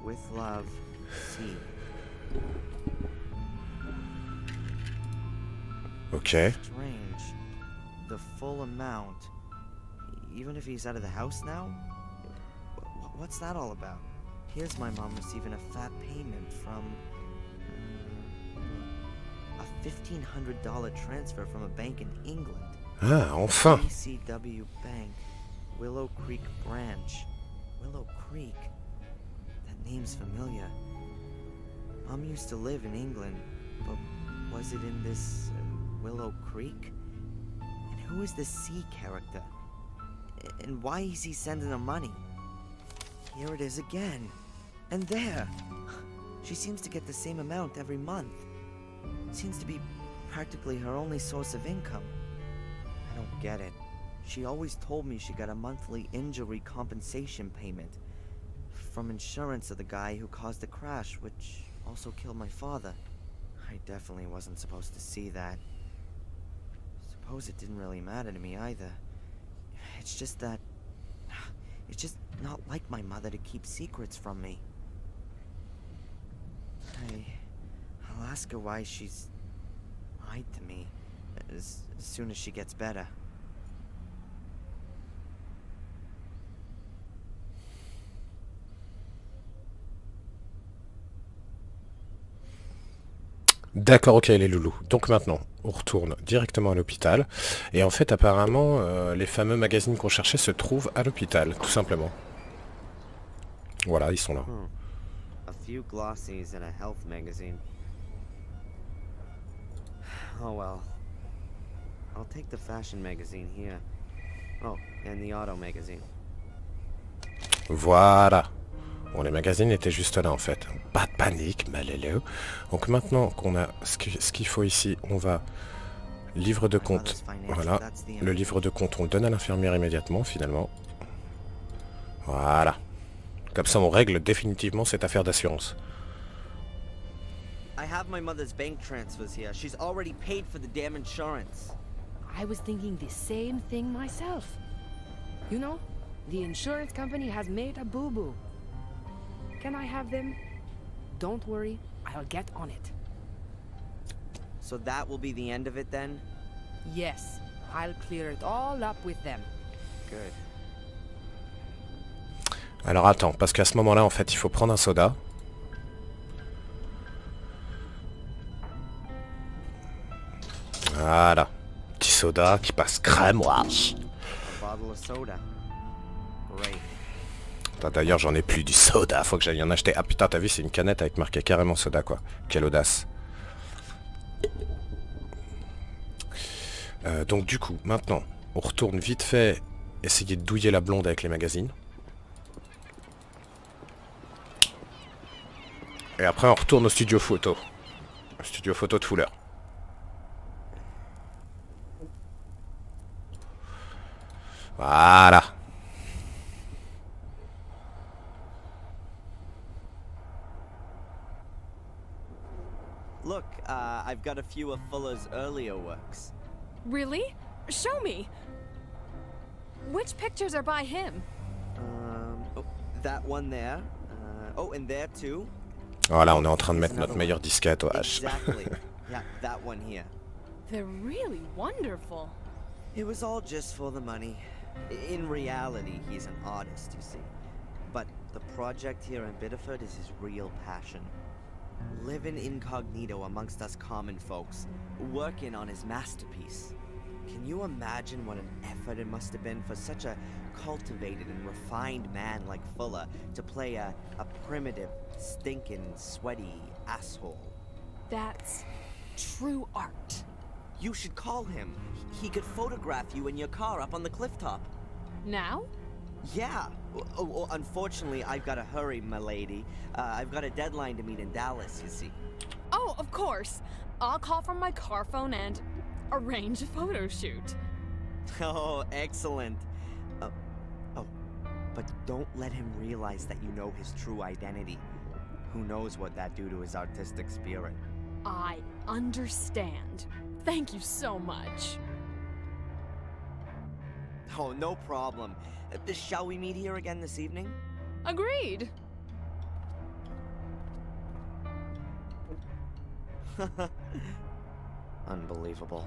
With love, C. Ok. Strange. The full amount. Even if he's out of the house now? What's that all about? Here's my mom receiving a fat payment from a $1,500 transfer from a bank in England. Ah, enfin. ACW Bank, Willow Creek Branch. Willow Creek? That name's familiar. Mom used to live in England, but was it in this Willow Creek? And who is this C character? And why is he sending her money? Here it is again. And there! She seems to get the same amount every month. Seems to be practically her only source of income. I don't get it. She always told me she got a monthly injury compensation payment from insurance of the guy who caused the crash, which also killed my father. I definitely wasn't supposed to see that. Suppose it didn't really matter to me either. It's just that... It's just not like my mother to keep secrets from me. I'll ask her why she's lied to me as soon as she gets better. D'accord, ok les loulous. Donc maintenant, on retourne directement à l'hôpital. Et en fait, apparemment, les fameux magazines qu'on cherchait se trouvent à l'hôpital, tout simplement. Voilà, ils sont là. A few glossies and a health magazine. Oh well. I'll take the fashion magazine here. Oh, and the auto magazine. Voilà. Bon, les magazines étaient juste là en fait. Pas de panique, malheleux. Donc maintenant qu'on a ce qu'il faut ici, on va... Livre de compte. Voilà. Le livre de compte, on le donne à l'infirmière immédiatement, finalement. Voilà. Comme ça, on règle définitivement cette affaire d'assurance. I have my mother's bank transfers here. She's already paid for the damn insurance. I was thinking the same thing myself. You know, the insurance company has made a boo-boo. Can I have them? Don't worry, I'll get on it. So that will be the end of it then? Yes, I'll clear it all up with them. Good. Alors attends, parce qu'à ce moment-là, en fait, il faut prendre un soda. Voilà. Petit soda qui passe crème. A bottle of soda. Great. D'ailleurs, j'en ai plus du soda, faut que j'aille en acheter. Ah putain, t'as vu, c'est une canette avec marqué carrément soda, quoi. Quelle audace. Donc du coup, maintenant, on retourne vite fait essayer de douiller la blonde avec les magazines. Et après, on retourne au studio photo. Au studio photo de Fuller. Voilà. Look, I've got a few of Fuller's earlier works. Really? Show me! Which pictures are by him? Oh, that one there. Oh, and there too. Voilà, on est en train de mettre notre meilleure disquette au H. Exactly. Yeah, that one here. They're really wonderful. It was all just for the money. In reality, he's an artist, you see. But the project here in Biddeford is his real passion. Living incognito amongst us common folks, working on his masterpiece. Can you imagine what an effort it must have been for such a cultivated and refined man like Fuller to play a primitive, stinking, sweaty asshole? That's true art. You should call him. He could photograph you in your car up on the cliff top. Now? Yeah. Well, unfortunately, I've got to hurry, my lady. I've got a deadline to meet in Dallas, you see. Oh, of course. I'll call from my car phone and arrange a photo shoot. Oh, excellent. But don't let him realize that you know his true identity. Who knows what that'd do to his artistic spirit. I understand. Thank you so much. Oh, no problem. Shall we meet here again this evening? Agreed. Unbelievable.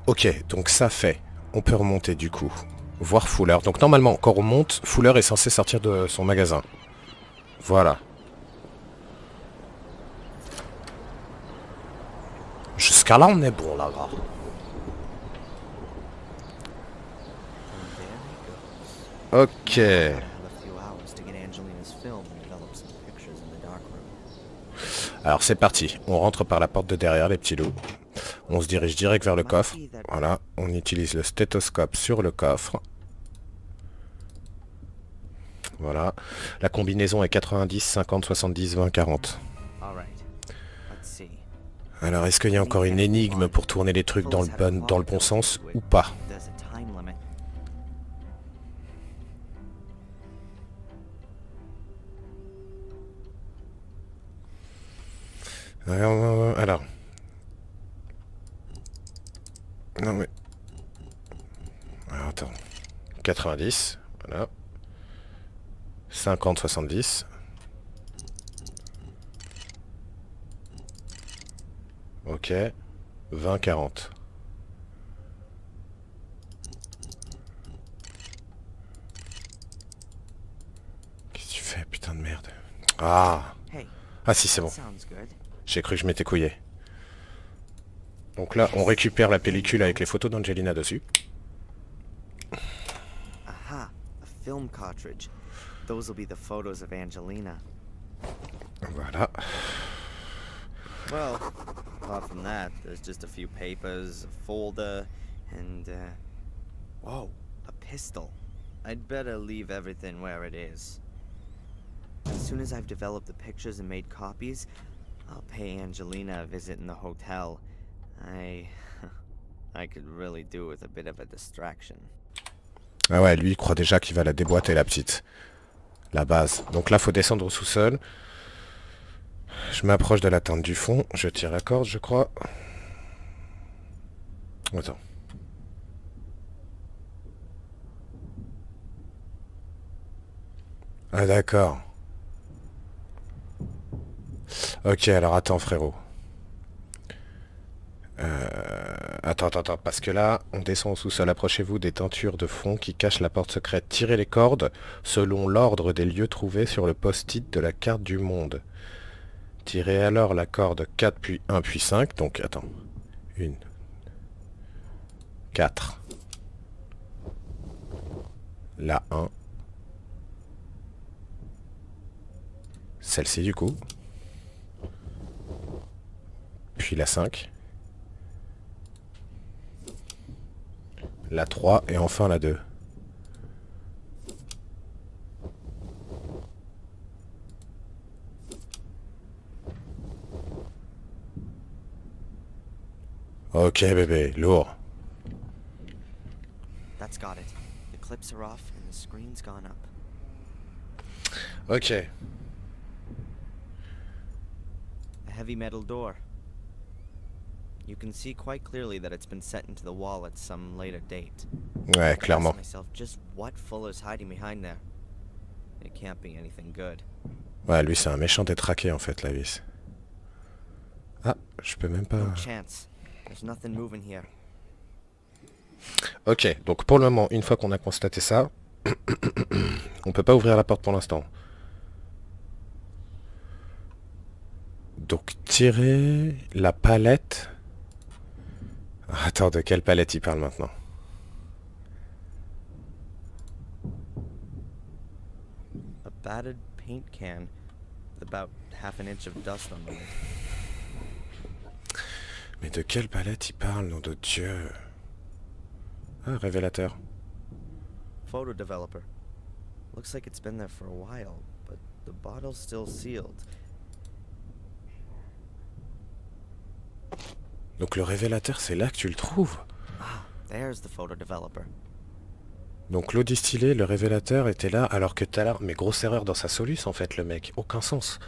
Ok, donc ça fait. On peut remonter du coup. Voir Fuller. Donc normalement, quand on monte, Fuller est censé sortir de son magasin. Voilà. Jusqu'à là, on est bon, là, gars. Ok. Alors c'est parti. On rentre par la porte de derrière, les petits loups. On se dirige direct vers le coffre. Voilà, on utilise le stéthoscope sur le coffre. Voilà. La combinaison est 90, 50, 70, 20, 40. Alors, est-ce qu'il y a encore une énigme pour tourner les trucs dans le bon sens ou pas? Alors. Non mais... Alors, attends. 90, voilà. 50, 70. Ok. 20, 40. Qu'est-ce que tu fais, putain de merde? Ah. Ah si, c'est bon. J'ai cru que je m'étais couillé. Donc là, on récupère la pellicule avec les photos d'Angelina dessus. Aha, a film cartridge. Those will be the photos of Angelina. Voilà. Well, apart from that, there's just a few papers, a folder, and whoa, a pistol. I'd better leave everything where it is. As soon as I've developed the pictures and made copies, I'll pay Angelina a visit in the hotel. I could really do with a bit of a distraction. Ah ouais, lui il croit déjà qu'il va la déboîter, la petite. La base. Donc là, faut descendre au sous-sol. Je m'approche de la tente du fond. Je tire la corde, je crois. Attends. Ah d'accord. Ok, alors attends frérot. Attends, parce que là, on descend au sous-sol. Approchez-vous des tentures de fond qui cachent la porte secrète. Tirez les cordes selon l'ordre des lieux trouvés sur le post-it de la carte du monde. Tirez alors la corde 4 puis 1 puis 5. Donc, attends. 1. 4. La 1. Celle-ci du coup. Puis la 5. La 3 et enfin la 2. Ok bébé, lourd. That's got it. The clips are off and the screen's gone up. Ok. A heavy metal door. You can see quite clearly that it's been set into the wall at some later date. Ouais, clairement. I ask myself just what Fuller's hiding behind there. It can't be anything good. Ouais, lui c'est un méchant détraqué en fait, la vis. Ah, je peux même pas... No chance. There's nothing moving here. Ok, donc pour le moment, une fois qu'on a constaté ça, on peut pas ouvrir la porte pour l'instant. Donc tirer la palette... Attends, de quelle palette il parle maintenant? A battered paint can with about half an inch of dust on it. Mais de quelle palette il parle, nom de Dieu? Ah, révélateur. Photo developer. Looks like it's been there for a while, but the bottle's still sealed. Donc le révélateur, c'est là que tu le trouves. Ah, there's the photo developer. Donc l'eau distillée, le révélateur était là, alors que tout à l'heure, mais grosse erreur dans sa soluce en fait, le mec, aucun sens.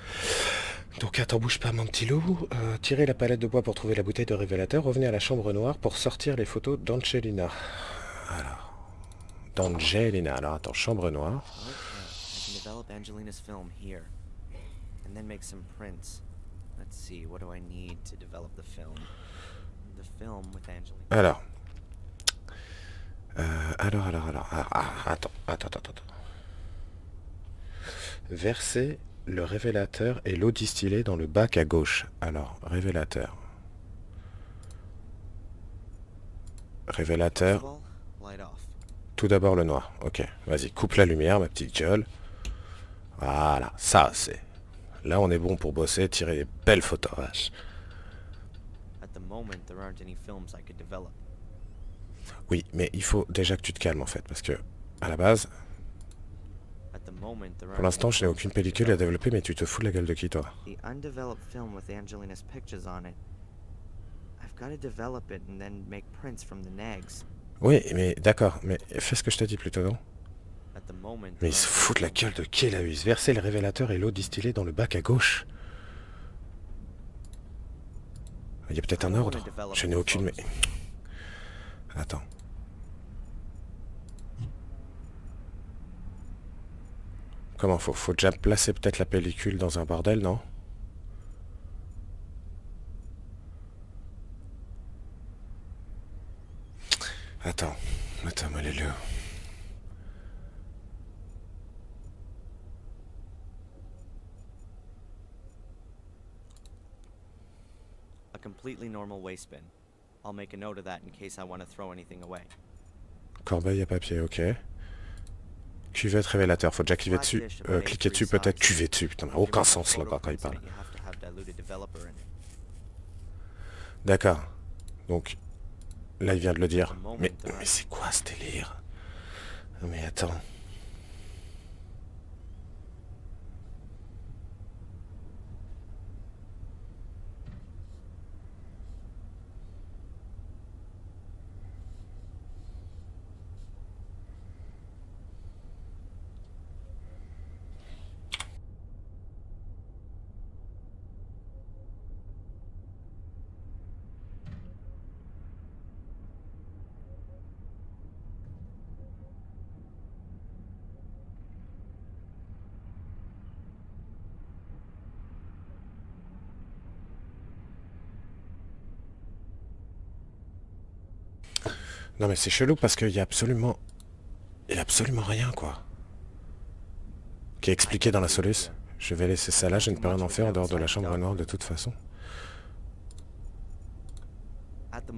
Donc attends, bouge pas mon petit loup, tirez la palette de bois pour trouver la bouteille de révélateur, revenez à la chambre noire pour sortir les photos d'Angelina. Alors, d'Angelina, alors attends, chambre noire. I can develop Angelina's film here, and then make some prints. Let's see, what do I need to develop the film? The film with Angelina. Alors. Attends. Verser le révélateur et l'eau distillée dans le bac à gauche. Alors, révélateur. Révélateur. Tout d'abord le noir. Ok, vas-y, coupe la lumière, ma petite gueule. Voilà, ça c'est... Là on est bon pour bosser, tirer des belles photos, vache. Oui, mais il faut déjà que tu te calmes en fait, parce que, à la base, pour l'instant je n'ai aucune pellicule à développer, mais tu te fous de la gueule de qui toi? Oui, mais d'accord, mais fais ce que je t'ai dit plutôt, non? Mais il se fout de la gueule de qui là? Verser le révélateur et l'eau distillée dans le bac à gauche. Il y a peut-être un ordre. Je n'ai aucune... Mais... Attends. Comment faut déjà placer peut-être la pellicule dans un bordel, non? Attends, allez-le. A completely normal waste bin. I'll make a note of that in case I want to throw anything away. Corbeille à papier, ok. Cuvette révélateur, faut déjà cliquer dessus. Cliquer dessus peut-être, cuver dessus, putain, mais aucun sens là-bas quand il parle. D'accord. Donc, là il vient de le dire. Mais c'est quoi ce délire? Mais attends. Non mais c'est chelou parce qu'il y a absolument... Il y a absolument rien quoi. Qui est expliqué dans la soluce. Je vais laisser ça là, je ne peux rien en faire en dehors de la chambre noire de toute façon. Putain,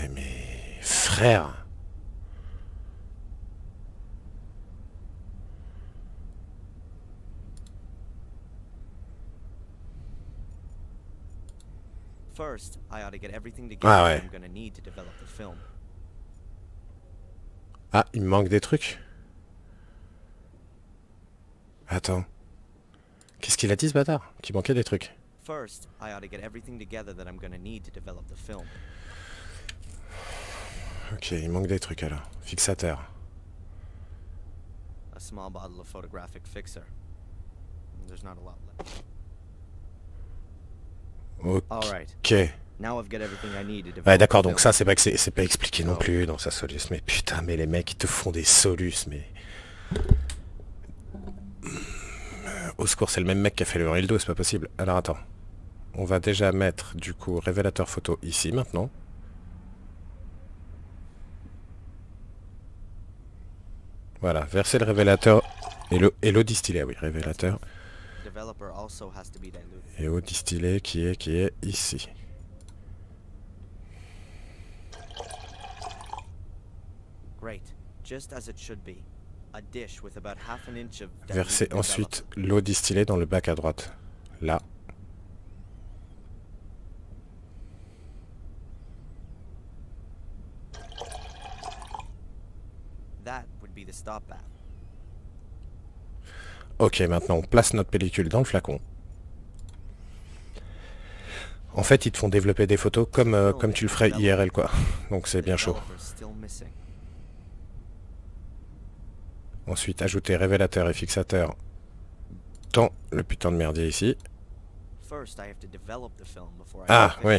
mais... Frère! First, I ought to get everything together Ah ouais. I'm gonna need to develop the film. Ah, il me manque des trucs. Attends. Qu'est-ce qu'il a dit ce bâtard? Qu'il manquait des trucs. First, I ought to get everything together that I'm gonna need to develop the film. Ok, il manque des trucs alors. Fixateur. A small bottle of photographic fixer. There's not a lot left. Ok. Now I've got everything I need to develop. Ouais d'accord, donc ça c'est pas que c'est pas expliqué non plus dans sa soluce. Mais putain, mais les mecs ils te font des soluces, mais... Au secours, c'est le même mec qui a fait le Rildo, c'est pas possible. Alors attends. On va déjà mettre du coup révélateur photo ici maintenant. Voilà, verser le révélateur et l'eau distillée, oui, révélateur. Et eau distillée qui est ici. Versez ensuite l'eau distillée dans le bac à droite. Là. to stop that. Ok, maintenant on place notre pellicule dans le flacon. En fait, ils te font développer des photos comme tu le ferais IRL, quoi. Donc c'est bien chaud. Ensuite, ajouter révélateur et fixateur dans le putain de merdier ici. Ah, oui.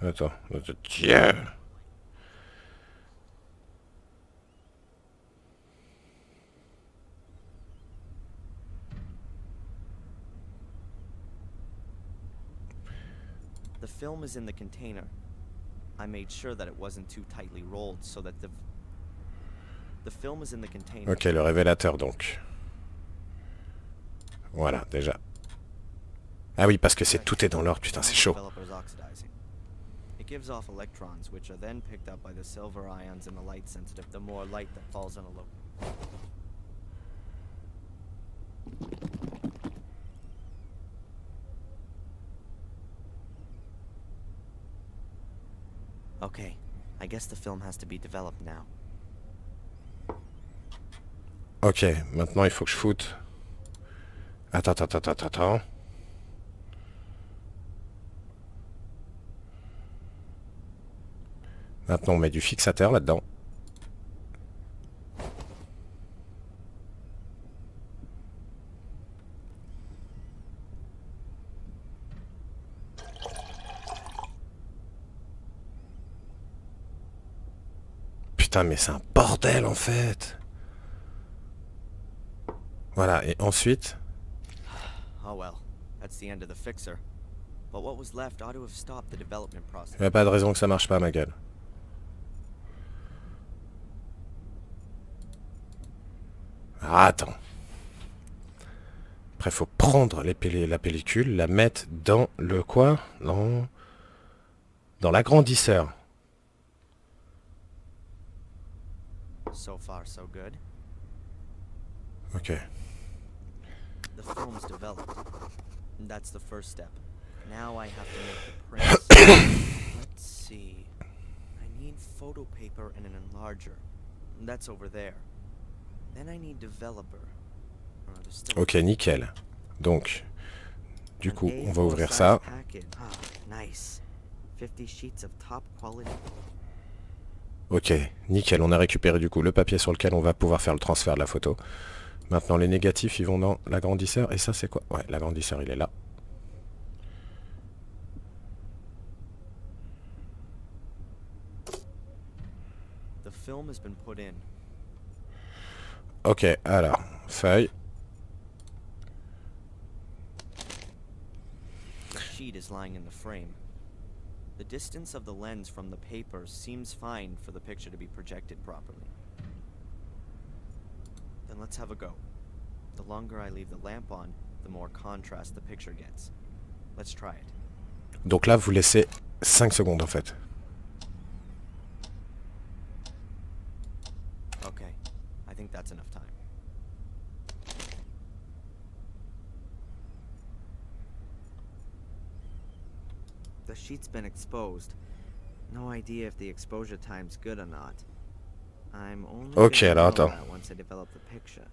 Attends. Tiens. The film is in the container. I made sure that it wasn't too tightly rolled so that the film is in the container. Ok, le révélateur donc. Voilà, déjà. Ah oui, parce que tout est dans l'ordre, putain, c'est chaud. It gives off electrons, which are then picked up by the silver ions in the light sensitive. The more light that falls on a low. Okay, I guess the film has to be developed now. Ok, maintenant il faut que je foute. Attends. Maintenant on met du fixateur là-dedans. Putain, mais c'est un bordel en fait. Voilà, et ensuite... Oh well, that's the end of the fixer. But what was left ought to have stopped the development process. Il n'y a pas de raison que ça marche pas, ma gueule. Ah, attends. Après, faut prendre la pellicule, la mettre dans le quoi? Dans l'agrandisseur. So far, so good. Ok. The film's developed. That's the first step. Now I have to make the prints. Let's see. I need photo paper and an enlarger. That's over there. Then I need developer. Ok, nickel. Donc, du coup, on va ouvrir ça. Nice. 50 sheets of top quality. Ok, nickel, on a récupéré du coup le papier sur lequel on va pouvoir faire le transfert de la photo. Maintenant les négatifs ils vont dans l'agrandisseur, et ça c'est quoi? Ouais, l'agrandisseur il est là. The film has been put in. Ok, alors, feuille. The sheet is lying in the frame. The distance of the lens from the paper seems fine for the picture to be projected properly. Then let's have a go. The longer I leave the lamp on, the more contrast the picture gets. Let's try it. Donc là, vous laissez 5 secondes en fait. Okay, I think that's enough time. The sheet's been exposed. No idea if the exposure time's good or not. I'm only Ok, gonna alors know attends. that once I develop the picture.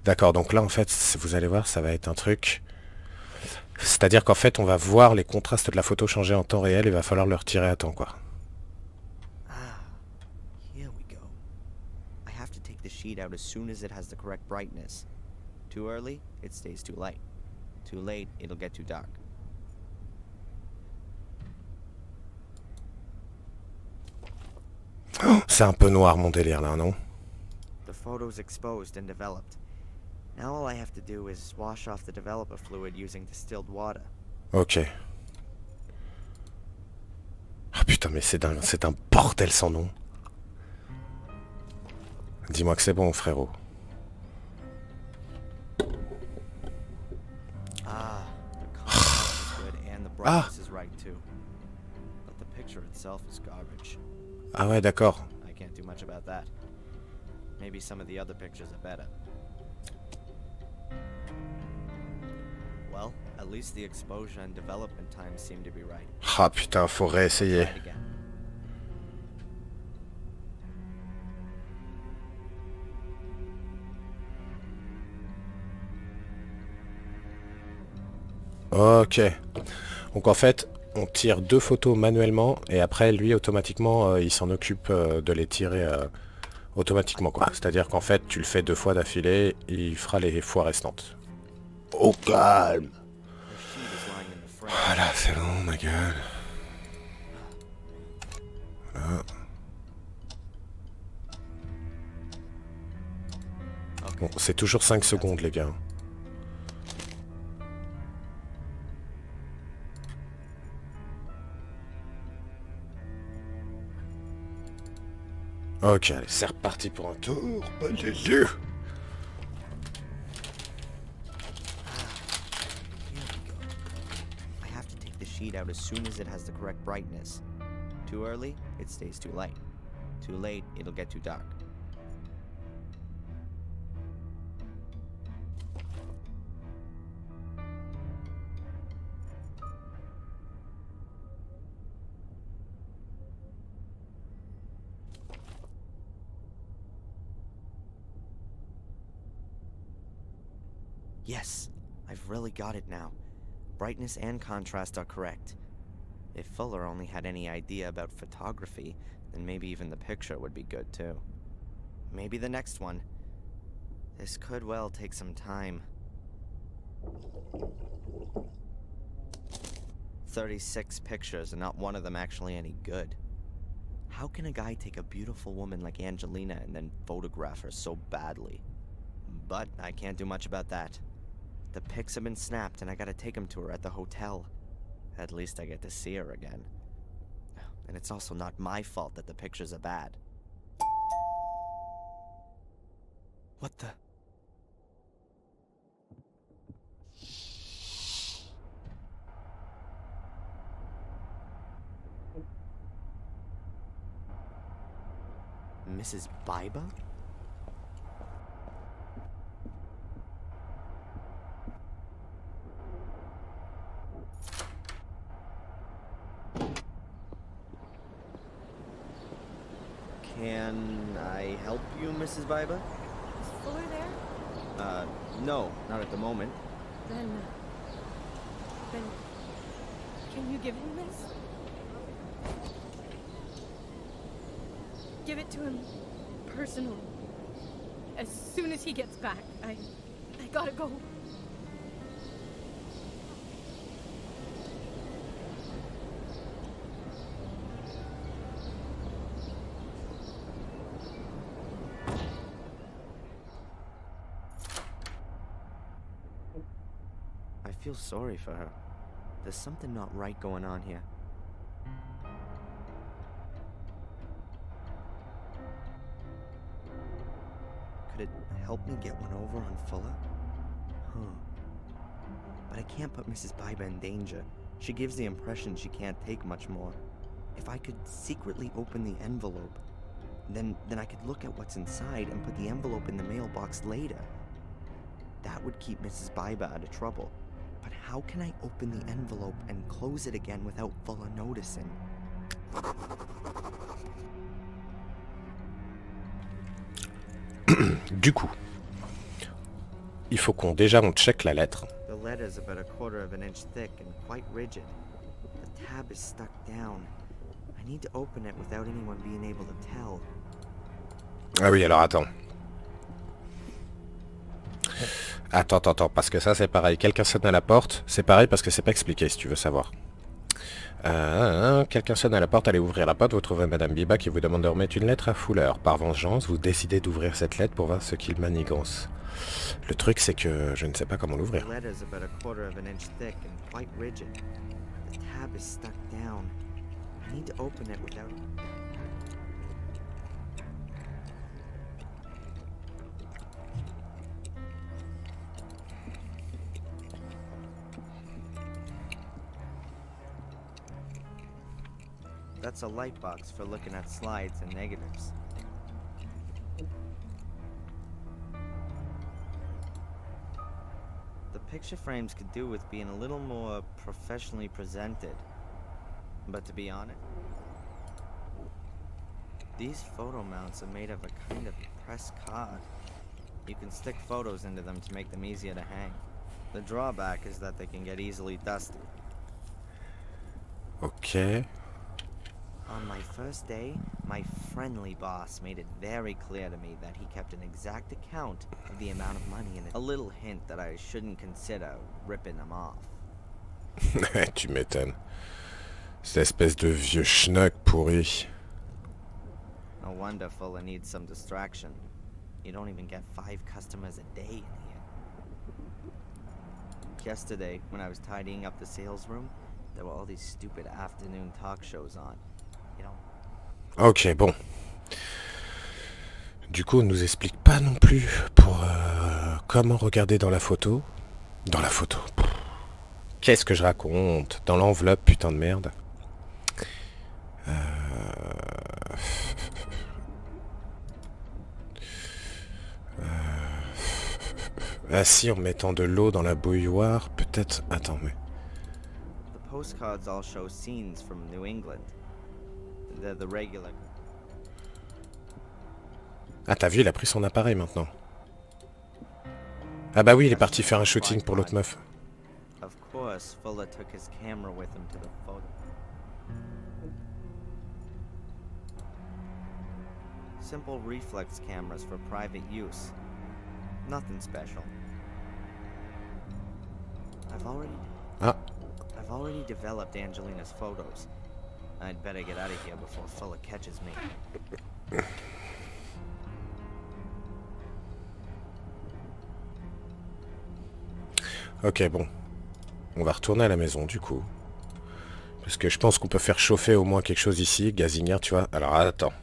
D'accord, donc là en fait, vous allez voir, ça va être un truc... C'est-à-dire qu'en fait, on va voir les contrastes de la photo changer en temps réel et il va falloir le retirer à temps, quoi. Here we go. I have to take the sheet out as soon as it has the correct brightness. Too early, it stays too light. Too late, it'll get too dark. Oh, c'est un peu noir mon délire là, non? The photo's exposed and developed. Now all I have to do is wash off the developer fluid using distilled water. Ok. Ah putain, mais c'est un bordel sans nom. Dis-moi que c'est bon, frérot. Ah, the contrast is good and the brightness is right too. But the picture itself is garbage. Ah ouais, d'accord. I can't do much about that. Maybe some of the other pictures are better. Well, at At least the exposure and development times seem to be right. Ah putain, faut réessayer. Try it again. Ok. Donc en fait, on tire 2 photos manuellement et après lui automatiquement il s'en occupe de les tirer automatiquement quoi. C'est-à-dire qu'en fait tu le fais 2 fois d'affilée, il fera les fois restantes. Au calme. Voilà, c'est bon ma gueule. Voilà. Bon, c'est toujours 5 secondes les gars. Ok, allez, c'est reparti pour un tour. Allez. Here we go. I have to take the sheet out as soon as it has the correct brightness. Too early, it stays too light. Too late, it'll get too dark. Yes, I've really got it now. Brightness and contrast are correct. If Fuller only had any idea about photography, then maybe even the picture would be good too. Maybe the next one. This could well take some time. 36 pictures and not one of them actually any good. How can a guy take a beautiful woman like Angelina and then photograph her so badly? But I can't do much about that. The pics have been snapped and I gotta take them to her at the hotel. At least I get to see her again. And it's also not my fault that the pictures are bad. What the? Mrs. Biba? Can I help you, Mrs. Biba? Is Fuller there? No, not at the moment. Then can you give him this? Give it to him personally. As soon as he gets back. I gotta go. I feel sorry for her. There's something not right going on here. Could it help me get one over on Fuller? But I can't put Mrs. Biba in danger. She gives the impression she can't take much more. If I could secretly open the envelope, then I could look at what's inside and put the envelope in the mailbox later. That would keep Mrs. Biba out of trouble. But how can I open the envelope and close it again without Fuller noticing? Du coup, il faut qu'on check la lettre. The letter's about 1/4 of an inch thick and quite rigid. The tab is stuck down. I need to open it without anyone being able to tell. Ah oui, alors attends. Attends, parce que ça c'est pareil. Quelqu'un sonne à la porte, c'est pareil parce que c'est pas expliqué si tu veux savoir. Quelqu'un sonne à la porte, allez ouvrir la porte, vous trouvez Madame Biba qui vous demande de remettre une lettre à Fuller. Par vengeance, vous décidez d'ouvrir cette lettre pour voir ce qu'il manigance. Le truc c'est que je ne sais pas comment l'ouvrir. The letter's about 1/4 of an inch thick and quite rigid. The tab is stuck down. I need to open it without... That's a light box for looking at slides and negatives. The picture frames could do with being a little more professionally presented. But to be honest, these photo mounts are made of a kind of pressed card. You can stick photos into them to make them easier to hang. The drawback is that they can get easily dusty. Ok. On my first day, my friendly boss made it very clear to me that he kept an exact account of the amount of money in it. A little hint that I shouldn't consider ripping them off. Tu m'étonnes. Cette espèce de vieux schnock pourri. No wonder Fuller needs some distraction. You don't even get 5 customers a day in here. Yesterday, when I was tidying up the sales room, there were all these stupid afternoon talk shows on. You know. Ok, bon. Du coup, on nous explique pas non plus pour comment regarder dans la photo. Dans la photo. Qu'est-ce que je raconte? Dans l'enveloppe, putain de merde. Ah si, en mettant de l'eau dans la bouilloire, peut-être... Attends, mais... The postcards all show scenes from New England. They're the regular... Ah, t'as vu, il a pris son appareil maintenant. Ah bah oui, il est parti faire un shooting pour l'autre meuf. Of course, Fuller took his camera with him to the photo. Simple reflex cameras for private use. Nothing special. I've already developed Angelina's photos. I'd better get out of here before Fuller catches me. Ok, bon. On va retourner à la maison, du coup. Parce que je pense qu'on peut faire chauffer au moins quelque chose ici. Gazinière, tu vois. Alors, attends.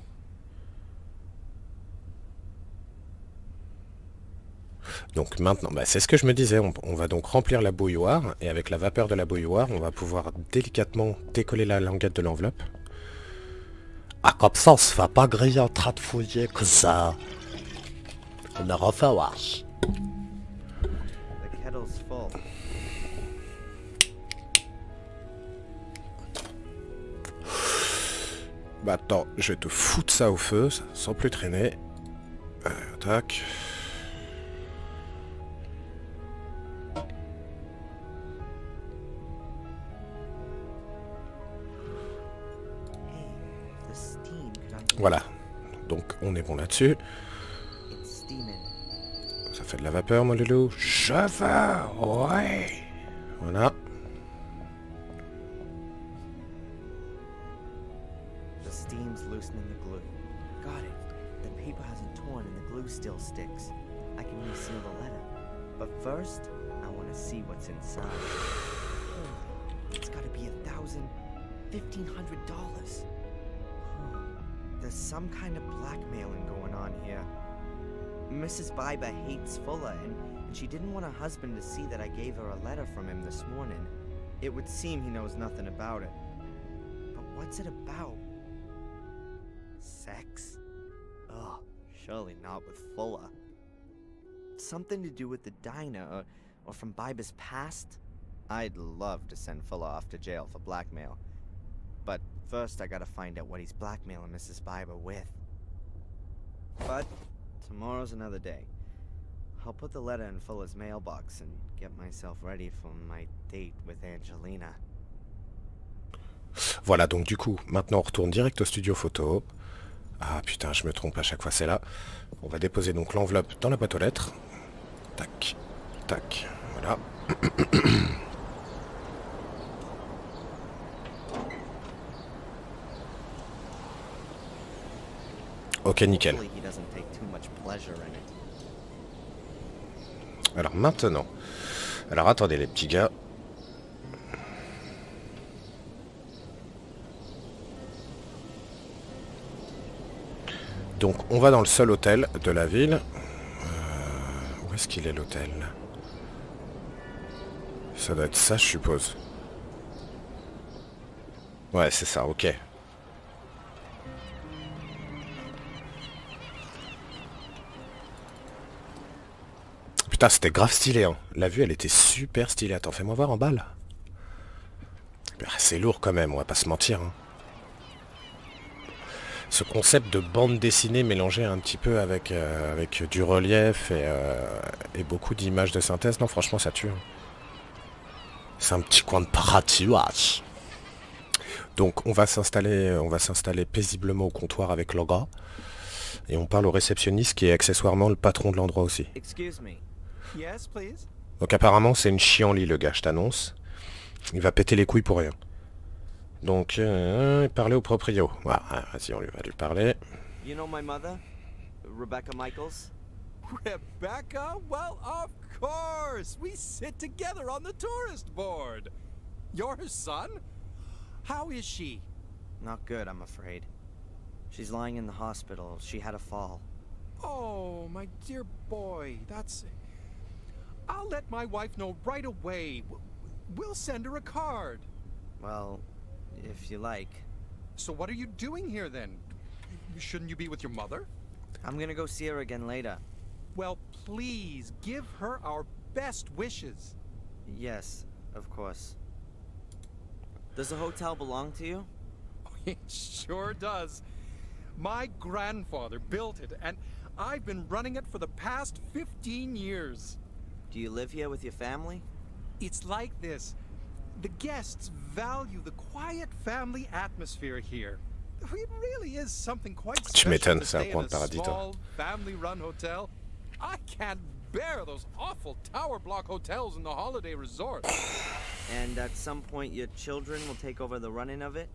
Donc maintenant, bah, c'est ce que je me disais. On va donc remplir la bouilloire. Et avec la vapeur de la bouilloire, on va pouvoir délicatement décoller la languette de l'enveloppe. Ah, comme ça, on se fait pas griller en train de fouiller que ça. On a refait wash. Bah attends, je vais te foutre ça au feu, sans plus traîner. Tac. Voilà. Donc on est bon là-dessus. Ça fait de la vapeur, mon loulou. Je veux, ouais. Voilà. Steam's loosening the glue. Got it. The paper hasn't torn and the glue still sticks. I can reseal the letter. But first, I want to see what's inside. It's got to be $1,500. There's some kind of blackmailing going on here. Mrs. Biba hates Fuller, and she didn't want her husband to see that I gave her a letter from him this morning. It would seem he knows nothing about it. But what's it about? Sex? Oh, surely not with Fuller. Something to do with the diner, or from Biba's past? I'd love to send Fuller off to jail for blackmail. But first I gotta find out what he's blackmailing Mrs. Biba with. But tomorrow's another day. I'll put the letter in Fuller's mailbox and get myself ready for my date with Angelina. Voilà, donc du coup, maintenant on retourne direct au studio photo. Ah putain, je me trompe à chaque fois, c'est là. On va déposer donc l'enveloppe dans la boîte aux lettres. Tac, tac, voilà. Ok, nickel. Alors maintenant... Alors attendez les petits gars. Donc on va dans le seul hôtel de la ville. Où est-ce qu'il est l'hôtel? Ça doit être ça, je suppose. Ouais, c'est ça, ok. Putain, c'était grave stylé, hein. La vue, elle était super stylée. Attends, fais-moi voir en bas, là. C'est lourd quand même, on va pas se mentir. Hein. Ce concept de bande dessinée mélangé un petit peu avec du relief et beaucoup d'images de synthèse, non, franchement, ça tue. Hein. C'est un petit coin de paradis. Donc, on va s'installer paisiblement au comptoir avec Loga. Et on parle au réceptionniste qui est accessoirement le patron de l'endroit aussi. Excuse me. Yes, please. Donc apparemment c'est une chienlit le gars, je t'annonce. Il va péter les couilles pour rien. Donc parler au proprio. Voilà, vas-y, on va lui parler. You know my mother? Rebecca Michaels? Rebecca? Well, of course! We sit together on the tourist board. You're her son? How is she? Not good, I'm afraid. She's lying in the hospital. She had a fall. Oh, my dear boy, that's... I'll let my wife know right away. We'll send her a card. Well, if you like. So what are you doing here then? Shouldn't you be with your mother? I'm gonna go see her again later. Well, please, give her our best wishes. Yes, of course. Does the hotel belong to you? It sure does. My grandfather built it, and I've been running it for the past 15 years. Do you live here with your family? It's like this. The guests value the quiet family atmosphere here. It really is something quite Tu special m'étonnes, to c'est un stay in coin a de paradis, toi. small, family-run hotel. I can't bear those awful tower block hotels in the holiday resorts. And at some point your children will take over the running of it?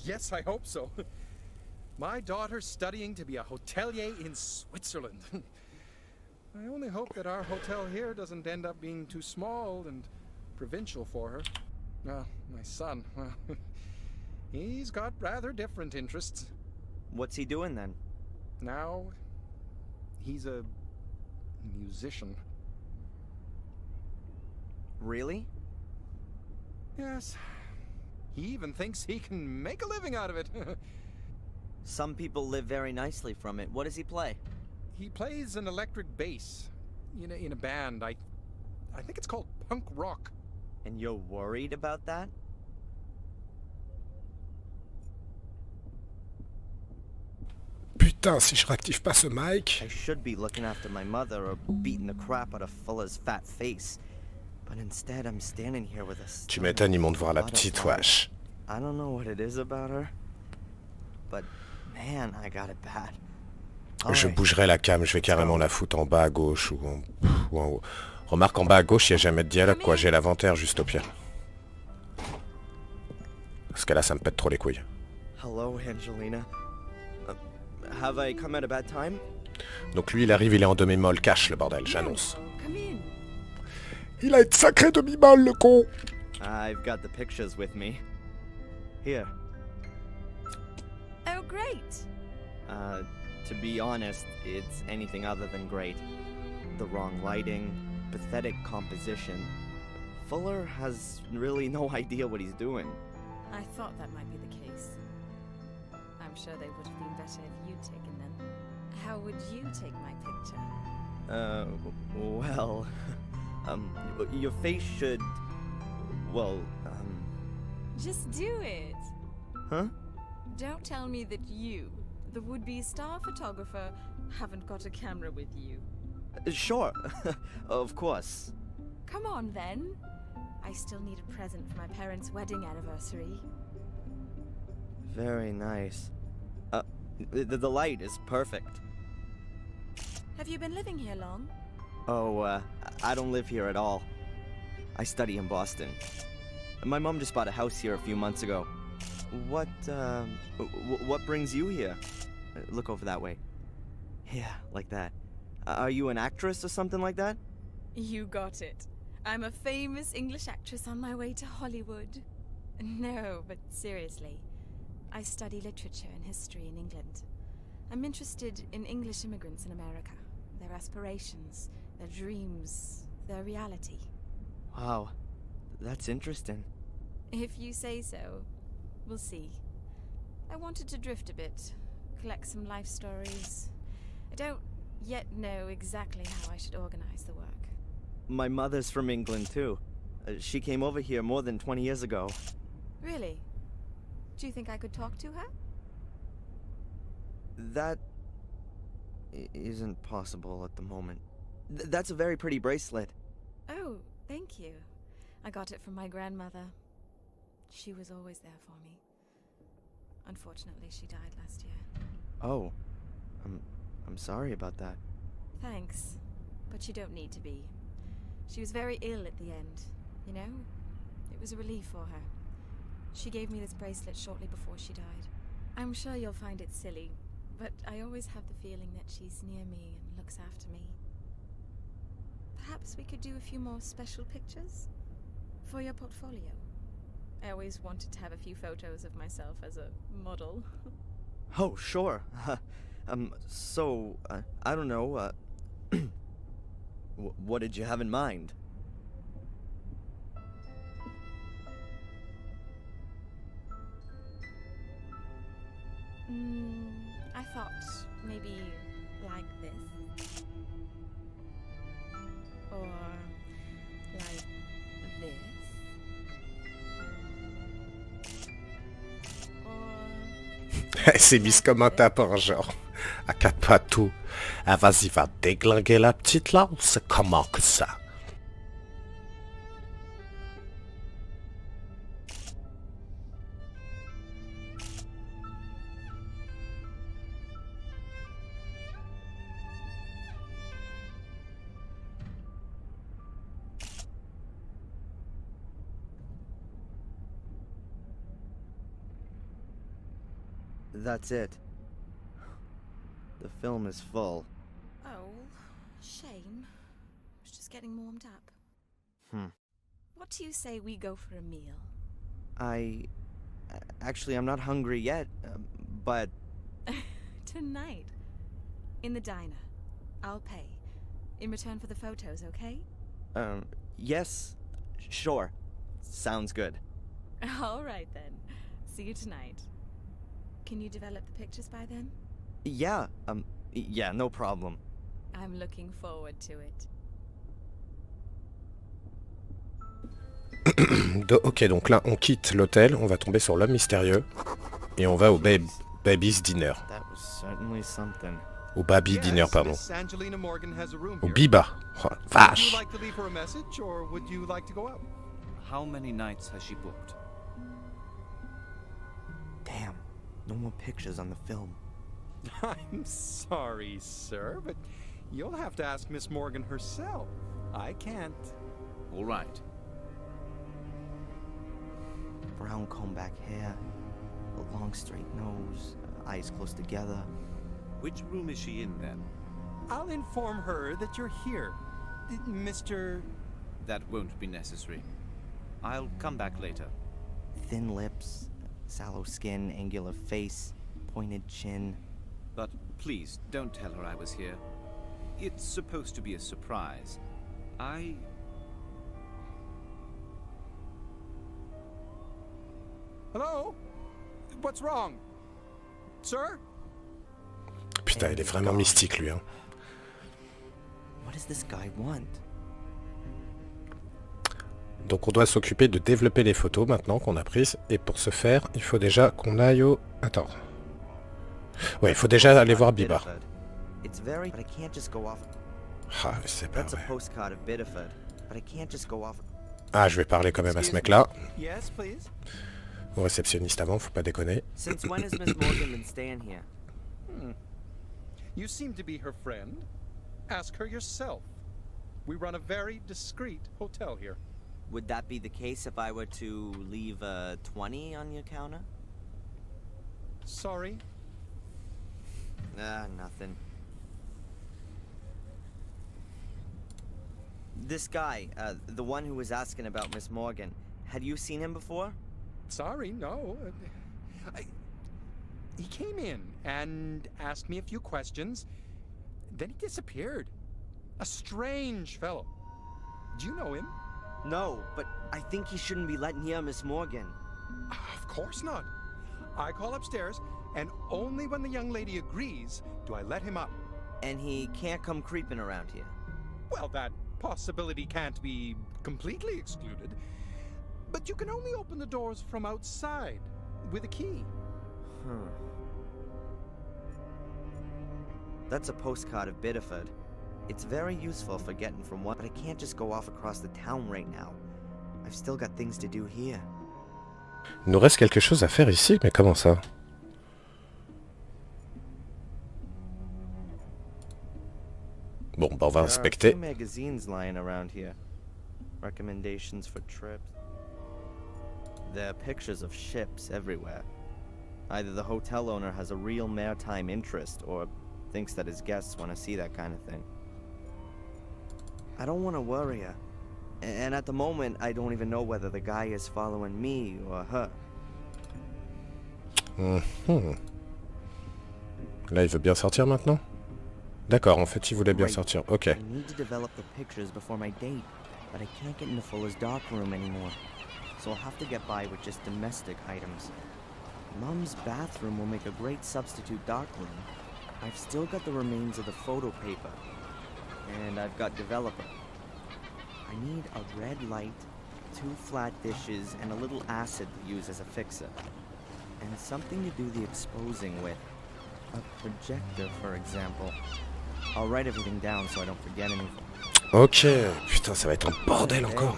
Yes, I hope so. My daughter's studying to be a hotelier in Switzerland. I only hope that our hotel here doesn't end up being too small and provincial for her. My son, well, he's got rather different interests. What's he doing then? Now, he's a musician. Really? Yes. He even thinks he can make a living out of it. Some people live very nicely from it. What does he play? He plays an electric bass in a band. I think it's called punk rock. And you're worried about that? Putain, si je réactive pas ce mic. I should be looking after my mother or beating the crap out of Fuller's fat face. But instead I'm standing here with a... Tu m'étonnes, ils montent voir la petite, wesh. I don't know what it is about her. But man, I got it bad. Je bougerai la cam, je vais carrément la foutre en bas à gauche ou en haut. Remarque, en bas à gauche, il n'y a jamais de dialogue, quoi. J'ai l'inventaire juste au pire. Parce que là, ça me pète trop les couilles. Hello, Angelina. Have I come at a bad time? Donc lui, il arrive, il est en demi-molle. Cache le bordel, j'annonce. Il a été sacré demi-molle, le con. I've got the pictures with me. Here. Oh, great. To be honest, it's anything other than great. The wrong lighting, pathetic composition. Fuller has really no idea what he's doing. I thought that might be the case. I'm sure they would have been better if you'd taken them. How would you take my picture? Well, your face should, well, Just do it. Huh? Don't tell me that you, the would-be star photographer, haven't got a camera with you. Sure, of course. Come on, then. I still need a present for my parents' wedding anniversary. Very nice. The light is perfect. Have you been living here long? Oh, I don't live here at all. I study in Boston. My mom just bought a house here a few months ago. What brings you here? Look over that way. Yeah, like that. Are you an actress or something like that? You got it. I'm a famous English actress on my way to Hollywood. No, but seriously. I study literature and history in England. I'm interested in English immigrants in America. Their aspirations, their dreams, their reality. Wow, that's interesting. If you say so, we'll see. I wanted to drift a bit, collect some life stories. I don't yet know exactly how I should organize the work. My mother's from England, too. She came over here more than 20 years ago. Really? Do you think I could talk to her? That isn't possible at the moment. That's a very pretty bracelet. Oh, thank you. I got it from my grandmother. She was always there for me. Unfortunately, she died last year. Oh, I'm sorry about that. Thanks, but you don't need to be. She was very ill at the end, you know? It was a relief for her. She gave me this bracelet shortly before she died. I'm sure you'll find it silly, but I always have the feeling that she's near me and looks after me. Perhaps we could do a few more special pictures for your portfolio. I always wanted to have a few photos of myself as a model. Oh, sure. I don't know, what did you have in mind? I thought maybe like this. Or like this. Elle s'est mise comme un tapin, genre. À quatre pattes tout. Ah, vas-y, va déglinguer la petite là, c'est comment que ça? That's it. The film is full. Oh, shame. I was just getting warmed up. What do you say we go for a meal? Actually, I'm not hungry yet, but... Tonight. In the diner. I'll pay. In return for the photos, okay? Yes. Sure. Sounds good. All right, then. See you tonight. Can you develop the pictures by then? Yeah, no problem. I'm looking forward to it. Ok, donc là, on quitte l'hôtel, on va tomber sur l'homme mystérieux, et on va au Baby's Dinner. That was certainly something. Au Baby Dinner, pardon. Miss Angelina Morgan has a room Au here. Biba. Oh, Would you vache. like to leave her a message, or would you like to go out? How many nights has she booked? Damn, no more pictures on the film. I'm sorry, sir, but you'll have to ask Miss Morgan herself. I can't. All right. Brown comb back hair, a long straight nose, eyes close together. Which room is she in then? I'll inform her that you're here. Mr. That won't be necessary. I'll come back later. Thin lips, sallow skin, angular face, pointed chin. But please, don't tell her I was here. It's supposed to be a surprise. Hello? What's wrong? Sir? Putain, il est vraiment mystique, lui. Hein. What does this guy want? Donc on doit s'occuper de développer les photos maintenant qu'on a prises. Et pour ce faire, il faut déjà qu'on aille au... Attends. Ouais, il faut déjà aller voir Biba. Ah, c'est pas vrai. Ah, je vais parler quand même à ce mec-là. Yes, please. Au réceptionniste avant, faut pas déconner. Since when has Miss Morgan been staying here? You seem to be her friend. Ask her yourself. We run a very discreet hotel here. Would that be the case if I were to leave a 20 on your counter? Sorry. Nothing. This guy, the one who was asking about Miss Morgan, had you seen him before? Sorry, no. He came in and asked me a few questions. Then he disappeared. A strange fellow. Do you know him? No, but I think he shouldn't be letting near Miss Morgan. Of course not. I call upstairs, and only when the young lady agrees do I let him up. And he can't come creeping around here? Well, possibility can't be completely excluded. But you can only open the doors from outside with a key. Huh. That's a postcard of Biddeford. It's very useful for getting from one, but I can't just go off across the town right now. I've still got things to do here. Il nous reste quelque chose à faire ici, mais comment ça? Bon, bah on va inspecter. There are a few magazines lying around here. Recommendations for trips. There are pictures of ships everywhere. Either the hotel owner has a real maritime interest or thinks that his guests want to see that kind of thing. I don't want to worry her. And at the moment, I don't even know whether the guy is following me or her. Là, il veut bien sortir maintenant? D'accord, en fait, il voulait bien sortir. Ok. I need to develop the pictures before my date, but I can't get into Fuller's darkroom anymore. So I'll have to get by with just domestic items. Mom's bathroom will make a great substitute darkroom. I've still got the remains of the photo paper. And I've got developer. I need a red light, 2 flat dishes, and a little acid to use as a fixer. And something to do the exposing with. A projector, for example. I'll write everything down so I don't forget anything. Ok, putain, ça va être un bordel encore.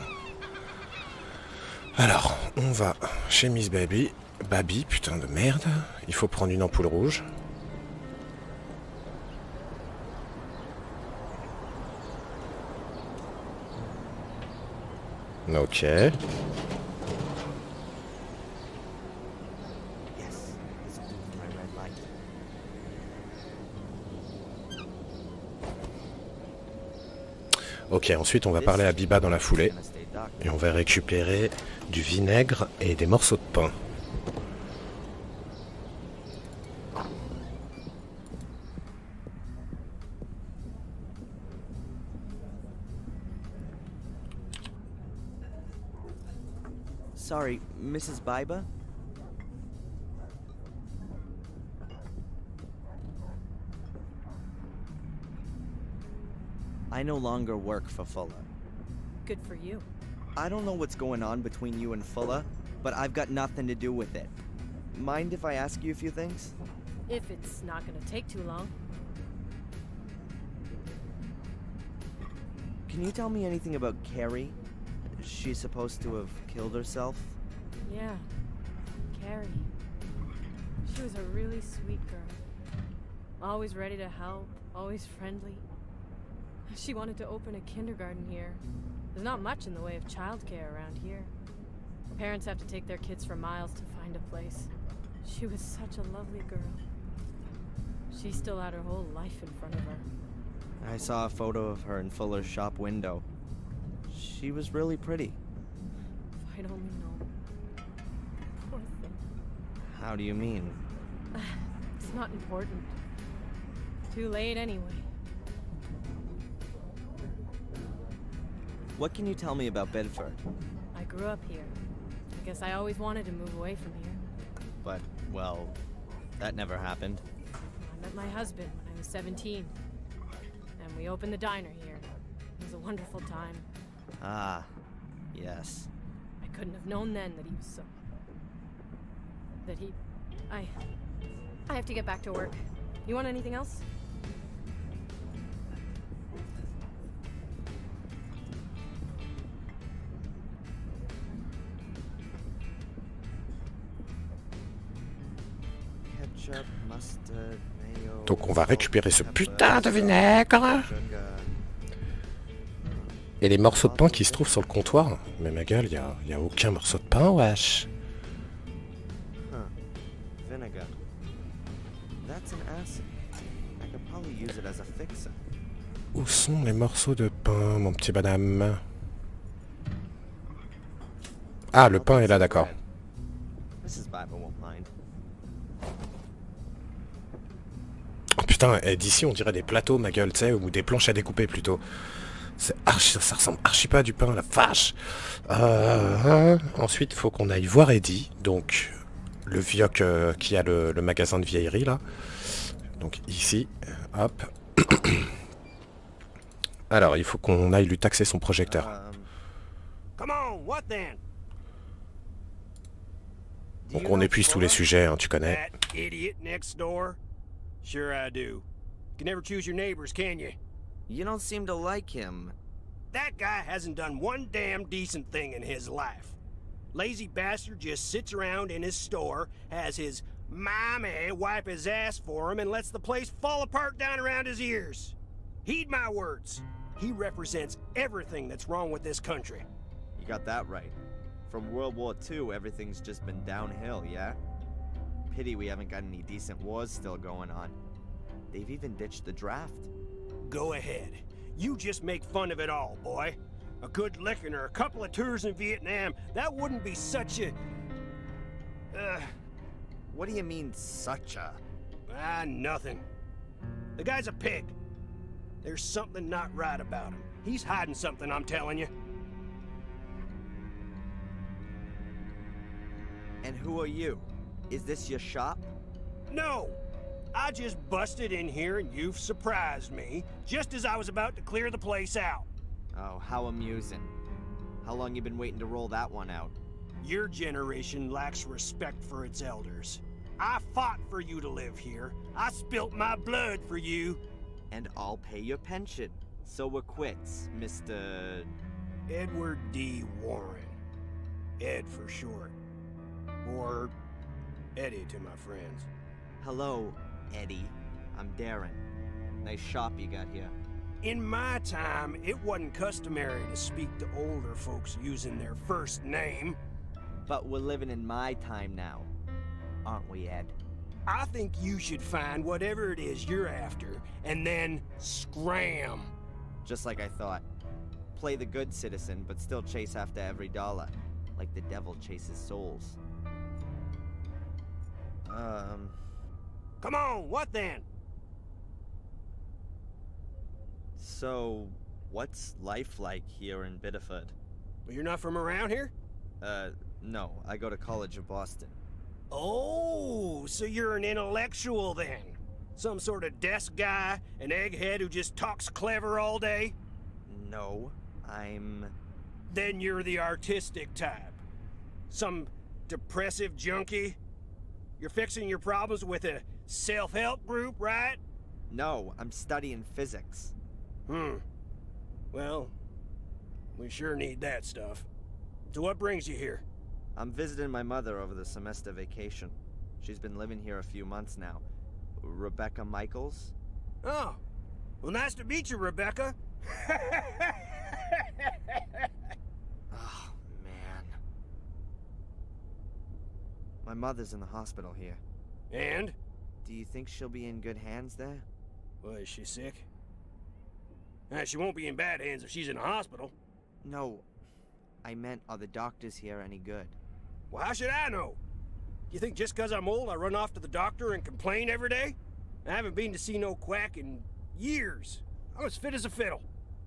Alors, on va chez Miss Baby. Baby, putain de merde. Il faut prendre une ampoule rouge. Ok. Yes, this will do for my red light. Ok, ensuite on va parler à Biba dans la foulée. Et on va récupérer du vinaigre et des morceaux de pain. Sorry, Mrs. Biba? I no longer work for Fuller. Good for you. I don't know what's going on between you and Fuller, but I've got nothing to do with it. Mind if I ask you a few things? If it's not gonna take too long. Can you tell me anything about Carrie? She's supposed to have killed herself? Yeah, Carrie. She was a really sweet girl. Always ready to help, always friendly. She wanted to open a kindergarten here. There's not much in the way of childcare around here. Parents have to take their kids for miles to find a place. She was such a lovely girl. She still had her whole life in front of her. I saw a photo of her in Fuller's shop window. She was really pretty. If I'd only known. Poor thing. How do you mean? It's not important. Too late anyway. What can you tell me about Bedford? I grew up here. I guess I always wanted to move away from here. But, well, that never happened. I met my husband when I was 17. And we opened the diner here. It was a wonderful time. Ah, yes. I couldn't have known then that he was so... I have to get back to work. You want anything else? Ketchup, mustard, mayo... Donc on va récupérer ce putain de vinaigre. Et les morceaux de pain qui se trouvent sur le comptoir. Mais ma gueule, y a aucun morceau de pain, wesh. Vinegar. That's an acid. I could probably use it as a fixer. Où sont les morceaux de pain, mon petit madame? Ah, le pain est là, d'accord. Mrs. Biba won't mind. Oh putain, d'ici on dirait des plateaux, ma gueule, tu sais, ou des planches à découper plutôt. C'est archi, ça ressemble archi pas à du pain, la vache. Ensuite, il faut qu'on aille voir Eddie, donc le vieux qui a le magasin de vieillerie là. Donc ici, hop. Alors, il faut qu'on aille lui taxer son projecteur. Come on, what then? Donc on épuise tous les sujets, hein, tu connais. That idiot next door? Sure I do. You can never choose your neighbors, can you? You don't seem to like him. That guy hasn't done one damn decent thing in his life. Lazy bastard just sits around in his store, has his mommy wipe his ass for him, and lets the place fall apart down around his ears. Heed my words. He represents everything that's wrong with this country. You got that right. From World War II, everything's just been downhill, yeah? Pity we haven't got any decent wars still going on. They've even ditched the draft. Go ahead. You just make fun of it all, boy. A good licking or a couple of tours in Vietnam, that wouldn't be such a... What do you mean, such a? Nothing. The guy's a pig. There's something not right about him. He's hiding something, I'm telling you. And who are you? Is this your shop? No! I just busted in here and you've surprised me, just as I was about to clear the place out. Oh, how amusing. How long you been waiting to roll that one out? Your generation lacks respect for its elders. I fought for you to live here. I spilt my blood for you. And I'll pay your pension. So we're quits, Mr... Edward D. Warren. Ed for short. Or Eddie to my friends. Hello, Eddie. I'm Darren. Nice shop you got here. In my time, it wasn't customary to speak to older folks using their first name. But we're living in my time now, aren't we, Ed? I think you should find whatever it is you're after, and then scram. Just like I thought. Play the good citizen, but still chase after every dollar. Like the devil chases souls. Come on, what then? So, what's life like here in Biddeford? Well, you're not from around here? No. I go to college in Boston. Oh, so you're an intellectual then? Some sort of desk guy, an egghead who just talks clever all day? No, I'm... Then you're the artistic type. Some depressive junkie? You're fixing your problems with a self-help group, right? No, I'm studying physics. Well, we sure need that stuff. So what brings you here? I'm visiting my mother over the semester vacation. She's been living here a few months now. Rebecca Michaels? Oh, well, nice to meet you, Rebecca. Oh, man. My mother's in the hospital here. And? Do you think she'll be in good hands there? Well, is she sick? She won't be in bad hands if she's in a hospital. No, I meant, are the doctors here any good? Well, how should I know? You think just 'cause I'm old I run off to the doctor and complain every day? I haven't been to see no quack in years. I'm as fit as a fiddle.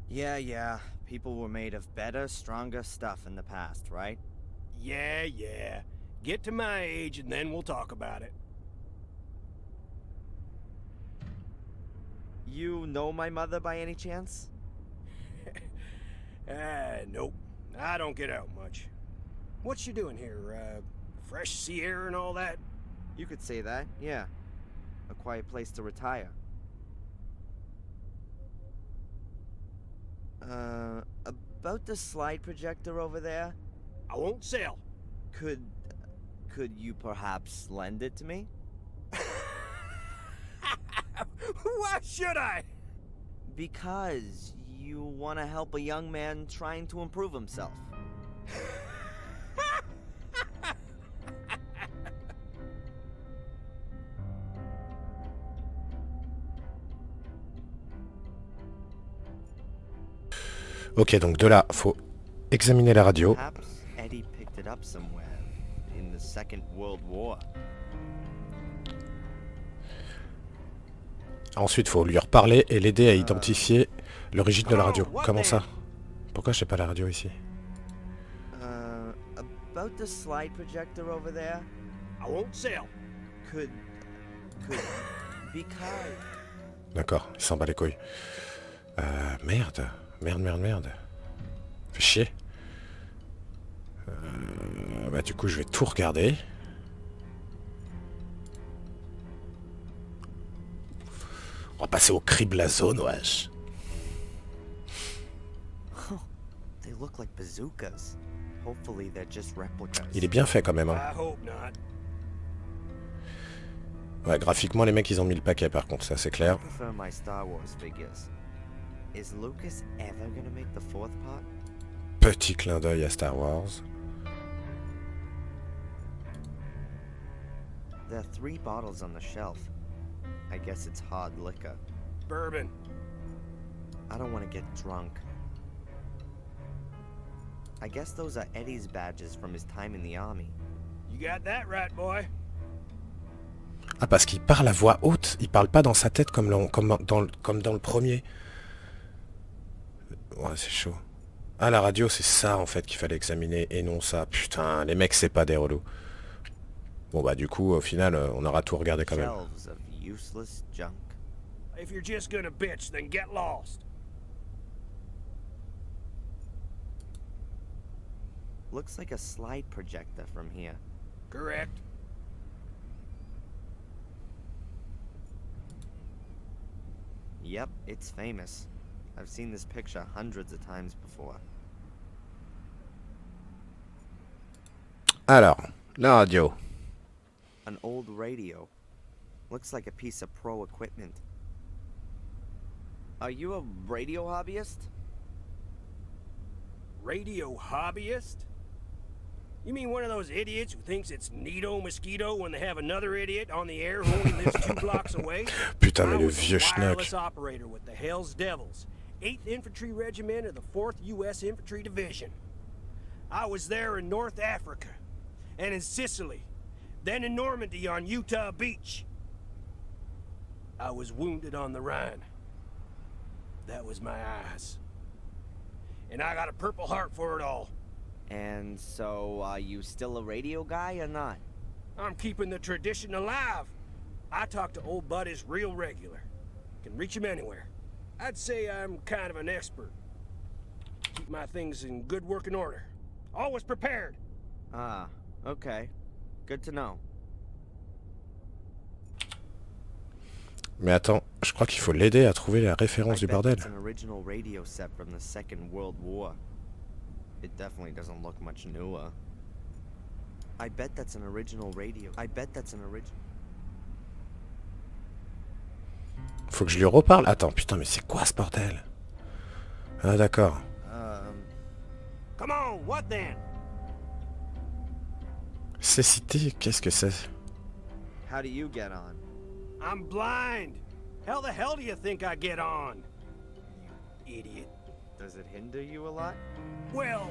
Yeah. People were made of better, stronger stuff in the past, right? Yeah. Get to my age and then we'll talk about it. You know my mother by any chance? Nope. I don't get out much. What's she doing here? Fresh sea air and all that? You could say that, yeah. A quiet place to retire. About the slide projector over there? I won't sell. Could you perhaps lend it to me? Why should I? Because you want to help a young man trying to improve himself. Ok, donc de là, faut examiner la radio. Perhaps Eddie picked it up somewhere in the Second World War. Ensuite, faut lui reparler et l'aider à identifier l'origine de la radio. Comment ça? Pourquoi je sais pas la radio ici? About the slide projector over there? I won't sell. Could because... D'accord, il s'en bat les couilles. Merde. Merde. Fais chier. Bah du coup je vais tout regarder. On va passer au crible la zone, wesh. They look like bazookas. Hopefully they're just replicas. Il est bien fait quand même, hein. Ouais, graphiquement les mecs ils ont mis le paquet par contre, ça c'est clair. I prefer my Star Wars figures. Is Lucas ever gonna make the fourth part? Petit clin d'œil à Star Wars. There are 3 bottles on the shelf. I guess it's hard liquor. Bourbon. I don't want to get drunk. I guess those are Eddie's badges from his time in the army. You got that right, boy. Ah parce qu'il parle à voix haute, il parle pas dans sa tête comme dans le premier. Ouais c'est chaud. Ah la radio c'est ça en fait qu'il fallait examiner et non ça. Putain les mecs c'est pas des relous. Bon bah du coup au final on aura tout regardé quand même. Shelves of useless junk. If you're just gonna bitch, then get lost. Looks like a slide projector from here. Correct. Yep, it's famous. I've seen this picture hundreds of times before. Alors, la radio. An old radio. Looks like a piece of pro equipment. Are you a radio hobbyist? Radio hobbyist? You mean one of those idiots who thinks it's neato mosquito when they have another idiot on the air who only lives 2 blocks away? Putain mais I le was vieux a schnock. wireless operator with the Hells Devils, 8th Infantry Regiment of the 4th U.S. Infantry Division. I was there in North Africa, and in Sicily, then in Normandy on Utah Beach. I was wounded on the Rhine. That was my eyes. And I got a Purple Heart for it all. And so, are you still a radio guy or not? I'm keeping the tradition alive. I talk to old buddies real regular. Can reach 'em anywhere. I'd say I'm kind of an expert. Keep my things in good working order. Always prepared. Ah, okay. Good to know. Mais attends, je crois qu'il faut l'aider à trouver la référence du bordel. It's an original radio set from the Second World War. It definitely doesn't look much newer. I bet that's an original radio. Faut que je lui reparle. Attends, putain, mais c'est quoi ce bordel? Ah d'accord. Come on, what then? Cécité, qu'est-ce que c'est? How do you get on? I'm blind. How the hell do you think I get on? You idiot. Does it hinder you a lot? Well,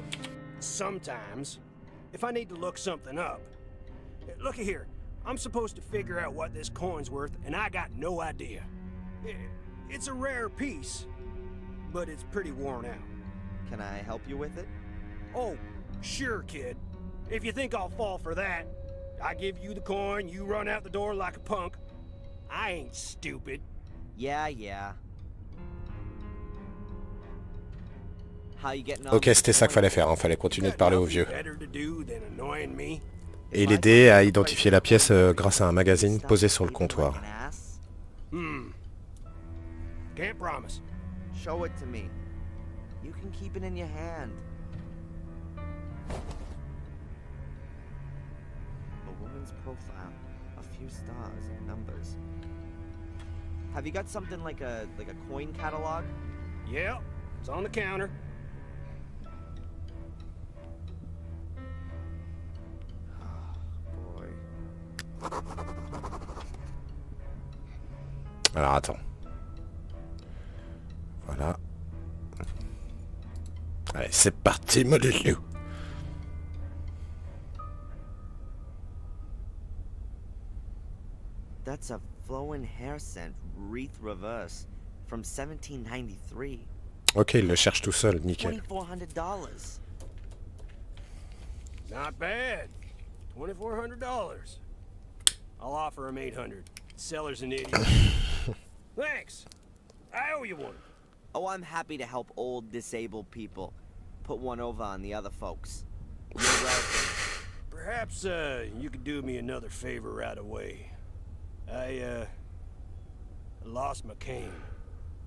sometimes. If I need to look something up. Looky here. I'm supposed to figure out what this coin's worth, and I got no idea. It's a rare piece, but it's pretty worn out. Can I help you with it? Oh, sure, kid. If you think I'll fall for that, I give you the coin, you run out the door like a punk. I ain't stupid. Yeah. How you getting on? Ok, c'était ça qu'il fallait faire, hein. Fallait continuer de parler au vieux. Better to do than annoying me. Et l'aider à identifier la pièce grâce à un magazine posé sur le comptoir. Can't promise. Show it to me. You can keep it in your hand. A woman's profile, a few stars and numbers. Have you got something like a coin catalog? Yeah, it's on the counter. Boy. Alors attends. Voilà. Allez, c'est parti, mon loulou. That's a flowing hair scent, wreath reverse, from 1793. Ok, il le cherche tout seul, nickel. $2,400. Not bad. $2,400. I'll offer him $800. Seller's an idiot. Thanks. I owe you one. Oh, I'm happy to help old disabled people. Put one over on the other folks. You're welcome. Perhaps, you could do me another favor right away. I lost my cane.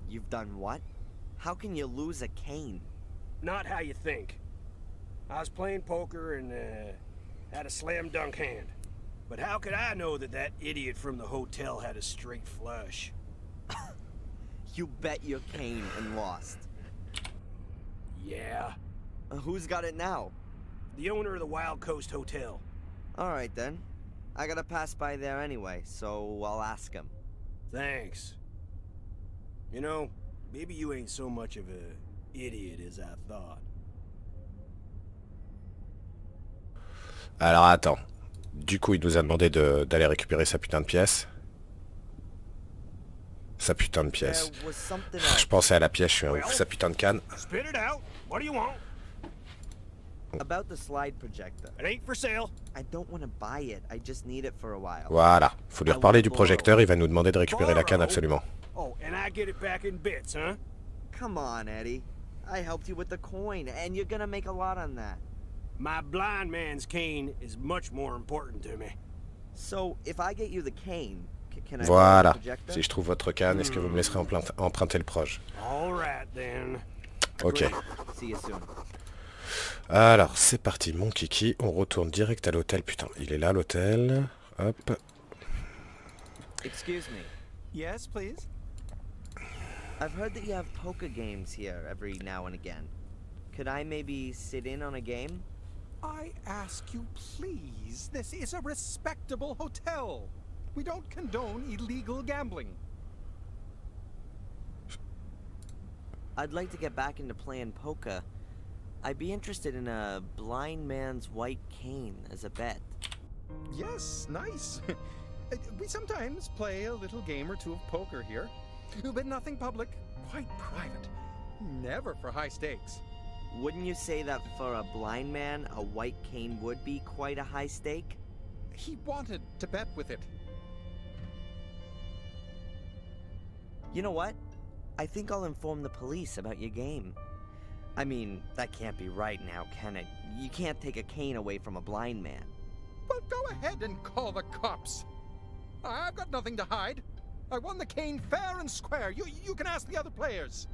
You've done what? How can you lose a cane? Not how you think. I was playing poker and, had a slam dunk hand. But how could I know that that idiot from the hotel had a straight flush? You bet your cane and lost. Yeah. Who's got it now? The owner of the Wild Coast Hotel. Alright then. I gotta pass by there anyway, so I'll ask him. Thanks. You know, maybe you ain't so much of a idiot as I thought. Alors attends. Du coup, il nous a demandé d'aller récupérer sa putain de pièce. Sa putain de pièce. Je pensais à la pièce, je suis un ouf. Sa putain de canne. Spit it out. What do you want? About the slide projector. It ain't for sale. I don't want to buy it. I just need it for a while. Voilà. Faut lui reparler du projecteur, il va nous demander de récupérer la canne absolument. Oh, and I get it back in bits, huh? Come on, Eddie. I helped you with the coin, and you're gonna make a lot on that. My blind man's cane is much more important to me. So, if I get you the cane, can I Voilà. Si je trouve votre canne, est-ce que vous me laisserez emprunter le proj? All right, then. Ok. See you soon. Alors, c'est parti, mon kiki. On retourne direct à l'hôtel. Putain, il est là, l'hôtel. Hop. Excuse me. Yes, please? I've heard that you have poker games here every now and again. Could I maybe sit in on a game? I ask you, please. This is a respectable hotel. We don't condone illegal gambling. I'd like to get back into playing poker. I'd be interested in a blind man's white cane as a bet. Yes, nice. We sometimes play a little game or two of poker here, but nothing public, quite private. Never for high stakes. Wouldn't you say that for a blind man, a white cane would be quite a high stake? He wanted to bet with it. You know what? I think I'll inform the police about your game. I mean, that can't be right now, can it? You can't take a cane away from a blind man. Well, go ahead and call the cops. I've got nothing to hide. I won the cane fair and square. You can ask the other players.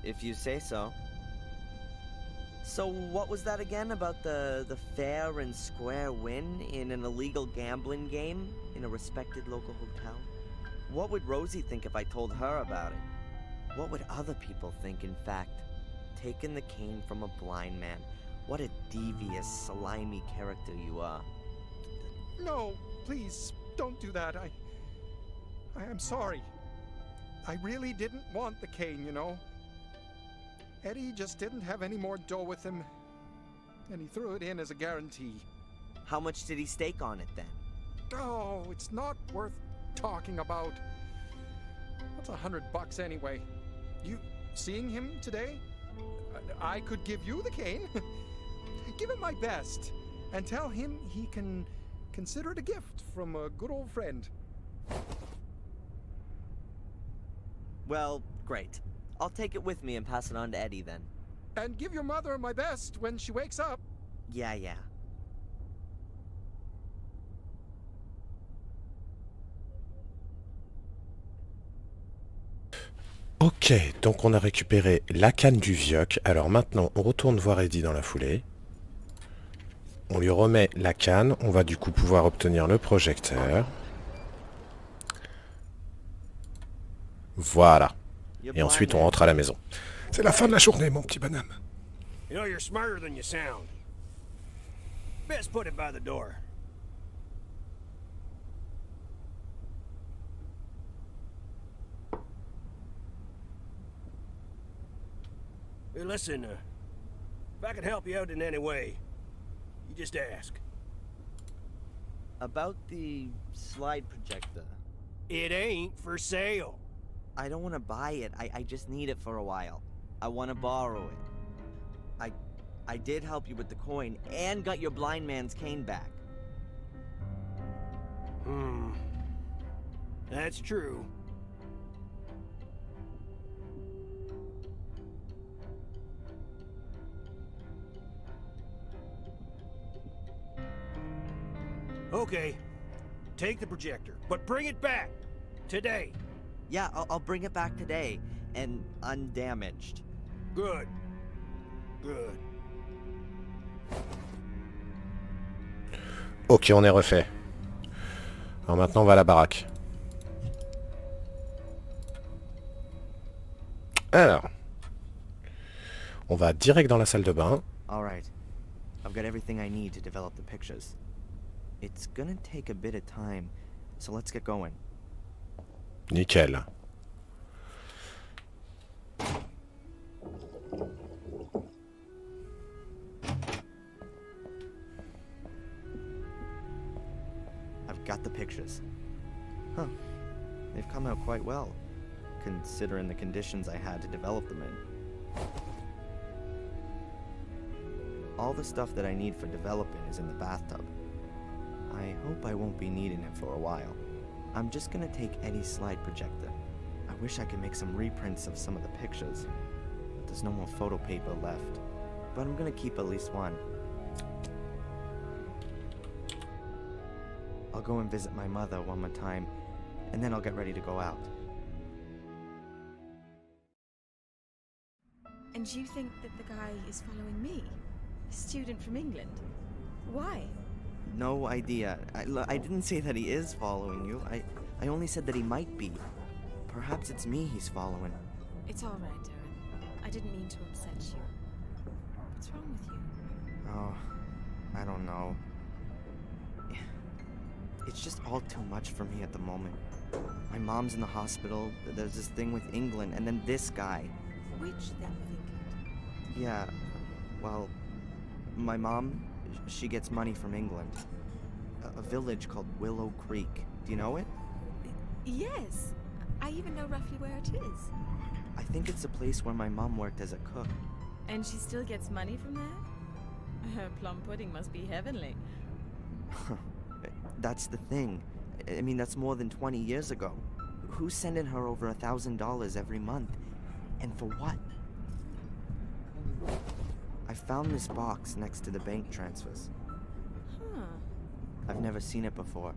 If you say so. So what was that again about the fair and square win in an illegal gambling game in a respected local hotel? What would Rosie think if I told her about it? What would other people think, in fact? Taking the cane from a blind man. What a devious, slimy character you are. No, please, don't do that. I am sorry. I really didn't want the cane, you know. Eddie just didn't have any more dough with him, and he threw it in as a guarantee. How much did he stake on it then? Oh, it's not worth talking about. What's $100 anyway? You seeing him today? I could give you the cane. Give him my best, and tell him he can consider it a gift from a good old friend. Well, great. I'll take it with me and pass it on to Eddie then. And give your mother my best when she wakes up. Yeah. Ok, donc on a récupéré la canne du vioc. Alors maintenant, on retourne voir Eddie dans la foulée. On lui remet la canne. On va du coup pouvoir obtenir le projecteur. Voilà. Et ensuite, on rentre à la maison. C'est la fin de la journée, mon petit bonhomme. You know, you're smarter than you sound. Best put it by the door. Hey, listen, if I can help you out in any way, you just ask. About the slide projector. It ain't for sale. I don't want to buy it. I just need it for a while. I want to borrow it. I did help you with the coin and got your blind man's cane back. That's true. Okay. Take the projector, but bring it back. Today. Yeah, I'll bring it back today. And undamaged. Good. Good. Ok, on est refait. Alors maintenant, on va à la baraque. Alors. On va direct dans la salle de bain. Alright. I've got everything I need to develop the pictures. It's gonna take a bit of time, so let's get going. Nickel. I've got the pictures. Huh. They've come out quite well, considering the conditions I had to develop them in. All the stuff that I need for developing is in the bathtub. I hope I won't be needing it for a while. I'm just gonna take Eddie's slide projector. I wish I could make some reprints of some of the pictures, but there's no more photo paper left. But I'm gonna keep at least one. I'll go and visit my mother one more time, and then I'll get ready to go out. And you think that the guy is following me? A student from England? Why? No idea. I didn't say that he is following you. I only said that he might be. Perhaps it's me he's following. It's all right, Darren. I didn't mean to upset you. What's wrong with you? Oh, I don't know. It's just all too much for me at the moment. My mom's in the hospital, there's this thing with England, and then this guy. Which thing with England? Yeah, well, my mom, she gets money from England. A village called Willow Creek. Do you know it? Yes. I even know roughly where it is. I think it's a place where my mom worked as a cook. And she still gets money from there? Her plum pudding must be heavenly. That's the thing. I mean, that's more than 20 years ago. Who's sending her over $1,000 every month? And for what? I found this box next to the bank transfers. Huh. I've never seen it before.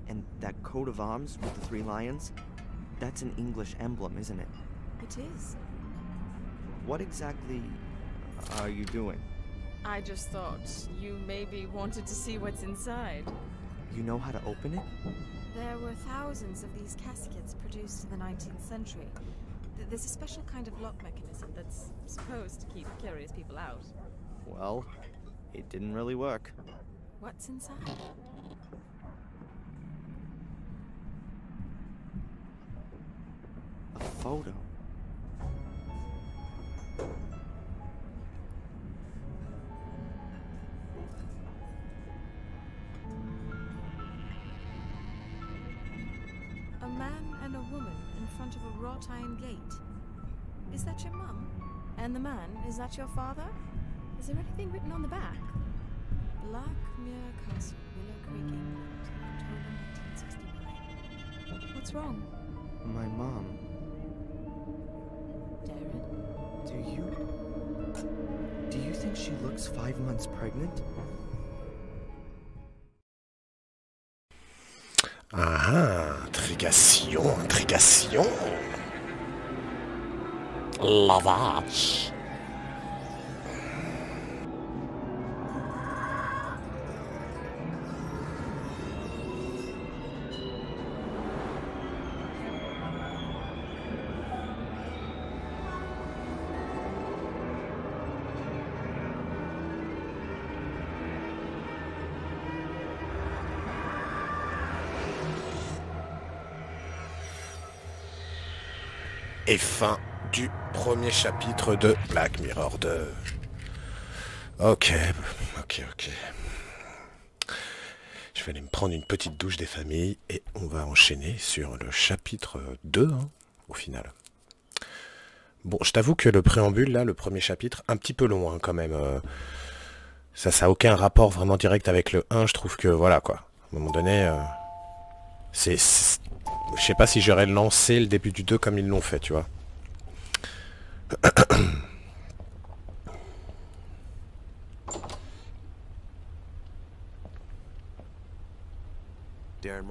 And that coat of arms with the 3 lions? That's an English emblem, isn't it? It is. What exactly are you doing? I just thought you maybe wanted to see what's inside. You know how to open it? There were thousands of these caskets produced in the 19th century. There's a special kind of lock mechanism that's supposed to keep curious people out. Well, it didn't really work. What's inside? A photo. A man and a woman in front of a wrought iron gate. Is that your mum? And the man, is that your father? Is there anything written on the back? Blackmere Castle, Willow Creek, England, October 1969. What's wrong? My mom. Darren? Do you think she looks 5 months pregnant? Ah, intrigation, intrigation. La vache. Et fin du premier chapitre de Black Mirror 2. Ok. Je vais aller me prendre une petite douche des familles et on va enchaîner sur le chapitre 2, hein, au final. Bon, je t'avoue que le préambule, là, le premier chapitre, un petit peu long, hein, quand même. Ça a aucun rapport vraiment direct avec le 1, je trouve que, voilà, quoi. À un moment donné, je sais pas si j'aurais lancé le début du 2 comme ils l'ont fait, tu vois.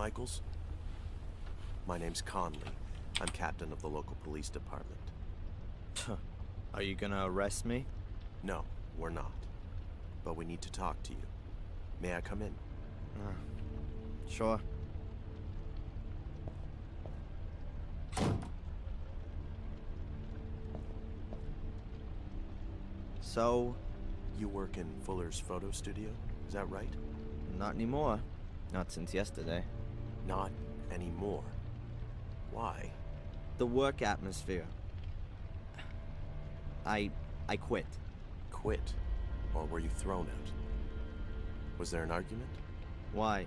Michaels? My name's Conley. I'm captain of the local police department. Are you gonna arrest me? No, we're not. But we need to talk to you. May I come in? Sure. So, you work in Fuller's photo studio, is that right? Not anymore. Not since yesterday. Not anymore? Why? The work atmosphere. I quit. Quit? Or were you thrown out? Was there an argument? Why?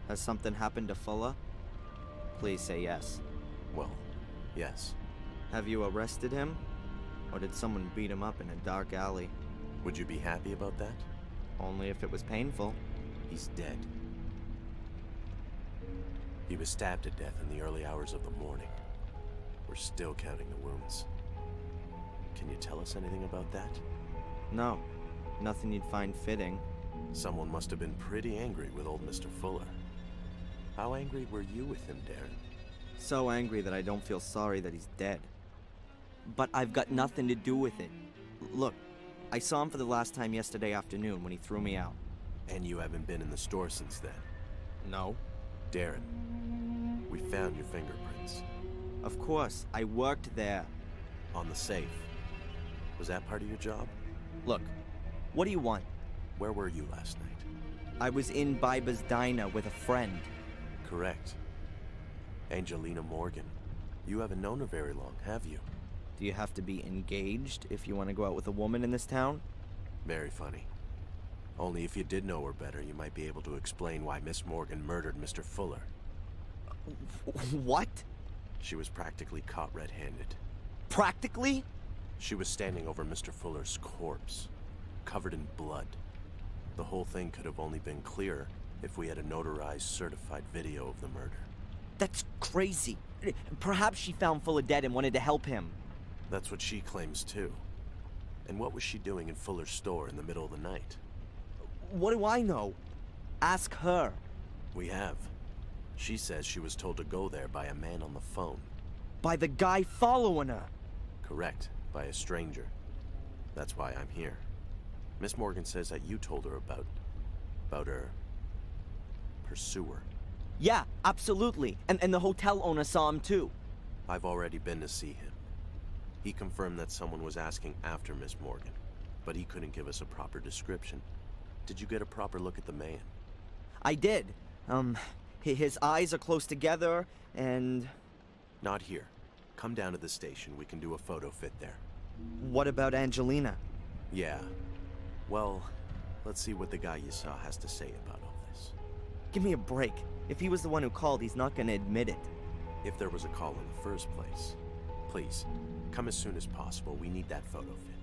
Has something happened to Fuller? Please say yes. Well, yes. Have you arrested him? Or did someone beat him up in a dark alley? Would you be happy about that? Only if it was painful. He's dead. He was stabbed to death in the early hours of the morning. We're still counting the wounds. Can you tell us anything about that? No. Nothing you'd find fitting. Someone must have been pretty angry with old Mr. Fuller. How angry were you with him, Darren? So angry that I don't feel sorry that he's dead. But I've got nothing to do with it. Look, I saw him for the last time yesterday afternoon when he threw me out. And you haven't been in the store since then? No. Darren, we found your fingerprints. Of course, I worked there. On the safe. Was that part of your job? Look, what do you want? Where were you last night? I was in Biba's diner with a friend. Correct. Angelina Morgan. You haven't known her very long, have you? Do you have to be engaged if you want to go out with a woman in this town? Very funny. Only if you did know her better, you might be able to explain why Miss Morgan murdered Mr. Fuller. What? She was practically caught red-handed. Practically? She was standing over Mr. Fuller's corpse, covered in blood. The whole thing could have only been clearer if we had a notarized, certified video of the murder. That's crazy. Perhaps she found Fuller dead and wanted to help him. That's what she claims, too. And what was she doing in Fuller's store in the middle of the night? What do I know? Ask her. We have. She says she was told to go there by a man on the phone. By the guy following her. Correct. By a stranger. That's why I'm here. Miss Morgan says that you told her about her pursuer. Yeah, absolutely. And the hotel owner saw him too. I've already been to see him. He confirmed that someone was asking after Miss Morgan, but he couldn't give us a proper description. Did you get a proper look at the man? I did. His eyes are close together, and... Not here. Come down to the station. We can do a photo fit there. What about Angelina? Yeah. Well, let's see what the guy you saw has to say about all this. Give me a break. If he was the one who called, he's not gonna admit it. If there was a call in the first place. Please, come as soon as possible. We need that photo fit.